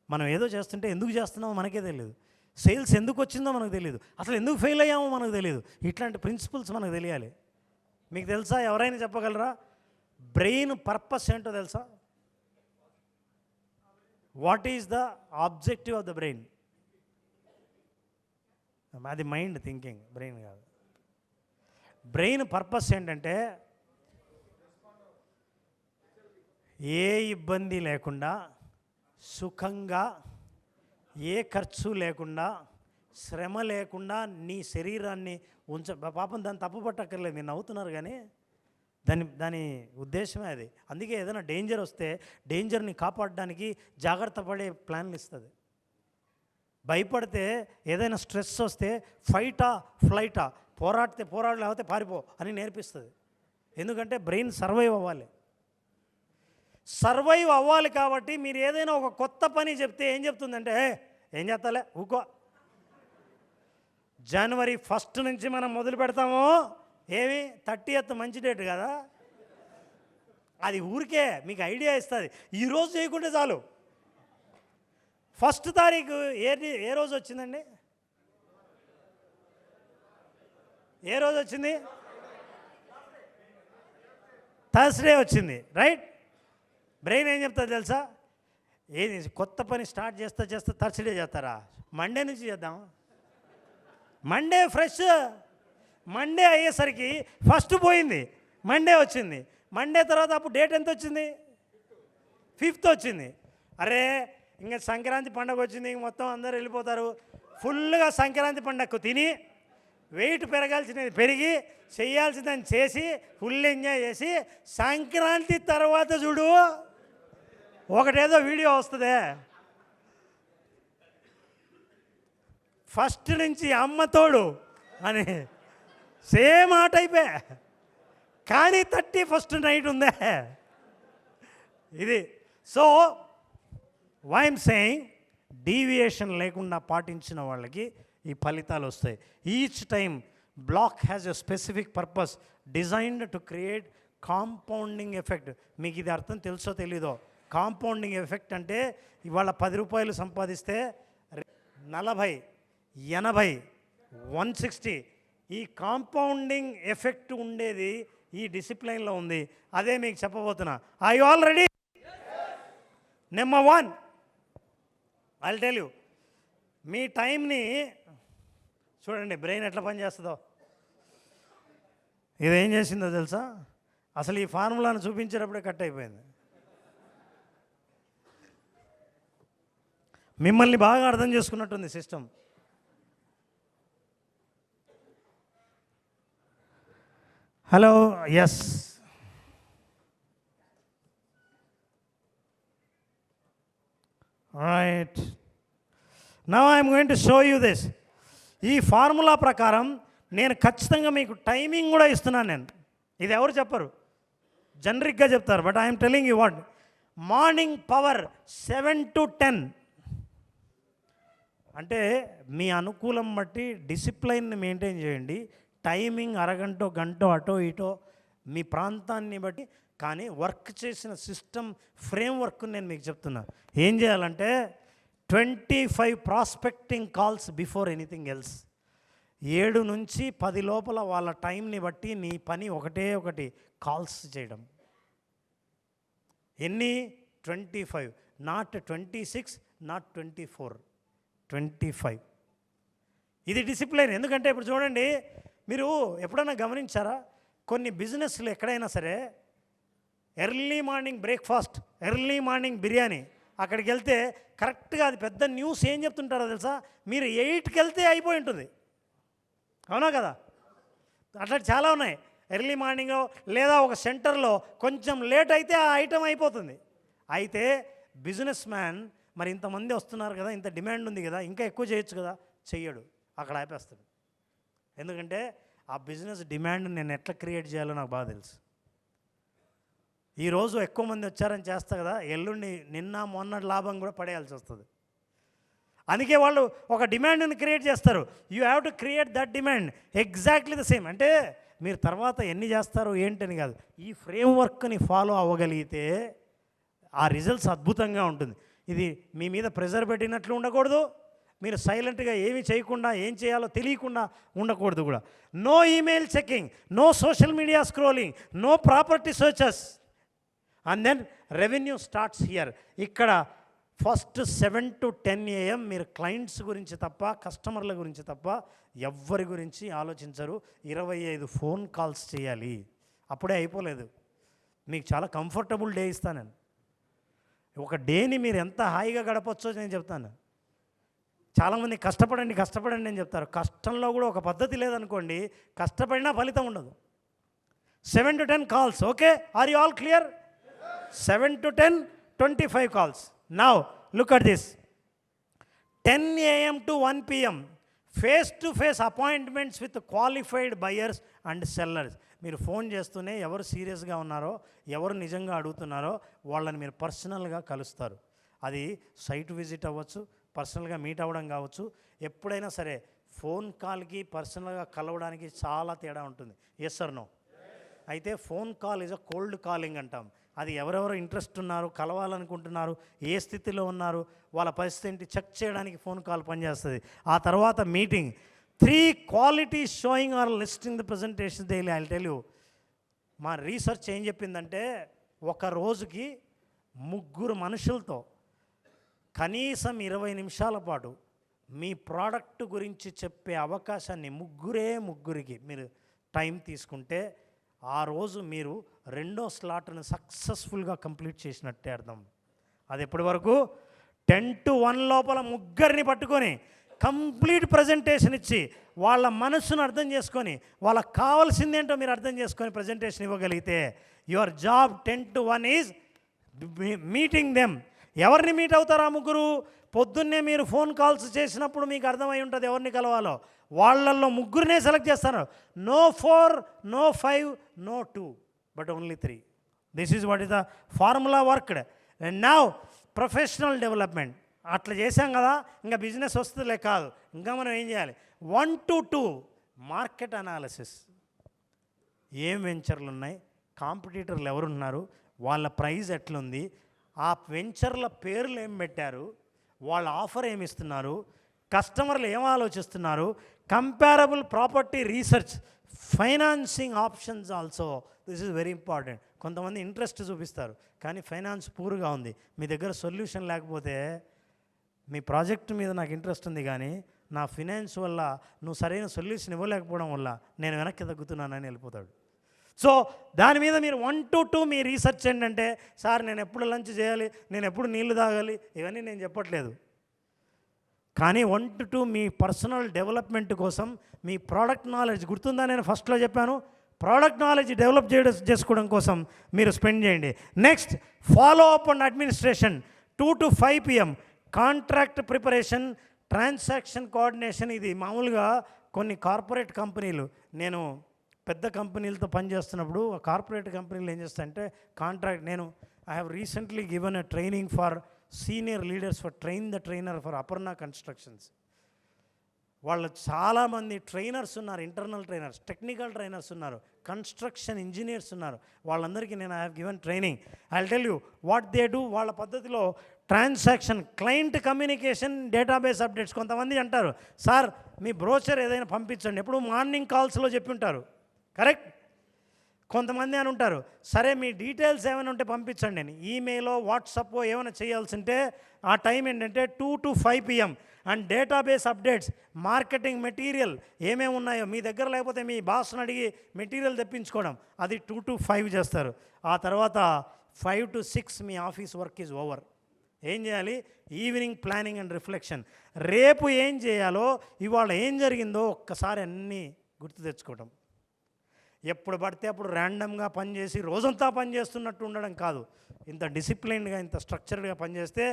మనం ఏదో చేస్తుంటే ఎందుకు చేస్తున్నామో మనకే తెలియదు, సేల్స్ ఎందుకు వచ్చిందో మనకు తెలియదు, అసలు ఎందుకు ఫెయిల్ అయ్యామో మనకు తెలియదు. ఇట్లాంటి ప్రిన్సిపల్స్ మనకు తెలియాలి. మీకు తెలుసా, ఎవరైనా చెప్పగలరా బ్రెయిన్ పర్పస్ ఏంటో తెలుసా? What is the objective of the brain? అది మైండ్ థింకింగ్, బ్రెయిన్ కాదు. బ్రెయిన్ పర్పస్ ఏంటంటే ఏ ఇబ్బంది లేకుండా సుఖంగా, ఏ ఖర్చు లేకుండా, శ్రమ లేకుండా నీ శరీరాన్ని పాపం దాన్ని తప్పు పట్టక్కర్లేదు, మీరు నవ్వుతున్నారు కానీ దాని ఉద్దేశమే అది. అందుకే ఏదైనా డేంజర్ వస్తే డేంజర్ని కాపాడడానికి జాగ్రత్త పడే ప్లాన్లు ఇస్తుంది. భయపడితే ఏదైనా స్ట్రెస్ వస్తే ఫైటా ఫ్లైటా, పోరాడితే పోరాడు, లేకపోతే పారిపో అని నేర్పిస్తుంది. ఎందుకంటే బ్రెయిన్ సర్వైవ్ అవ్వాలి కాబట్టి మీరు ఏదైనా ఒక కొత్త పని చెప్తే ఏం చెప్తుందంటే, ఏం చేస్తాలే ఊకో, జనవరి 1 నుంచి మనం మొదలు పెడతాము, ఏమి 30th మంచి డేట్ కదా, అది ఊరికే మీకు ఐడియా ఇస్తుంది. ఈరోజు చేయకుంటే చాలు. 1st తారీఖు ఏ రోజు వచ్చిందండి? ఏ రోజు వచ్చింది? థర్స్డే వచ్చింది, రైట్? బ్రెయిన్ ఏం చెప్తుంది తెలుసా? ఏది కొత్త పని స్టార్ట్ చేస్తా థర్స్డే చేస్తారా? మండే నుంచి చేద్దాం. Monday fresh. మండే అయ్యేసరికి 1st పోయింది, మండే వచ్చింది. మండే తర్వాత అప్పుడు డేట్ ఎంత వచ్చింది? 5th వచ్చింది. అరే ఇంకా సంక్రాంతి పండుగ వచ్చింది, ఇంక మొత్తం అందరూ వెళ్ళిపోతారు. ఫుల్గా సంక్రాంతి పండుగకు తిని, వెయిట్ పెరగాల్సినది పెరిగి, చేయాల్సిందని చేసి, ఫుల్ ఎంజాయ్ చేసి, సంక్రాంతి తర్వాత చూడు ఒకటేదో వీడియో వస్తుందే, 1st నుంచి అమ్మ తోడు అని సేమ్ ఆ టైపే, కానీ 31st నైట్ ఉందే ఇది. సో ఐఎమ్ సేయింగ్, డీవియేషన్ లేకుండా పాటించిన వాళ్ళకి ఈ ఫలితాలు వస్తాయి. Each time block has a specific purpose designed to create compounding effect. మీకు ఇది అర్థం తెలుసో తెలీదో, కాంపౌండింగ్ ఎఫెక్ట్ అంటే ఇవాళ 10 రూపాయలు సంపాదిస్తే 40, 80, 160 ఈ కాంపౌండింగ్ ఎఫెక్ట్ ఉండేది ఈ డిసిప్లైన్లో ఉంది. అదే మీకు చెప్పబోతున్నా. I already number 1 I'll tell you. మీ టైంని చూడండి, బ్రెయిన్ ఎట్లా పనిచేస్తుందో. ఇదేం చేసిందో తెలుసా? అసలు ఈ ఫార్ములాను చూపించేటప్పుడే కట్ అయిపోయింది. మిమ్మల్ని బాగా అర్థం చేసుకున్నట్టుంది system. Hello yes right now I'm going to show you this. ఈ ఫార్ములా ప్రకారం నేను ఖచ్చితంగా మీకు టైమింగ్ కూడా ఇస్తున్నాను. నేను ఇది ఎవరు చెప్పరు, జనరిక్గా చెప్తారు, but I'm telling you what. Morning power 7 to 10 అంటే మీ అనుకూలం బట్టి డిసిప్లైన్ని మెయింటైన్ చేయండి. టైమింగ్ అరగంట గంట అటో ఇటో మీ ప్రాంతాన్ని బట్టి, కానీ వర్క్ చేసిన సిస్టమ్ ఫ్రేమ్వర్క్ నేను మీకు చెప్తున్నా. ఏం చేయాలంటే 25 prospecting calls before anything else. 7 నుంచి 10 లోపల వాళ్ళ టైంని బట్టి నీ పని ఒకటి కాల్స్ చేయడం. ఎన్ని? 25, నాట్ 26, నాట్ 24, 25. ఇది డిసిప్లైన్. ఎందుకంటే ఇప్పుడు చూడండి, మీరు ఎప్పుడైనా గమనించారా, కొన్ని బిజినెస్లు ఎక్కడైనా సరే early morning breakfast, early morning biryani, అక్కడికి వెళ్తే కరెక్ట్గా అది పెద్ద న్యూస్ ఏం చెప్తుంటారో తెలుసా, మీరు 8కి వెళ్తే అయిపోయి ఉంటుంది. అవునా కదా? అట్లా చాలా ఉన్నాయి. ఎర్లీ మార్నింగ్ లేదా ఒక సెంటర్లో కొంచెం లేట్ అయితే ఆ ఐటెం అయిపోతుంది. అయితే బిజినెస్ మ్యాన్ మరి ఇంతమంది వస్తున్నారు కదా, ఇంత డిమాండ్ ఉంది కదా, ఇంకా ఎక్కువ చేయొచ్చు కదా, చెయ్యడు, అక్కడ ఆపేస్తాడు. ఎందుకంటే ఆ బిజినెస్ డిమాండ్ నేను ఎట్లా క్రియేట్ చేయాలో నాకు బాగా తెలుసు. ఈరోజు ఎక్కువ మంది వచ్చారని చేస్తా కదా, ఎల్లుండి నిన్న మొన్నటి లాభం కూడా పడేయాల్సి వస్తుంది. అందుకే వాళ్ళు ఒక డిమాండ్ని క్రియేట్ చేస్తారు. You have to create that demand exactly the same. అంటే మీరు తర్వాత ఎన్ని చేస్తారు ఏంటని కాదు, ఈ ఫ్రేమ్వర్క్ని ఫాలో అవ్వగలిగితే ఆ రిజల్ట్స్ అద్భుతంగా ఉంటుంది. ఇది మీ మీద ప్రెజర్ పెట్టినట్లు ఉండకూడదు, మీరు సైలెంట్గా ఏమీ చేయకుండా ఏం చేయాలో తెలియకుండా ఉండకూడదు కూడా. No email checking, no social media scrolling, no property searches, and then revenue starts here. ఇక్కడ ఫస్ట్ 7 to 10 AM మీరు క్లయింట్స్ గురించి తప్ప, కస్టమర్ల గురించి తప్ప ఎవ్వరి గురించి ఆలోచించరు. 25 ఫోన్ కాల్స్ చేయాలి. అప్పుడే అయిపోలేదు, మీకు చాలా కంఫర్టబుల్ డే ఇస్తాను నేను. ఒక డేని మీరు ఎంత హాయిగా గడపచ్చో నేను చెప్తాను. చాలామంది కష్టపడండి అని చెప్తారు. కష్టంలో కూడా ఒక పద్ధతి లేదనుకోండి, కష్టపడినా ఫలితం ఉండదు. 7 to 10 calls. Okay, are you all clear? 7 to 10, 25 calls. Now, look at this. 10 AM to 1 PM, face-to-face appointments with qualified buyers and sellers. మీరు ఫోన్ చేస్తూనే ఎవరు సీరియస్గా ఉన్నారో, ఎవరు నిజంగా అడుగుతున్నారో వాళ్ళని మీరు పర్సనల్గా కలుస్తారు. అది సైట్ విజిట్ అవ్వచ్చు, పర్సనల్గా మీట్ అవ్వడం కావచ్చు. ఎప్పుడైనా సరే ఫోన్ కాల్కి పర్సనల్గా కలవడానికి చాలా తేడా ఉంటుంది. Yes or no? అయితే phone call is a cold calling అంటాం. అది ఎవరెవరు ఇంట్రెస్ట్ ఉన్నారు, కలవాలనుకుంటున్నారు, ఏ స్థితిలో ఉన్నారు, వాళ్ళ పరిస్థితి ఏంటి చెక్ చేయడానికి ఫోన్ కాల్ పనిచేస్తుంది. ఆ తర్వాత meeting. 3 qualities showing or listing the presentation daily. I tell you, మా రీసెర్చ్ ఏం చెప్పిందంటే, ఒక రోజుకి 3 మనుషులతో కనీసం 20 నిమిషాల పాటు మీ ప్రోడక్ట్ గురించి చెప్పే అవకాశాన్ని ముగ్గురికి మీరు టైం తీసుకుంటే, ఆ రోజు మీరు 2వ స్లాట్ను సక్సెస్ఫుల్గా కంప్లీట్ చేసినట్టే అర్థం. అది ఎప్పటి వరకు? 10 to 1 లోపల 3 పట్టుకొని కంప్లీట్ ప్రజెంటేషన్ ఇచ్చి, వాళ్ళ మనసును అర్థం చేసుకొని, వాళ్ళకి కావాల్సిందేంటో మీరు అర్థం చేసుకొని ప్రజెంటేషన్ ఇవ్వగలిగితే, your job 10 to 1 is meeting them. ఎవరిని మీట్ అవుతారు ఆ 3? పొద్దున్నే మీరు ఫోన్ కాల్స్ చేసినప్పుడు మీకు అర్థమై ఉంటుంది ఎవరిని కలవాలో. వాళ్ళల్లో 3 సెలెక్ట్ చేస్తారు. No 4, no 5, no 2, but only 3. This is what is the formula worked. And now professional development. అట్లా చేసాం కదా, ఇంకా బిజినెస్ వస్తుందిలే కాదు, ఇంకా మనం ఏం చేయాలి? 1 to 2 మార్కెట్ అనాలిసిస్. ఏం వెంచర్లు ఉన్నాయి, కాంపిటీటర్లు ఎవరున్నారు, వాళ్ళ ప్రైస్ ఎట్లుంది, ఆ వెంచర్ల పేర్లు ఏం పెట్టారు, వాళ్ళ ఆఫర్ ఏమి ఇస్తున్నారు, కస్టమర్లు ఏం ఆలోచిస్తున్నారు, comparable property research, financing options also. This is very important. కొంతమంది ఇంట్రెస్ట్ చూపిస్తారు కానీ ఫైనాన్స్ పూర్గా ఉంది. మీ దగ్గర సొల్యూషన్ లేకపోతే, మీ ప్రాజెక్ట్ మీద నాకు ఇంట్రెస్ట్ ఉంది కానీ నా ఫినాన్స్ వల్ల నువ్వు సరైన సొల్యూషన్ ఇవ్వలేకపోవడం వల్ల నేను వెనక్కి తగ్గుతున్నానని వెళ్ళిపోతాడు. సో దాని మీద మీరు 1 to 2 మీ రీసెర్చ్ ఏంటంటే, సార్ నేను ఎప్పుడు లంచ్ చేయాలి, నేను ఎప్పుడు నీళ్లు తాగాలి, ఇవన్నీ నేను చెప్పట్లేదు. కానీ 1 to 2 మీ పర్సనల్ డెవలప్మెంట్ కోసం మీ ప్రోడక్ట్ నాలెడ్జ్ గుర్తుందా? నేను ఫస్ట్లో చెప్పాను, ప్రోడక్ట్ నాలెడ్జ్ డెవలప్ చేసుకోవడం కోసం మీరు స్పెండ్ చేయండి. Next, follow up and administration 2 to 5 PM. Contract preparation, transaction coordination. ఇది మామూలుగా కొన్ని కార్పొరేట్ కంపెనీలు, నేను పెద్ద కంపెనీలతో పనిచేస్తున్నప్పుడు ఆ కార్పొరేట్ కంపెనీలు ఏం చేస్తాయంటే contract, I have recently given a training for senior leaders for train the trainer for Aparna constructions. వాళ్ళు చాలామంది ట్రైనర్స్ ఉన్నారు, ఇంటర్నల్ ట్రైనర్స్, టెక్నికల్ ట్రైనర్స్ ఉన్నారు, కన్స్ట్రక్షన్ ఇంజనీర్స్ ఉన్నారు. వాళ్ళందరికీ నేను I have given training. I will tell you what they do. వాళ్ళ పద్ధతిలో transaction, client communication, database updates. కొంతమంది అంటారు, సార్ మీ బ్రోచర్ ఏదైనా పంపించండి, ఎప్పుడు మార్నింగ్ కాల్స్లో చెప్పి ఉంటారు, కరెక్ట్. కొంతమంది అని ఉంటారు, సరే మీ డీటెయిల్స్ ఏమైనా ఉంటే పంపించండి అని. ఈమెయిలో, వాట్సాప్ ఏమైనా చేయాల్సి ఉంటే ఆ టైం ఏంటంటే 2 to 5 PM. And database updates, marketing material ఏమేమి ఉన్నాయో మీ దగ్గర లేకపోతే మీ బాస్ని అడిగి మెటీరియల్ తెప్పించుకోవడం, అది 2 to 5 చేస్తారు. ఆ తర్వాత 5 to 6 me office work is over. ఏం చేయాలి? Evening planning and reflection. రేపు ఏం చేయాలో, ఇవాళ ఏం జరిగిందో ఒక్కసారి అన్నీ గుర్తు తెచ్చుకోవటం. ఎప్పుడు పడితే అప్పుడు ర్యాండమ్గా పనిచేసి రోజంతా పనిచేస్తున్నట్టు ఉండడం కాదు. ఇంత డిసిప్లైన్డ్గా, ఇంత స్ట్రక్చర్డ్గా పనిచేస్తే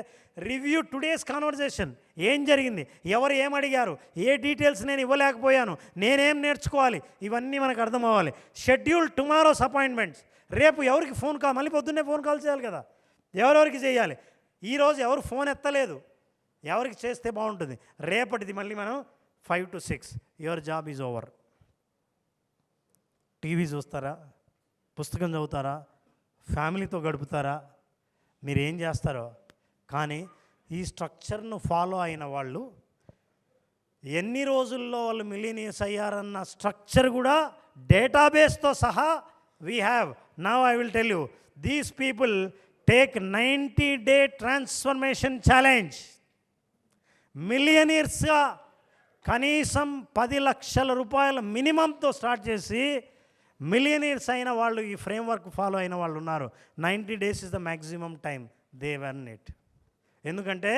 రివ్యూ టుడేస్ కాన్వర్జేషన్. ఏం జరిగింది, ఎవరు ఏం అడిగారు, ఏ డీటెయిల్స్ నేను ఇవ్వలేకపోయాను, నేనేం నేర్చుకోవాలి, ఇవన్నీ మనకు అర్థం అవ్వాలి. Schedule tomorrow's appointments. రేపు ఎవరికి ఫోన్ కాల్, మళ్ళీ పొద్దున్నే ఫోన్ కాల్ చేయాలి కదా, ఎవరెవరికి చేయాలి. ఈరోజు ఎవరు ఫోన్ ఎత్తలేదు, ఎవరికి చేస్తే బాగుంటుంది. రేపటిది మళ్ళీ మనం 5 to 6. Your job is over. TV చూస్తారా, పుస్తకం చదువుతారా, ఫ్యామిలీతో గడుపుతారా, మీరు ఏం చేస్తారో. కానీ ఈ స్ట్రక్చర్ను ఫాలో అయిన వాళ్ళు ఎన్ని రోజుల్లో వాళ్ళు మిలీనియస్ అయ్యారన్న స్ట్రక్చర్ కూడా డేటాబేస్తో సహా we have. Now I will tell you, these people take 90-day transformation challenge. మిలియనీర్స్గా కనీసం 10 లక్షల రూపాయల మినిమంతో స్టార్ట్ చేసి మిలియనీర్స్ అయిన వాళ్ళు, ఈ ఫ్రేమ్వర్క్ ఫాలో అయిన వాళ్ళు ఉన్నారు. 90 days is the maximum time they earn it. ఎందుకంటే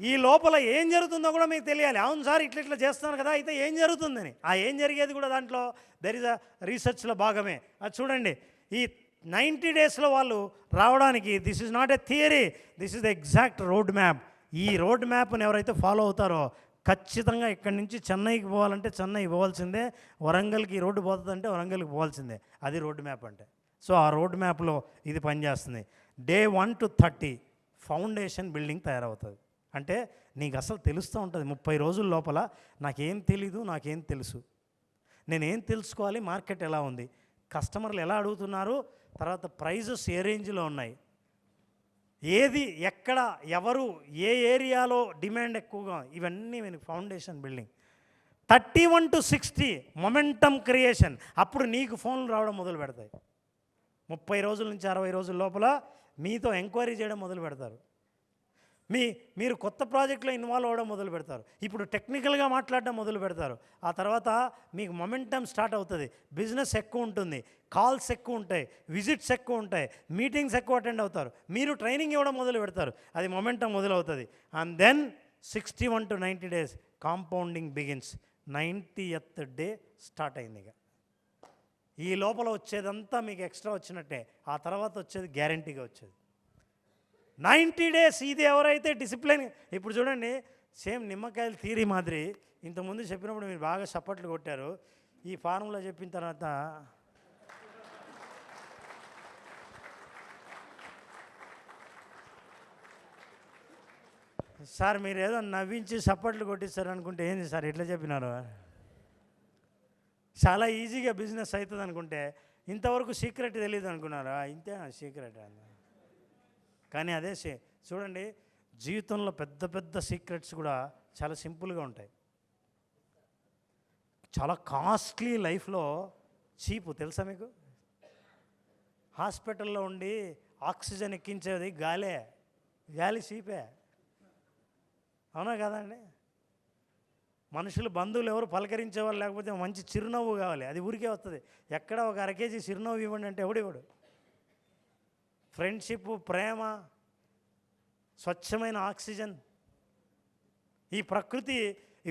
ఈ లోపల ఏం జరుగుతుందో కూడా మీకు తెలియాలి. అవును సార్ ఇట్లా చేస్తున్నాను కదా, అయితే ఏం జరుగుతుందని. ఆ ఏం జరిగేది కూడా దాంట్లో దెర్ ఇస్ అ రీసెర్చ్లో భాగమే. అది చూడండి, ఈ 90 daysలో వాళ్ళు రావడానికి, this is not a theory, this is the exact road map. ఈ రోడ్ మ్యాప్ని ఎవరైతే ఫాలో అవుతారో ఖచ్చితంగా ఇక్కడి నుంచి చెన్నైకి పోవాలంటే చెన్నై పోవాల్సిందే, వరంగల్కి ఈ రోడ్డు పోతుందంటే వరంగల్కి పోవాల్సిందే. అది రోడ్ మ్యాప్ అంటే. సో ఆ రోడ్ మ్యాప్లో ఇది పనిచేస్తుంది. Day 1 to 30 ఫౌండేషన్ బిల్డింగ్ తయారవుతుంది. అంటే నీకు అసలు తెలుస్తూ ఉంటుంది 30 రోజుల లోపల నాకేం తెలీదు, నాకేం తెలుసు, నేనేం తెలుసుకోవాలి, మార్కెట్ ఎలా ఉంది, కస్టమర్లు ఎలా అడుగుతున్నారు, తర్వాత ప్రైజెస్ ఏ రేంజ్లో ఉన్నాయి, ఏది ఎక్కడ ఎవరు ఏ ఏరియాలో డిమాండ్ ఎక్కువగా, ఇవన్నీ మనకి foundation building. 31 to 60 momentum creation. అప్పుడు నీకు ఫోన్లు రావడం మొదలు పెడతాయి. 30 రోజుల నుంచి 60 రోజుల లోపల మీతో ఎంక్వైరీ చేయడం మొదలు పెడతారు. మీరు కొత్త ప్రాజెక్ట్లో ఇన్వాల్వ్ అవ్వడం మొదలు పెడతారు. ఇప్పుడు టెక్నికల్గా మాట్లాడడం మొదలు పెడతారు. ఆ తర్వాత మీకు మొమెంటమ్ స్టార్ట్ అవుతుంది. బిజినెస్ ఎక్కువ ఉంటుంది, కాల్స్ ఎక్కువ ఉంటాయి, విజిట్స్ ఎక్కువ ఉంటాయి, మీటింగ్స్ ఎక్కువ అటెండ్ అవుతారు, మీరు ట్రైనింగ్ ఇవ్వడం మొదలు పెడతారు. అది మొమెంటమ్ మొదలవుతుంది. And then 61 to 90 days compounding begins. 90th day start అయింది. ఇక ఈ లోపల వచ్చేదంతా మీకు ఎక్స్ట్రా వచ్చినట్టే. ఆ తర్వాత వచ్చేది గ్యారంటీగా వచ్చేది 90 days. ఇది ఎవరైతే డిసిప్లిన్, ఇప్పుడు చూడండి సేమ్ నిమ్మకాయల థియరీ మాదిరి ఇంతకుముందు చెప్పినప్పుడు మీరు బాగా చప్పట్లు కొట్టారు. ఈ ఫార్ములా చెప్పిన తర్వాత సార్ మీరు ఏదో నవ్వించి చప్పట్లు కొట్టిస్తారు అనుకుంటే ఏంది సార్ ఎట్లా చెప్పినారు, చాలా ఈజీగా బిజినెస్ అవుతుంది అనుకుంటే ఇంతవరకు సీక్రెట్ తెలియదు అనుకున్నారా, ఇంతే సీక్రెట్. కానీ అదే చూడండి, జీవితంలో పెద్ద పెద్ద సీక్రెట్స్ కూడా చాలా సింపుల్గా ఉంటాయి. చాలా కాస్ట్లీ లైఫ్లో చీపు తెలుసా మీకు? హాస్పిటల్లో ఉండి ఆక్సిజన్ ఎక్కించేది గాలి చీపే, అవునా కదండి? మనుషులు బంధువులు ఎవరు పలకరించేవాళ్ళు లేకపోతే మంచి చిరునవ్వు కావాలి, అది ఊరికే వస్తుంది. ఎక్కడ ఒక 1 kg చిరునవ్వు ఇవ్వండి అంటే ఎవడు. ఫ్రెండ్షిప్, ప్రేమ, స్వచ్ఛమైన ఆక్సిజన్, ఈ ప్రకృతి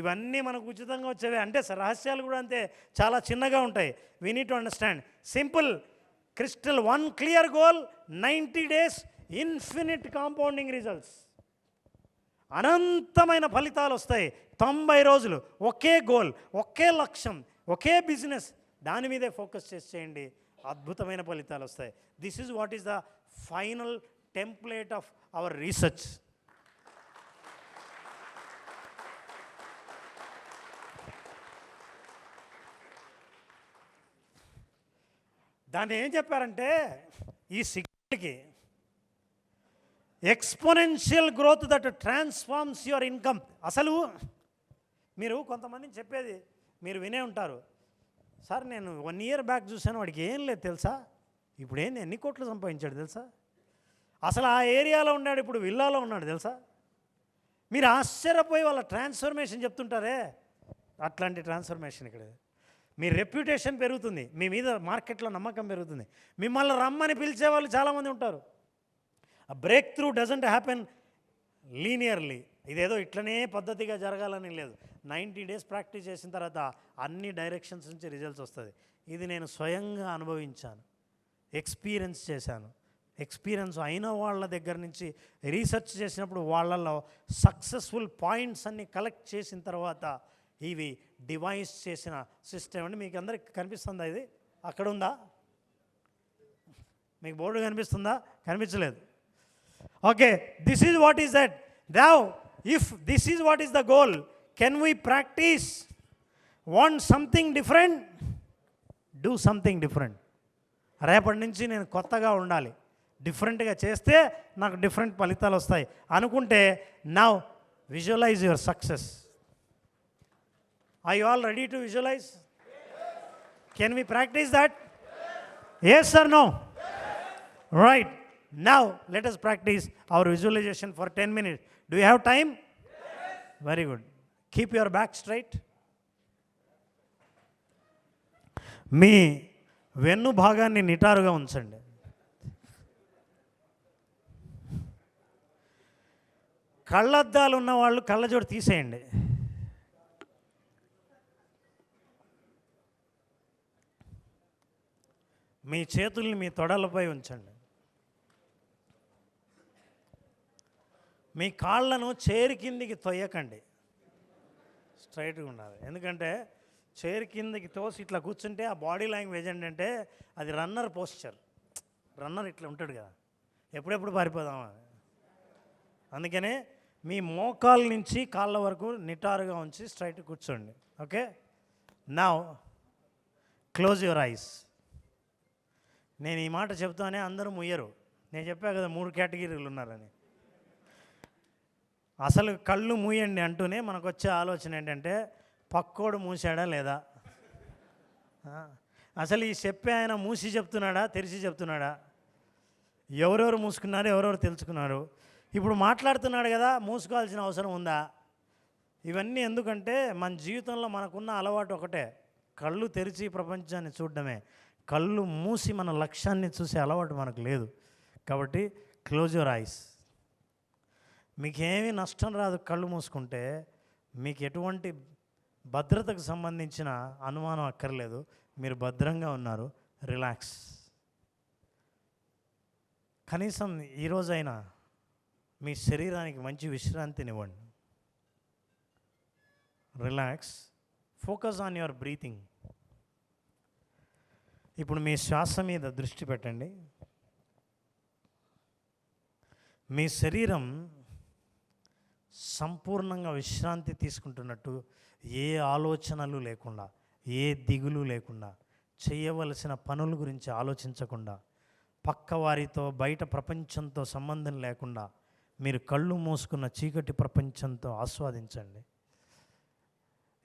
ఇవన్నీ మనకు ఉచితంగా వచ్చేవి. అంటే రహస్యాలు కూడా అంతే, చాలా చిన్నగా ఉంటాయి. We need to understand. Simple, crystal, 1 clear goal, 90 days, infinite compounding results. అనంతమైన ఫలితాలు వస్తాయి. 90 రోజులు ఒకే గోల్, ఒకే లక్ష్యం, ఒకే బిజినెస్, దాని మీదే ఫోకస్ చేయండి, అద్భుతమైన ఫలితాలు వస్తాయి. This is what is the final template of our research. దాన్ని ఏం చెప్పారంటే, ఈ సిగ్నల్కి exponential growth that transforms your income. అసలు మీరు కొంతమందిని చెప్పేది మీరు వినే ఉంటారు, సార్ నేను 1 year బ్యాక్ చూశాను, వాడికి ఏం లేదు తెలుసా, ఇప్పుడు ఏంది ఎన్ని కోట్లు సంపాదించాడు తెలుసా, అసలు ఆ ఏరియాలో ఉన్నాడు, ఇప్పుడు విల్లాలో ఉన్నాడు తెలుసా. మీరు ఆశ్చర్యపోయి వాళ్ళ ట్రాన్స్ఫర్మేషన్ చెప్తుంటారే, అట్లాంటి ట్రాన్స్ఫర్మేషన్ ఇక్కడ. మీ రెప్యుటేషన్ పెరుగుతుంది, మీ మీద మార్కెట్లో నమ్మకం పెరుగుతుంది, మిమ్మల్ని రమ్మని పిలిచే వాళ్ళు చాలామంది ఉంటారు. ఆ break through doesn't happen linearly. ఇదేదో ఇట్లనే పద్ధతిగా జరగాలని లేదు. 90 days ప్రాక్టీస్ చేసిన తర్వాత అన్ని డైరెక్షన్స్ నుంచి రిజల్ట్స్ వస్తుంది. ఇది నేను స్వయంగా అనుభవించాను, ఎక్స్పీరియన్స్ చేశాను. ఎక్స్పీరియన్స్ అయిన వాళ్ళ దగ్గర నుంచి రీసెర్చ్ చేసినప్పుడు వాళ్ళలో సక్సెస్ఫుల్ పాయింట్స్ అన్ని కలెక్ట్ చేసిన తర్వాత ఇవి డివైస్ చేసిన సిస్టమ్ అండి. మీకు అందరికి కనిపిస్తుందా? ఇది అక్కడ ఉందా? మీకు బోర్డు కనిపిస్తుందా? కనిపించలేదు. Okay, this is what is that. Now if this is what is the goal, can we practice? Want something different? Do something different. రేపటి నుంచి నేను కొత్తగా ఉండాలి, డిఫరెంట్గా చేస్తే నాకు డిఫరెంట్ ఫలితాలు వస్తాయి అనుకుంటే, now visualise your success. Are you all ready to visualize? Yes. Can we practice that? Yes, yes or no? Yes. Right. Now, let us practice our visualization for 10 minutes. Do you have time? Yes. Very good. Keep your back straight. మీ వెన్ను భాగాన్ని నిటారుగా ఉంచండి. కళ్ళద్దాలు ఉన్న వాళ్ళు కళ్ళజోడు తీసేయండి. మీ చేతుల్ని మీ తొడలపై ఉంచండి. మీ కాళ్ళను చైర్ కిందికి తొయ్యకండి, స్ట్రైట్గా ఉండాలి. ఎందుకంటే చైర్ కిందకి తోసి ఇట్లా కూర్చుంటే ఆ బాడీ లాంగ్వేజ్ ఏంటంటే అది రన్నర్ పోస్చర్. రన్నర్ ఇట్లా ఉంటాడు కదా, ఎప్పుడెప్పుడు పారిపోదామా. అందుకనే మీ మోకాల నుంచి కాళ్ళ వరకు నిటారుగా ఉంచి స్ట్రైట్ కూర్చోండి. Okay, now close your eyes. నేను ఈ మాట చెప్తానే అందరూ ముయ్యరు. నేను చెప్పా కదా 3 కేటగిరీలు ఉన్నారని. అసలు కళ్ళు మూయండి అంటూనే మనకు వచ్చే ఆలోచన ఏంటంటే పక్కోడు మూసాడా లేదా, అసలు ఈ చెప్పే ఆయన మూసి చెప్తున్నాడా తెరిచి చెప్తున్నాడా, ఎవరెవరు మూసుకున్నారు ఎవరెవరు తెలుసుకున్నారు. ఇప్పుడు మాట్లాడుతున్నాడు కదా, మూసుకోవాల్సిన అవసరం ఉందా? ఇవన్నీ ఎందుకంటే మన జీవితంలో మనకున్న అలవాటు ఒకటే, కళ్ళు తెరిచి ప్రపంచాన్ని చూడడమే. కళ్ళు మూసి మన లక్ష్యాన్ని చూసే అలవాటు మనకు లేదు. కాబట్టి క్లోజ్ యువర్ ఐస్. మీకేమీ నష్టం రాదు కళ్ళు మూసుకుంటే. మీకు ఎటువంటి భద్రతకు సంబంధించిన అనుమానం అక్కర్లేదు. మీరు భద్రంగా ఉన్నారు. రిలాక్స్. కనీసం ఈరోజైనా మీ శరీరానికి మంచి విశ్రాంతినివ్వండి. Relax. Focus on your breathing. ఇప్పుడు మీ శ్వాస మీద దృష్టి పెట్టండి. మీ శరీరం సంపూర్ణంగా విశ్రాంతి తీసుకుంటున్నట్టు, ఏ ఆలోచనలు లేకుండా, ఏ దిగులు లేకుండా, చేయవలసిన పనుల గురించి ఆలోచించకుండా, పక్కవారితో బయట ప్రపంచంతో సంబంధం లేకుండా మీరు కళ్ళు మూసుకున్న చీకటి ప్రపంచంతో ఆస్వాదించండి.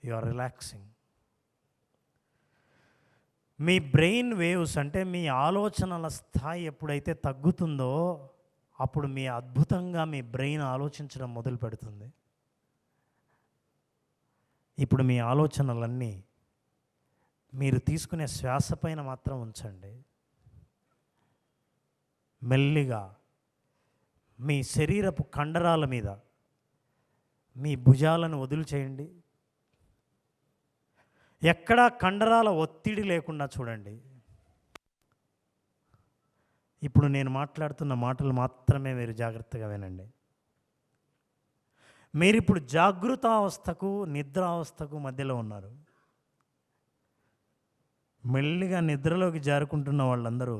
You are relaxing. మీ బ్రెయిన్ వేవ్స్ అంటే మీ ఆలోచనల స్థాయి ఎప్పుడైతే తగ్గుతుందో అప్పుడు మీ అద్భుతంగా మీ బ్రెయిన్ ఆలోచించడం మొదలు పెడుతుంది. ఇప్పుడు మీ ఆలోచనలన్నీ మీరు తీసుకునే శ్వాస పైన మాత్రం ఉంచండి. మెల్లిగా మీ శరీరపు కండరాల మీద మీ భుజాలను వదులు చేయండి. ఎక్కడా కండరాల ఒత్తిడి లేకుండా చూడండి. ఇప్పుడు నేను మాట్లాడుతున్న మాటలు మాత్రమే మీరు జాగ్రత్తగా వినండి. మీరు ఇప్పుడు జాగృతావస్థకు నిద్రావస్థకు మధ్యలో ఉన్నారు. మెల్లిగా నిద్రలోకి జారుకుంటున్న వాళ్ళందరూ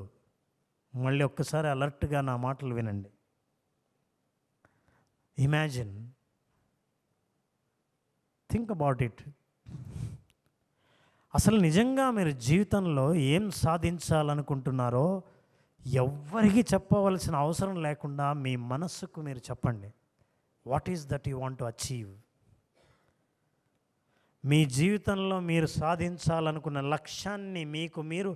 మళ్ళీ ఒక్కసారి అలర్ట్గా నా మాటలు వినండి. Imagine, think about it. అసలు నిజంగా మీరు జీవితంలో ఏం సాధించాలనుకుంటున్నారో ఎవ్వరికి చెప్పవలసిన అవసరం లేకుండా మీ మనస్సుకు మీరు చెప్పండి. What is that you want to achieve? మీ జీవితంలో మీరు సాధించాలనుకున్న లక్ష్యాన్ని మీకు మీరు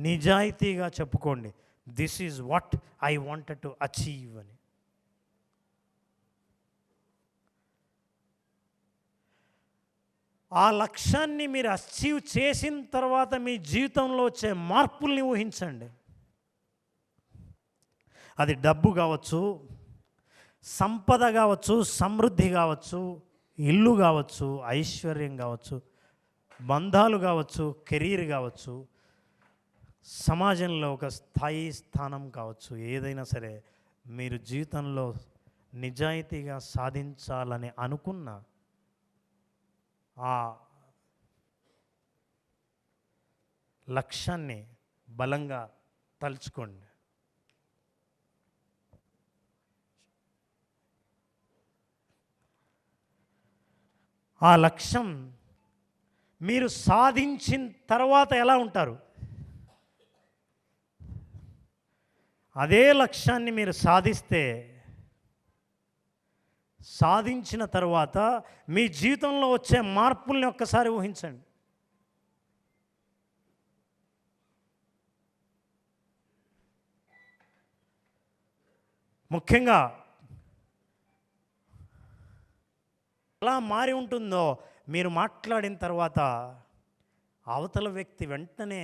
నిజాయితీగా చెప్పుకోండి. This is what I wanted to achieve అని. ఆ లక్ష్యాన్ని మీరు అచీవ్ చేసిన తర్వాత మీ జీవితంలో వచ్చే మార్పుల్ని ఊహించండి. అది డబ్బు కావచ్చు, సంపద కావచ్చు, సమృద్ధి కావచ్చు, ఇల్లు కావచ్చు, ఐశ్వర్యం కావచ్చు, బంధాలు కావచ్చు, కెరీర్ కావచ్చు, సమాజంలో ఒక స్థాయి స్థానం కావచ్చు. ఏదైనా సరే మీరు జీవితంలో నిజాయితీగా సాధించాలని అనుకున్న ఆ లక్ష్యాన్ని బలంగా తలుచుకోండి. ఆ లక్ష్యం మీరు సాధించిన తర్వాత ఎలా ఉంటారు? అదే లక్ష్యాన్ని మీరు సాధించిన తర్వాత మీ జీవితంలో వచ్చే మార్పుల్ని ఒక్కసారి ఊహించండి. ముఖ్యంగా ఎలా మారి ఉంటుందో మీరు మాట్లాడిన తర్వాత అవతల వ్యక్తి వెంటనే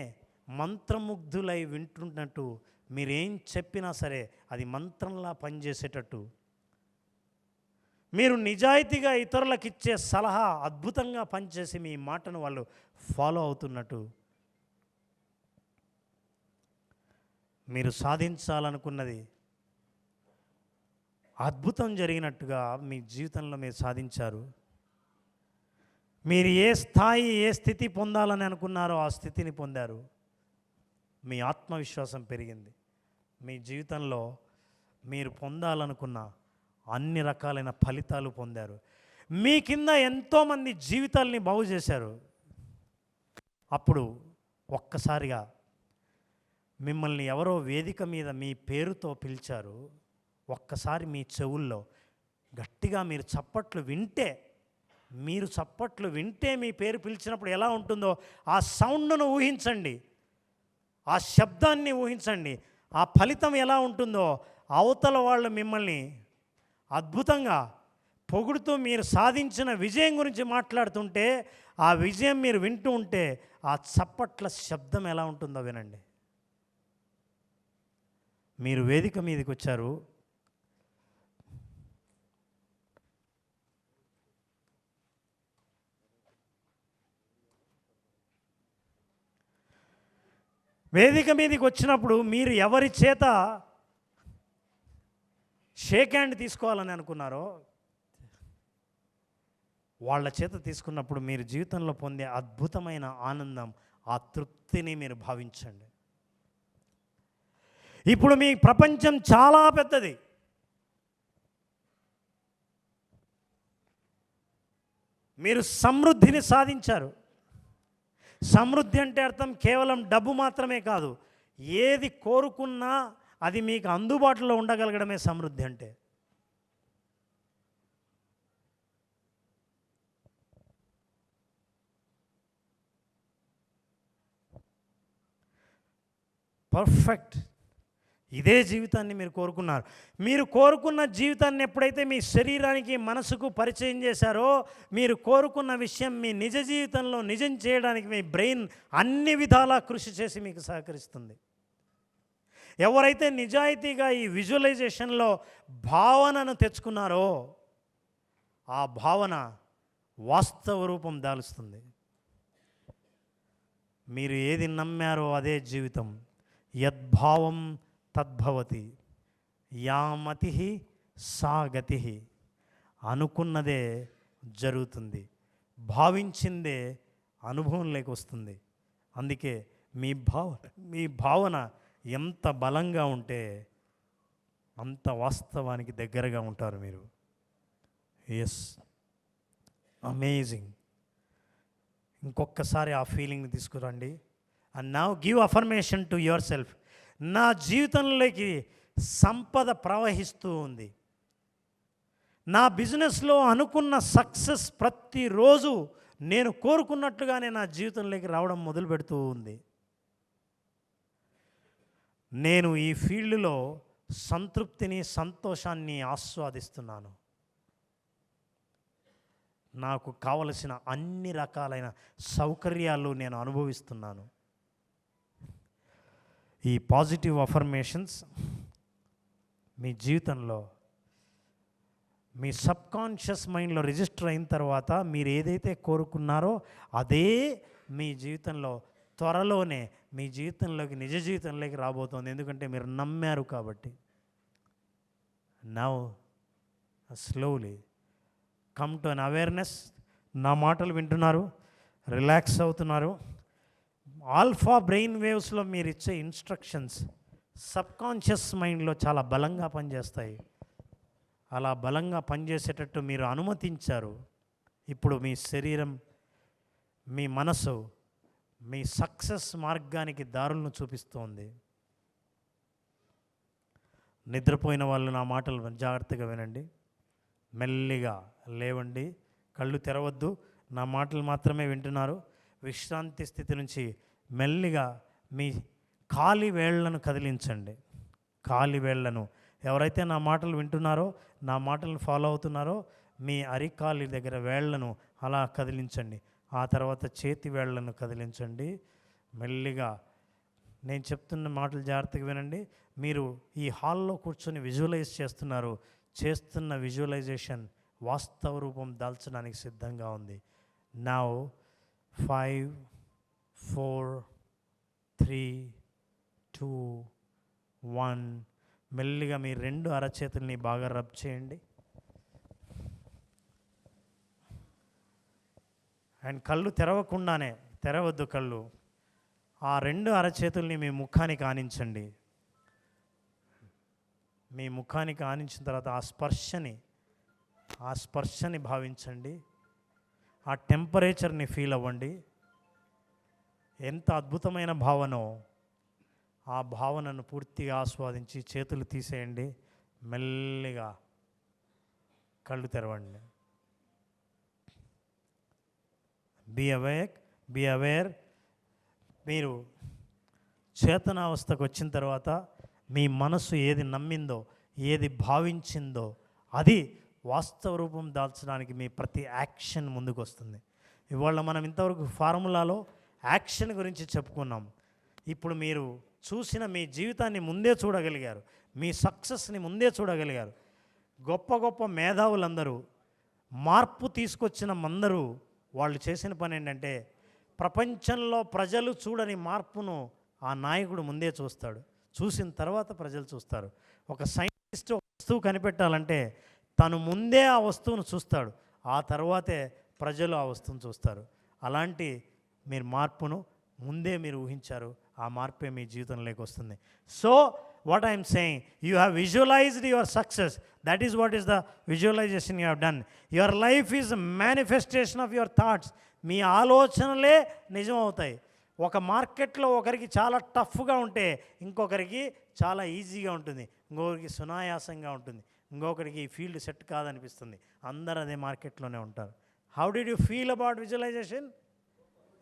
మంత్రముగ్ధులై వింటున్నట్టు, మీరేం చెప్పినా సరే అది మంత్రంలా పనిచేసేటట్టు, మీరు నిజాయితీగా ఇతరులకు ఇచ్చే సలహా అద్భుతంగా పనిచేసి మీ మాటను వాళ్ళు ఫాలో అవుతున్నట్టు, మీరు సాధించాలనుకున్నది అద్భుతం జరిగినట్టుగా మీ జీవితంలో మీరు సాధించారు. మీరు ఏ స్థాయి ఏ స్థితి పొందాలని అనుకున్నారో ఆ స్థితిని పొందారు. మీ ఆత్మవిశ్వాసం పెరిగింది. మీ జీవితంలో మీరు పొందాలనుకున్న అన్ని రకాలైన ఫలితాలు పొందారు. మీ కింద ఎంతోమంది జీవితాల్ని బాగు చేశారు. అప్పుడు ఒక్కసారిగా మిమ్మల్ని ఎవరో వేదిక మీద మీ పేరుతో పిలిచారు. ఒక్కసారి మీ చెవుల్లో గట్టిగా మీరు చప్పట్లు వింటే మీ పేరు పిలిచినప్పుడు ఎలా ఉంటుందో ఆ సౌండ్ను ఊహించండి, ఆ శబ్దాన్ని ఊహించండి. ఆ ఫలితం ఎలా ఉంటుందో, అవతల వాళ్ళు మిమ్మల్ని అద్భుతంగా పొగుడుతూ మీరు సాధించిన విజయం గురించి మాట్లాడుతుంటే, ఆ విజయం మీరు వింటూ ఉంటే ఆ చప్పట్ల శబ్దం ఎలా ఉంటుందో వినండి. మీరు వేదిక మీదకి వచ్చారు. వేదిక మీదకి వచ్చినప్పుడు మీరు ఎవరి చేత షేక్ హ్యాండ్ తీసుకోవాలని అనుకున్నారో వాళ్ళ చేత తీసుకున్నప్పుడు మీరు జీవితంలో పొందే అద్భుతమైన ఆనందం, ఆ తృప్తిని మీరు భావించండి. ఇప్పుడు మీ ప్రపంచం చాలా పెద్దది. మీరు సమృద్ధిని సాధించారు. సమృద్ధి అంటే అర్థం కేవలం డబ్బు మాత్రమే కాదు. ఏది కోరుకున్నా అది మీకు అందుబాటులో ఉండగలగడమే సమృద్ధి అంటే. పర్ఫెక్ట్. ఇదే జీవితాన్ని మీరు కోరుకున్నారు. మీరు కోరుకున్న జీవితాన్ని ఎప్పుడైతే మీ శరీరానికి మనసుకు పరిచయం చేశారో, మీరు కోరుకున్న విషయం మీ నిజ జీవితంలో నిజం చేయడానికి మీ బ్రెయిన్ అన్ని విధాలా కృషి చేసి మీకు సహకరిస్తుంది. ఎవరైతే నిజాయితీగా ఈ విజువలైజేషన్లో భావనను తెచ్చుకున్నారో ఆ భావన వాస్తవ రూపం దాలుస్తుంది. మీరు ఏది నమ్మారో అదే జీవితం. యద్భావం తద్భవతి, యామతి సా గతి. అనుకున్నదే జరుగుతుంది, భావించిందే అనుభవంలోకి వస్తుంది. అందుకే మీ భావన ఎంత బలంగా ఉంటే అంత వాస్తవానికి దగ్గరగా ఉంటారు మీరు. Yes, amazing. ఇంకొకసారి ఆ ఫీలింగ్ని తీసుకురండి. And now give affirmation to yourself. నా జీవితంలోకి సంపద ప్రవహిస్తూ ఉంది. నా బిజినెస్లో అనుకున్న సక్సెస్ ప్రతిరోజు నేను కోరుకున్నట్టుగానే నా జీవితంలోకి రావడం మొదలు పెడుతూ ఉంది. నేను ఈ ఫీల్డ్లో సంతృప్తిని, సంతోషాన్ని ఆస్వాదిస్తున్నాను. నాకు కావలసిన అన్ని రకాలైన సౌకర్యాలు నేను అనుభవిస్తున్నాను. ఈ పాజిటివ్ అఫర్మేషన్స్ మీ జీవితంలో, మీ సబ్కాన్షియస్ మైండ్లో రిజిస్టర్ అయిన తర్వాత మీరు ఏదైతే కోరుకున్నారో అదే మీ జీవితంలో త్వరలోనే మీ జీవితంలోకి, నిజ జీవితంలోకి రాబోతోంది. ఎందుకంటే మీరు నమ్మారు కాబట్టి. Now slowly come to an awareness. నా మాటలు వింటున్నారు, రిలాక్స్ అవుతున్నారు. ఆల్ఫా బ్రెయిన్ వేవ్స్లో మీరు ఇచ్చే ఇన్స్ట్రక్షన్స్ సబ్కాన్షియస్ మైండ్లో చాలా బలంగా పనిచేస్తాయి. అలా బలంగా పనిచేసేటట్టు మీరు అనుమతించారు. ఇప్పుడు మీ శరీరం, మీ మనసు మీ సక్సెస్ మార్గానికి దారులను చూపిస్తోంది. నిద్రపోయిన వాళ్ళు నా మాటలు జాగ్రత్తగా వినండి. మెల్లిగా లేవండి, కళ్ళు తెరవద్దు, నా మాటలు మాత్రమే వింటున్నారు. విశ్రాంతి స్థితి నుంచి మెల్లిగా మీ కాలి వేళ్లను కదిలించండి. కాలి వేళ్లను, ఎవరైతే నా మాటలు వింటున్నారో, నా మాటలను ఫాలో అవుతున్నారో, మీ అరికాలి దగ్గర వేళ్లను అలా కదిలించండి. ఆ తర్వాత చేతి వేళ్లను కదిలించండి. మెల్లిగా నేను చెప్తున్న మాటలు జాగ్రత్తగా వినండి. మీరు ఈ హాల్లో కూర్చొని విజువలైజ్ చేస్తున్నారు. చేస్తున్న విజువలైజేషన్ వాస్తవ రూపం దాల్చడానికి సిద్ధంగా ఉంది. నౌ 5, 4, 3, 2, 1. మెల్లిగా మీ 2 అరచేతుల్ని బాగా రబ్ చేయండి. అండ్ కళ్ళు తెరవకుండానే, తెరవద్దు కళ్ళు, ఆ 2 అరచేతుల్ని మీ ముఖానికి ఆనించండి. మీ ముఖానికి ఆనించిన తర్వాత ఆ స్పర్శని భావించండి. ఆ టెంపరేచర్ని ఫీల్ అవ్వండి. ఎంత అద్భుతమైన భావనో ఆ భావనను పూర్తిగా ఆస్వాదించి చేతులు తీసేయండి. మెల్లిగా కళ్ళు తెరవండి. Be aware. మీరు చేతనావస్థకు వచ్చిన తర్వాత మీ మనసు ఏది నమ్మిందో, ఏది భావించిందో అది వాస్తవ రూపం దాల్చడానికి మీ ప్రతి యాక్షన్ ముందుకు వస్తుంది. ఇవాళ మనం ఇంతవరకు ఫార్ములాలో యాక్షన్ గురించి చెప్పుకున్నాం. ఇప్పుడు మీరు చూసిన మీ జీవితాన్ని ముందే చూడగలిగారు, మీ సక్సెస్ని ముందే చూడగలిగారు. గొప్ప గొప్ప మేధావులందరూ, మార్పు తీసుకొచ్చిన మందరూ వాళ్ళు చేసిన పని ఏంటంటే, ప్రపంచంలో ప్రజలు చూడని మార్పును ఆ నాయకుడు ముందే చూస్తాడు. చూసిన తర్వాత ప్రజలు చూస్తారు. ఒక సైంటిస్ట్ ఒక వస్తువు కనిపెట్టాలంటే తను ముందే ఆ వస్తువును చూస్తాడు, ఆ తర్వాతే ప్రజలు ఆ వస్తువును చూస్తారు. అలాంటి మీరు మార్పును ముందే మీరు ఊహించారు. ఆ మార్పే మీ జీవితంలోకి వస్తుంది. So what I'm saying, you have visualized your success. That is what is the visualization you have done. Your life is manifestation of your thoughts. మీ ఆలోచనలే నిజం అవుతాయి. ఒక మార్కెట్లో ఒకరికి చాలా టఫ్గా ఉంటే ఇంకొకరికి చాలా ఈజీగా ఉంటుంది, ఇంకొకరికి సునాయాసంగా ఉంటుంది, ఇంకొకరికి ఈ ఫీల్డ్ సెట్ కాదనిపిస్తుంది. అందరూ అదే మార్కెట్లోనే ఉంటారు. How did you feel about visualisation?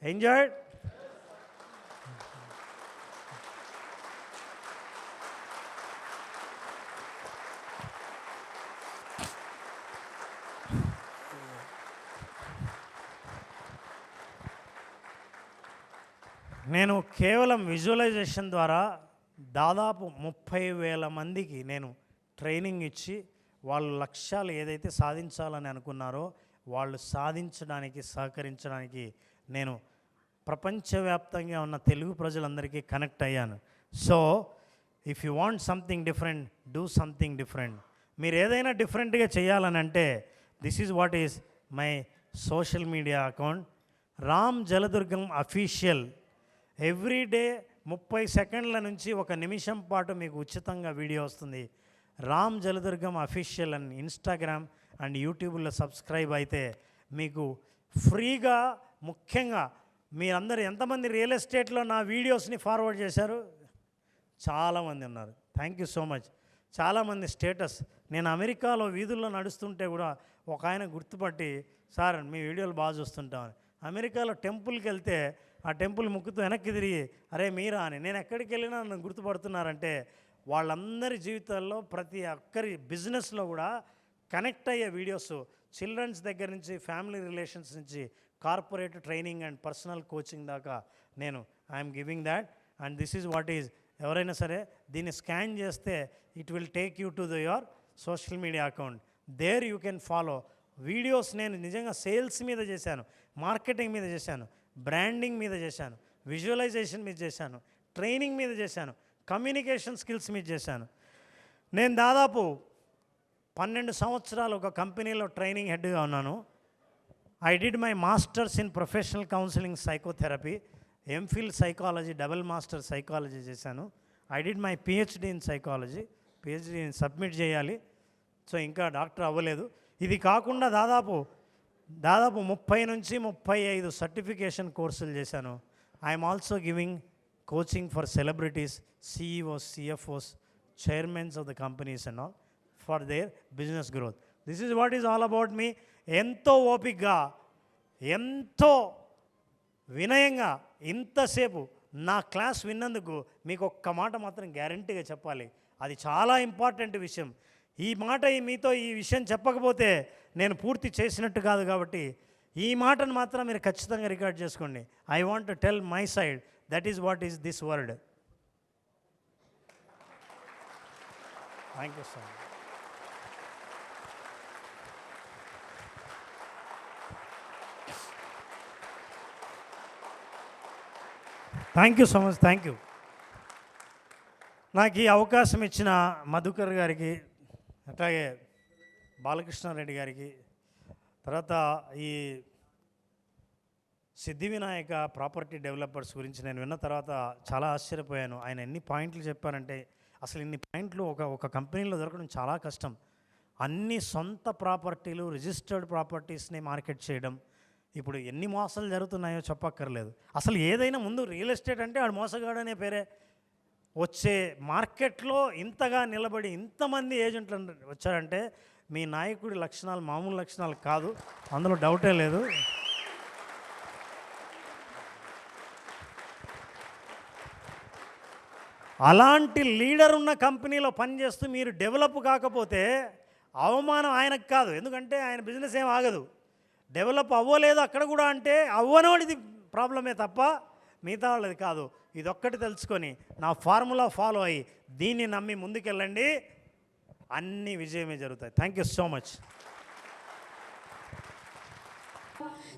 Enjoyed? నేను కేవలం విజువలైజేషన్ ద్వారా దాదాపు 30,000 మందికి నేను ట్రైనింగ్ ఇచ్చి వాళ్ళ లక్ష్యాలు ఏదైతే సాధించాలని అనుకున్నారో వాళ్ళు సాధించడానికి, సహకరించడానికి నేను ప్రపంచవ్యాప్తంగా ఉన్న తెలుగు ప్రజలందరికీ కనెక్ట్ అయ్యాను. So if you want something different, do something different. మీరు ఏదైనా డిఫరెంట్గా చేయాలని అంటే this is what is my social media account, Ram Jaladurgam official. Everyday 30 సెకండ్ల నుంచి 1 నిమిషం పాటు మీకు ఉచితంగా వీడియో వస్తుంది. రామ్ జలదుర్గం అఫీషియల్ అని ఇన్స్టాగ్రామ్ అండ్ యూట్యూబ్లో సబ్స్క్రైబ్ అయితే మీకు ఫ్రీగా, ముఖ్యంగా మీరందరూ ఎంతమంది రియల్ ఎస్టేట్లో నా వీడియోస్ని ఫార్వర్డ్ చేశారు? చాలామంది ఉన్నారు. Thank you so much. చాలామంది స్టేటస్, నేను అమెరికాలో వీధుల్లో నడుస్తుంటే కూడా ఒక ఆయన గుర్తుపట్టి, సార్ మీ వీడియోలు బాగా చూస్తుంటామని. అమెరికాలో టెంపుల్కి వెళ్తే ఆ టెంపుల్ ముక్కుతూ వెనక్కి తిరిగి అరే మీరా అని, నేను ఎక్కడికి వెళ్ళినా నన్ను గుర్తుపడుతున్నారంటే వాళ్ళందరి జీవితాల్లో ప్రతి ఒక్కరి బిజినెస్లో కూడా కనెక్ట్ అయ్యే వీడియోస్, చిల్డ్రన్స్ దగ్గర నుంచి ఫ్యామిలీ రిలేషన్స్ నుంచి corporate training and personal coaching దాకా నేను I'm giving that. And this is what is, ఎవరైనా సరే దీన్ని స్కాన్ చేస్తే it will take you to your social media account. There you can follow videos. నేను నిజంగా సేల్స్ మీద చేశాను, మార్కెటింగ్ మీద చేశాను, బ్రాండింగ్ మీద చేశాను, విజువలైజేషన్ మీద చేశాను, ట్రైనింగ్ మీద చేశాను, కమ్యూనికేషన్ స్కిల్స్ మీద చేశాను. నేను దాదాపు 12 సంవత్సరాలు ఒక కంపెనీలో ట్రైనింగ్ హెడ్గా ఉన్నాను. I did my masters in professional counselling psychotherapy, MPhil psychology, double master psychology చేశాను. I did my PhD in psychology, PhD submit చేయాలి. సో ఇంకా డాక్టర్ అవ్వలేదు. ఇది కాకుండా దాదాపు 30 నుంచి 35 సర్టిఫికేషన్ కోర్సులు చేశాను. I'm also giving coaching for celebrities, CEOs, CFOs, chairmans of the companies and all for their business growth. This is what is all about me. ఎంతో ఓపికగా, ఎంతో వినయంగా ఇంతసేపు నా క్లాస్ విన్నందుకు మీకు ఒక్క మాట మాత్రం గ్యారంటీగా చెప్పాలి, అది చాలా ఇంపార్టెంట్ విషయం. ఈ మాట మీతో ఈ విషయం చెప్పకపోతే నేను పూర్తి చేసినట్టు కాదు. కాబట్టి ఈ మాటను మాత్రం మీరు ఖచ్చితంగా రికార్డ్ చేసుకోండి. I want to tell my side, that is what is this word. Thank you so much. Thank you so much. Thank you. నాకు ఈ అవకాశం ఇచ్చిన మధుకర్ గారికి, అట్లాగే బాలకృష్ణారెడ్డి గారికి, తర్వాత ఈ సిద్ధి వినాయక ప్రాపర్టీ డెవలపర్స్ గురించి నేను విన్న తర్వాత చాలా ఆశ్చర్యపోయాను. ఆయన ఎన్ని పాయింట్లు చెప్పారంటే, అసలు ఇన్ని పాయింట్లు ఒక కంపెనీలో దొరకడం చాలా కష్టం. అన్ని సొంత ప్రాపర్టీలు, రిజిస్టర్డ్ ప్రాపర్టీస్ని మార్కెట్ చేయడం, ఇప్పుడు ఎన్ని మోసాలు జరుగుతున్నాయో చెప్పక్కర్లేదు. అసలు ఏదైనా ముందు రియల్ ఎస్టేట్ అంటే ఆడు మోసగాడనే పేరే. వచ్చే మార్కెట్లో ఇంతగా నిలబడి ఇంతమంది ఏజెంట్లు వచ్చారంటే మీ నాయకుడి లక్షణాలు మామూలు లక్షణాలు కాదు, అందులో డౌటే లేదు. అలాంటి లీడర్ ఉన్న కంపెనీలో పనిచేస్తూ మీరు డెవలప్ కాకపోతే అవమానం ఆయనకు కాదు, ఎందుకంటే ఆయన బిజినెస్ ఏం ఆగదు. డెవలప్ అవ్వలేదు అక్కడ కూడా అంటే అవ్వనోడిది ప్రాబ్లమే తప్ప మిగతా వాళ్ళది కాదు. ఇదొక్కటి తెలుసుకొని నా ఫార్ములా ఫాలో అయ్యి దీన్ని నమ్మి ముందుకెళ్ళండి, అన్ని విజయమే జరుగుతాయి. Thank you so much.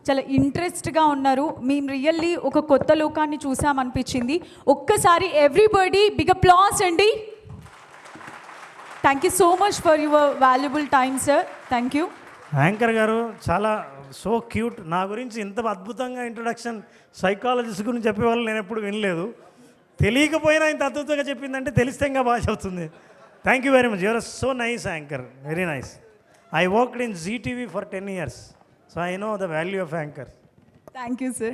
చాలా ఇంట్రెస్ట్గా ఉన్నారు. మేము రియల్లీ ఒక కొత్త లోకాన్ని చూసామనిపించింది. ఒక్కసారి ఎవ్రీబడి బిగ్ అప్లాస్ అండి. Thank you so much for your valuable time sir. Thank you. Anchor గారు చాలా సో క్యూట్. నా గురించి ఇంత అద్భుతంగా ఇంట్రొడక్షన్ సైకాలజిస్ట్ గురించి చెప్పేవాళ్ళు నేను ఎప్పుడు వినలేదు. తెలియకపోయినా ఇంత అద్భుతంగా చెప్పిందంటే తెలిస్తే ఇంకా బాగా చెప్తుంది. Thank you very much. Your so nice anchor, very nice. I worked in ZTV for 10 years. So I know the value of anchor. Thank you, sir.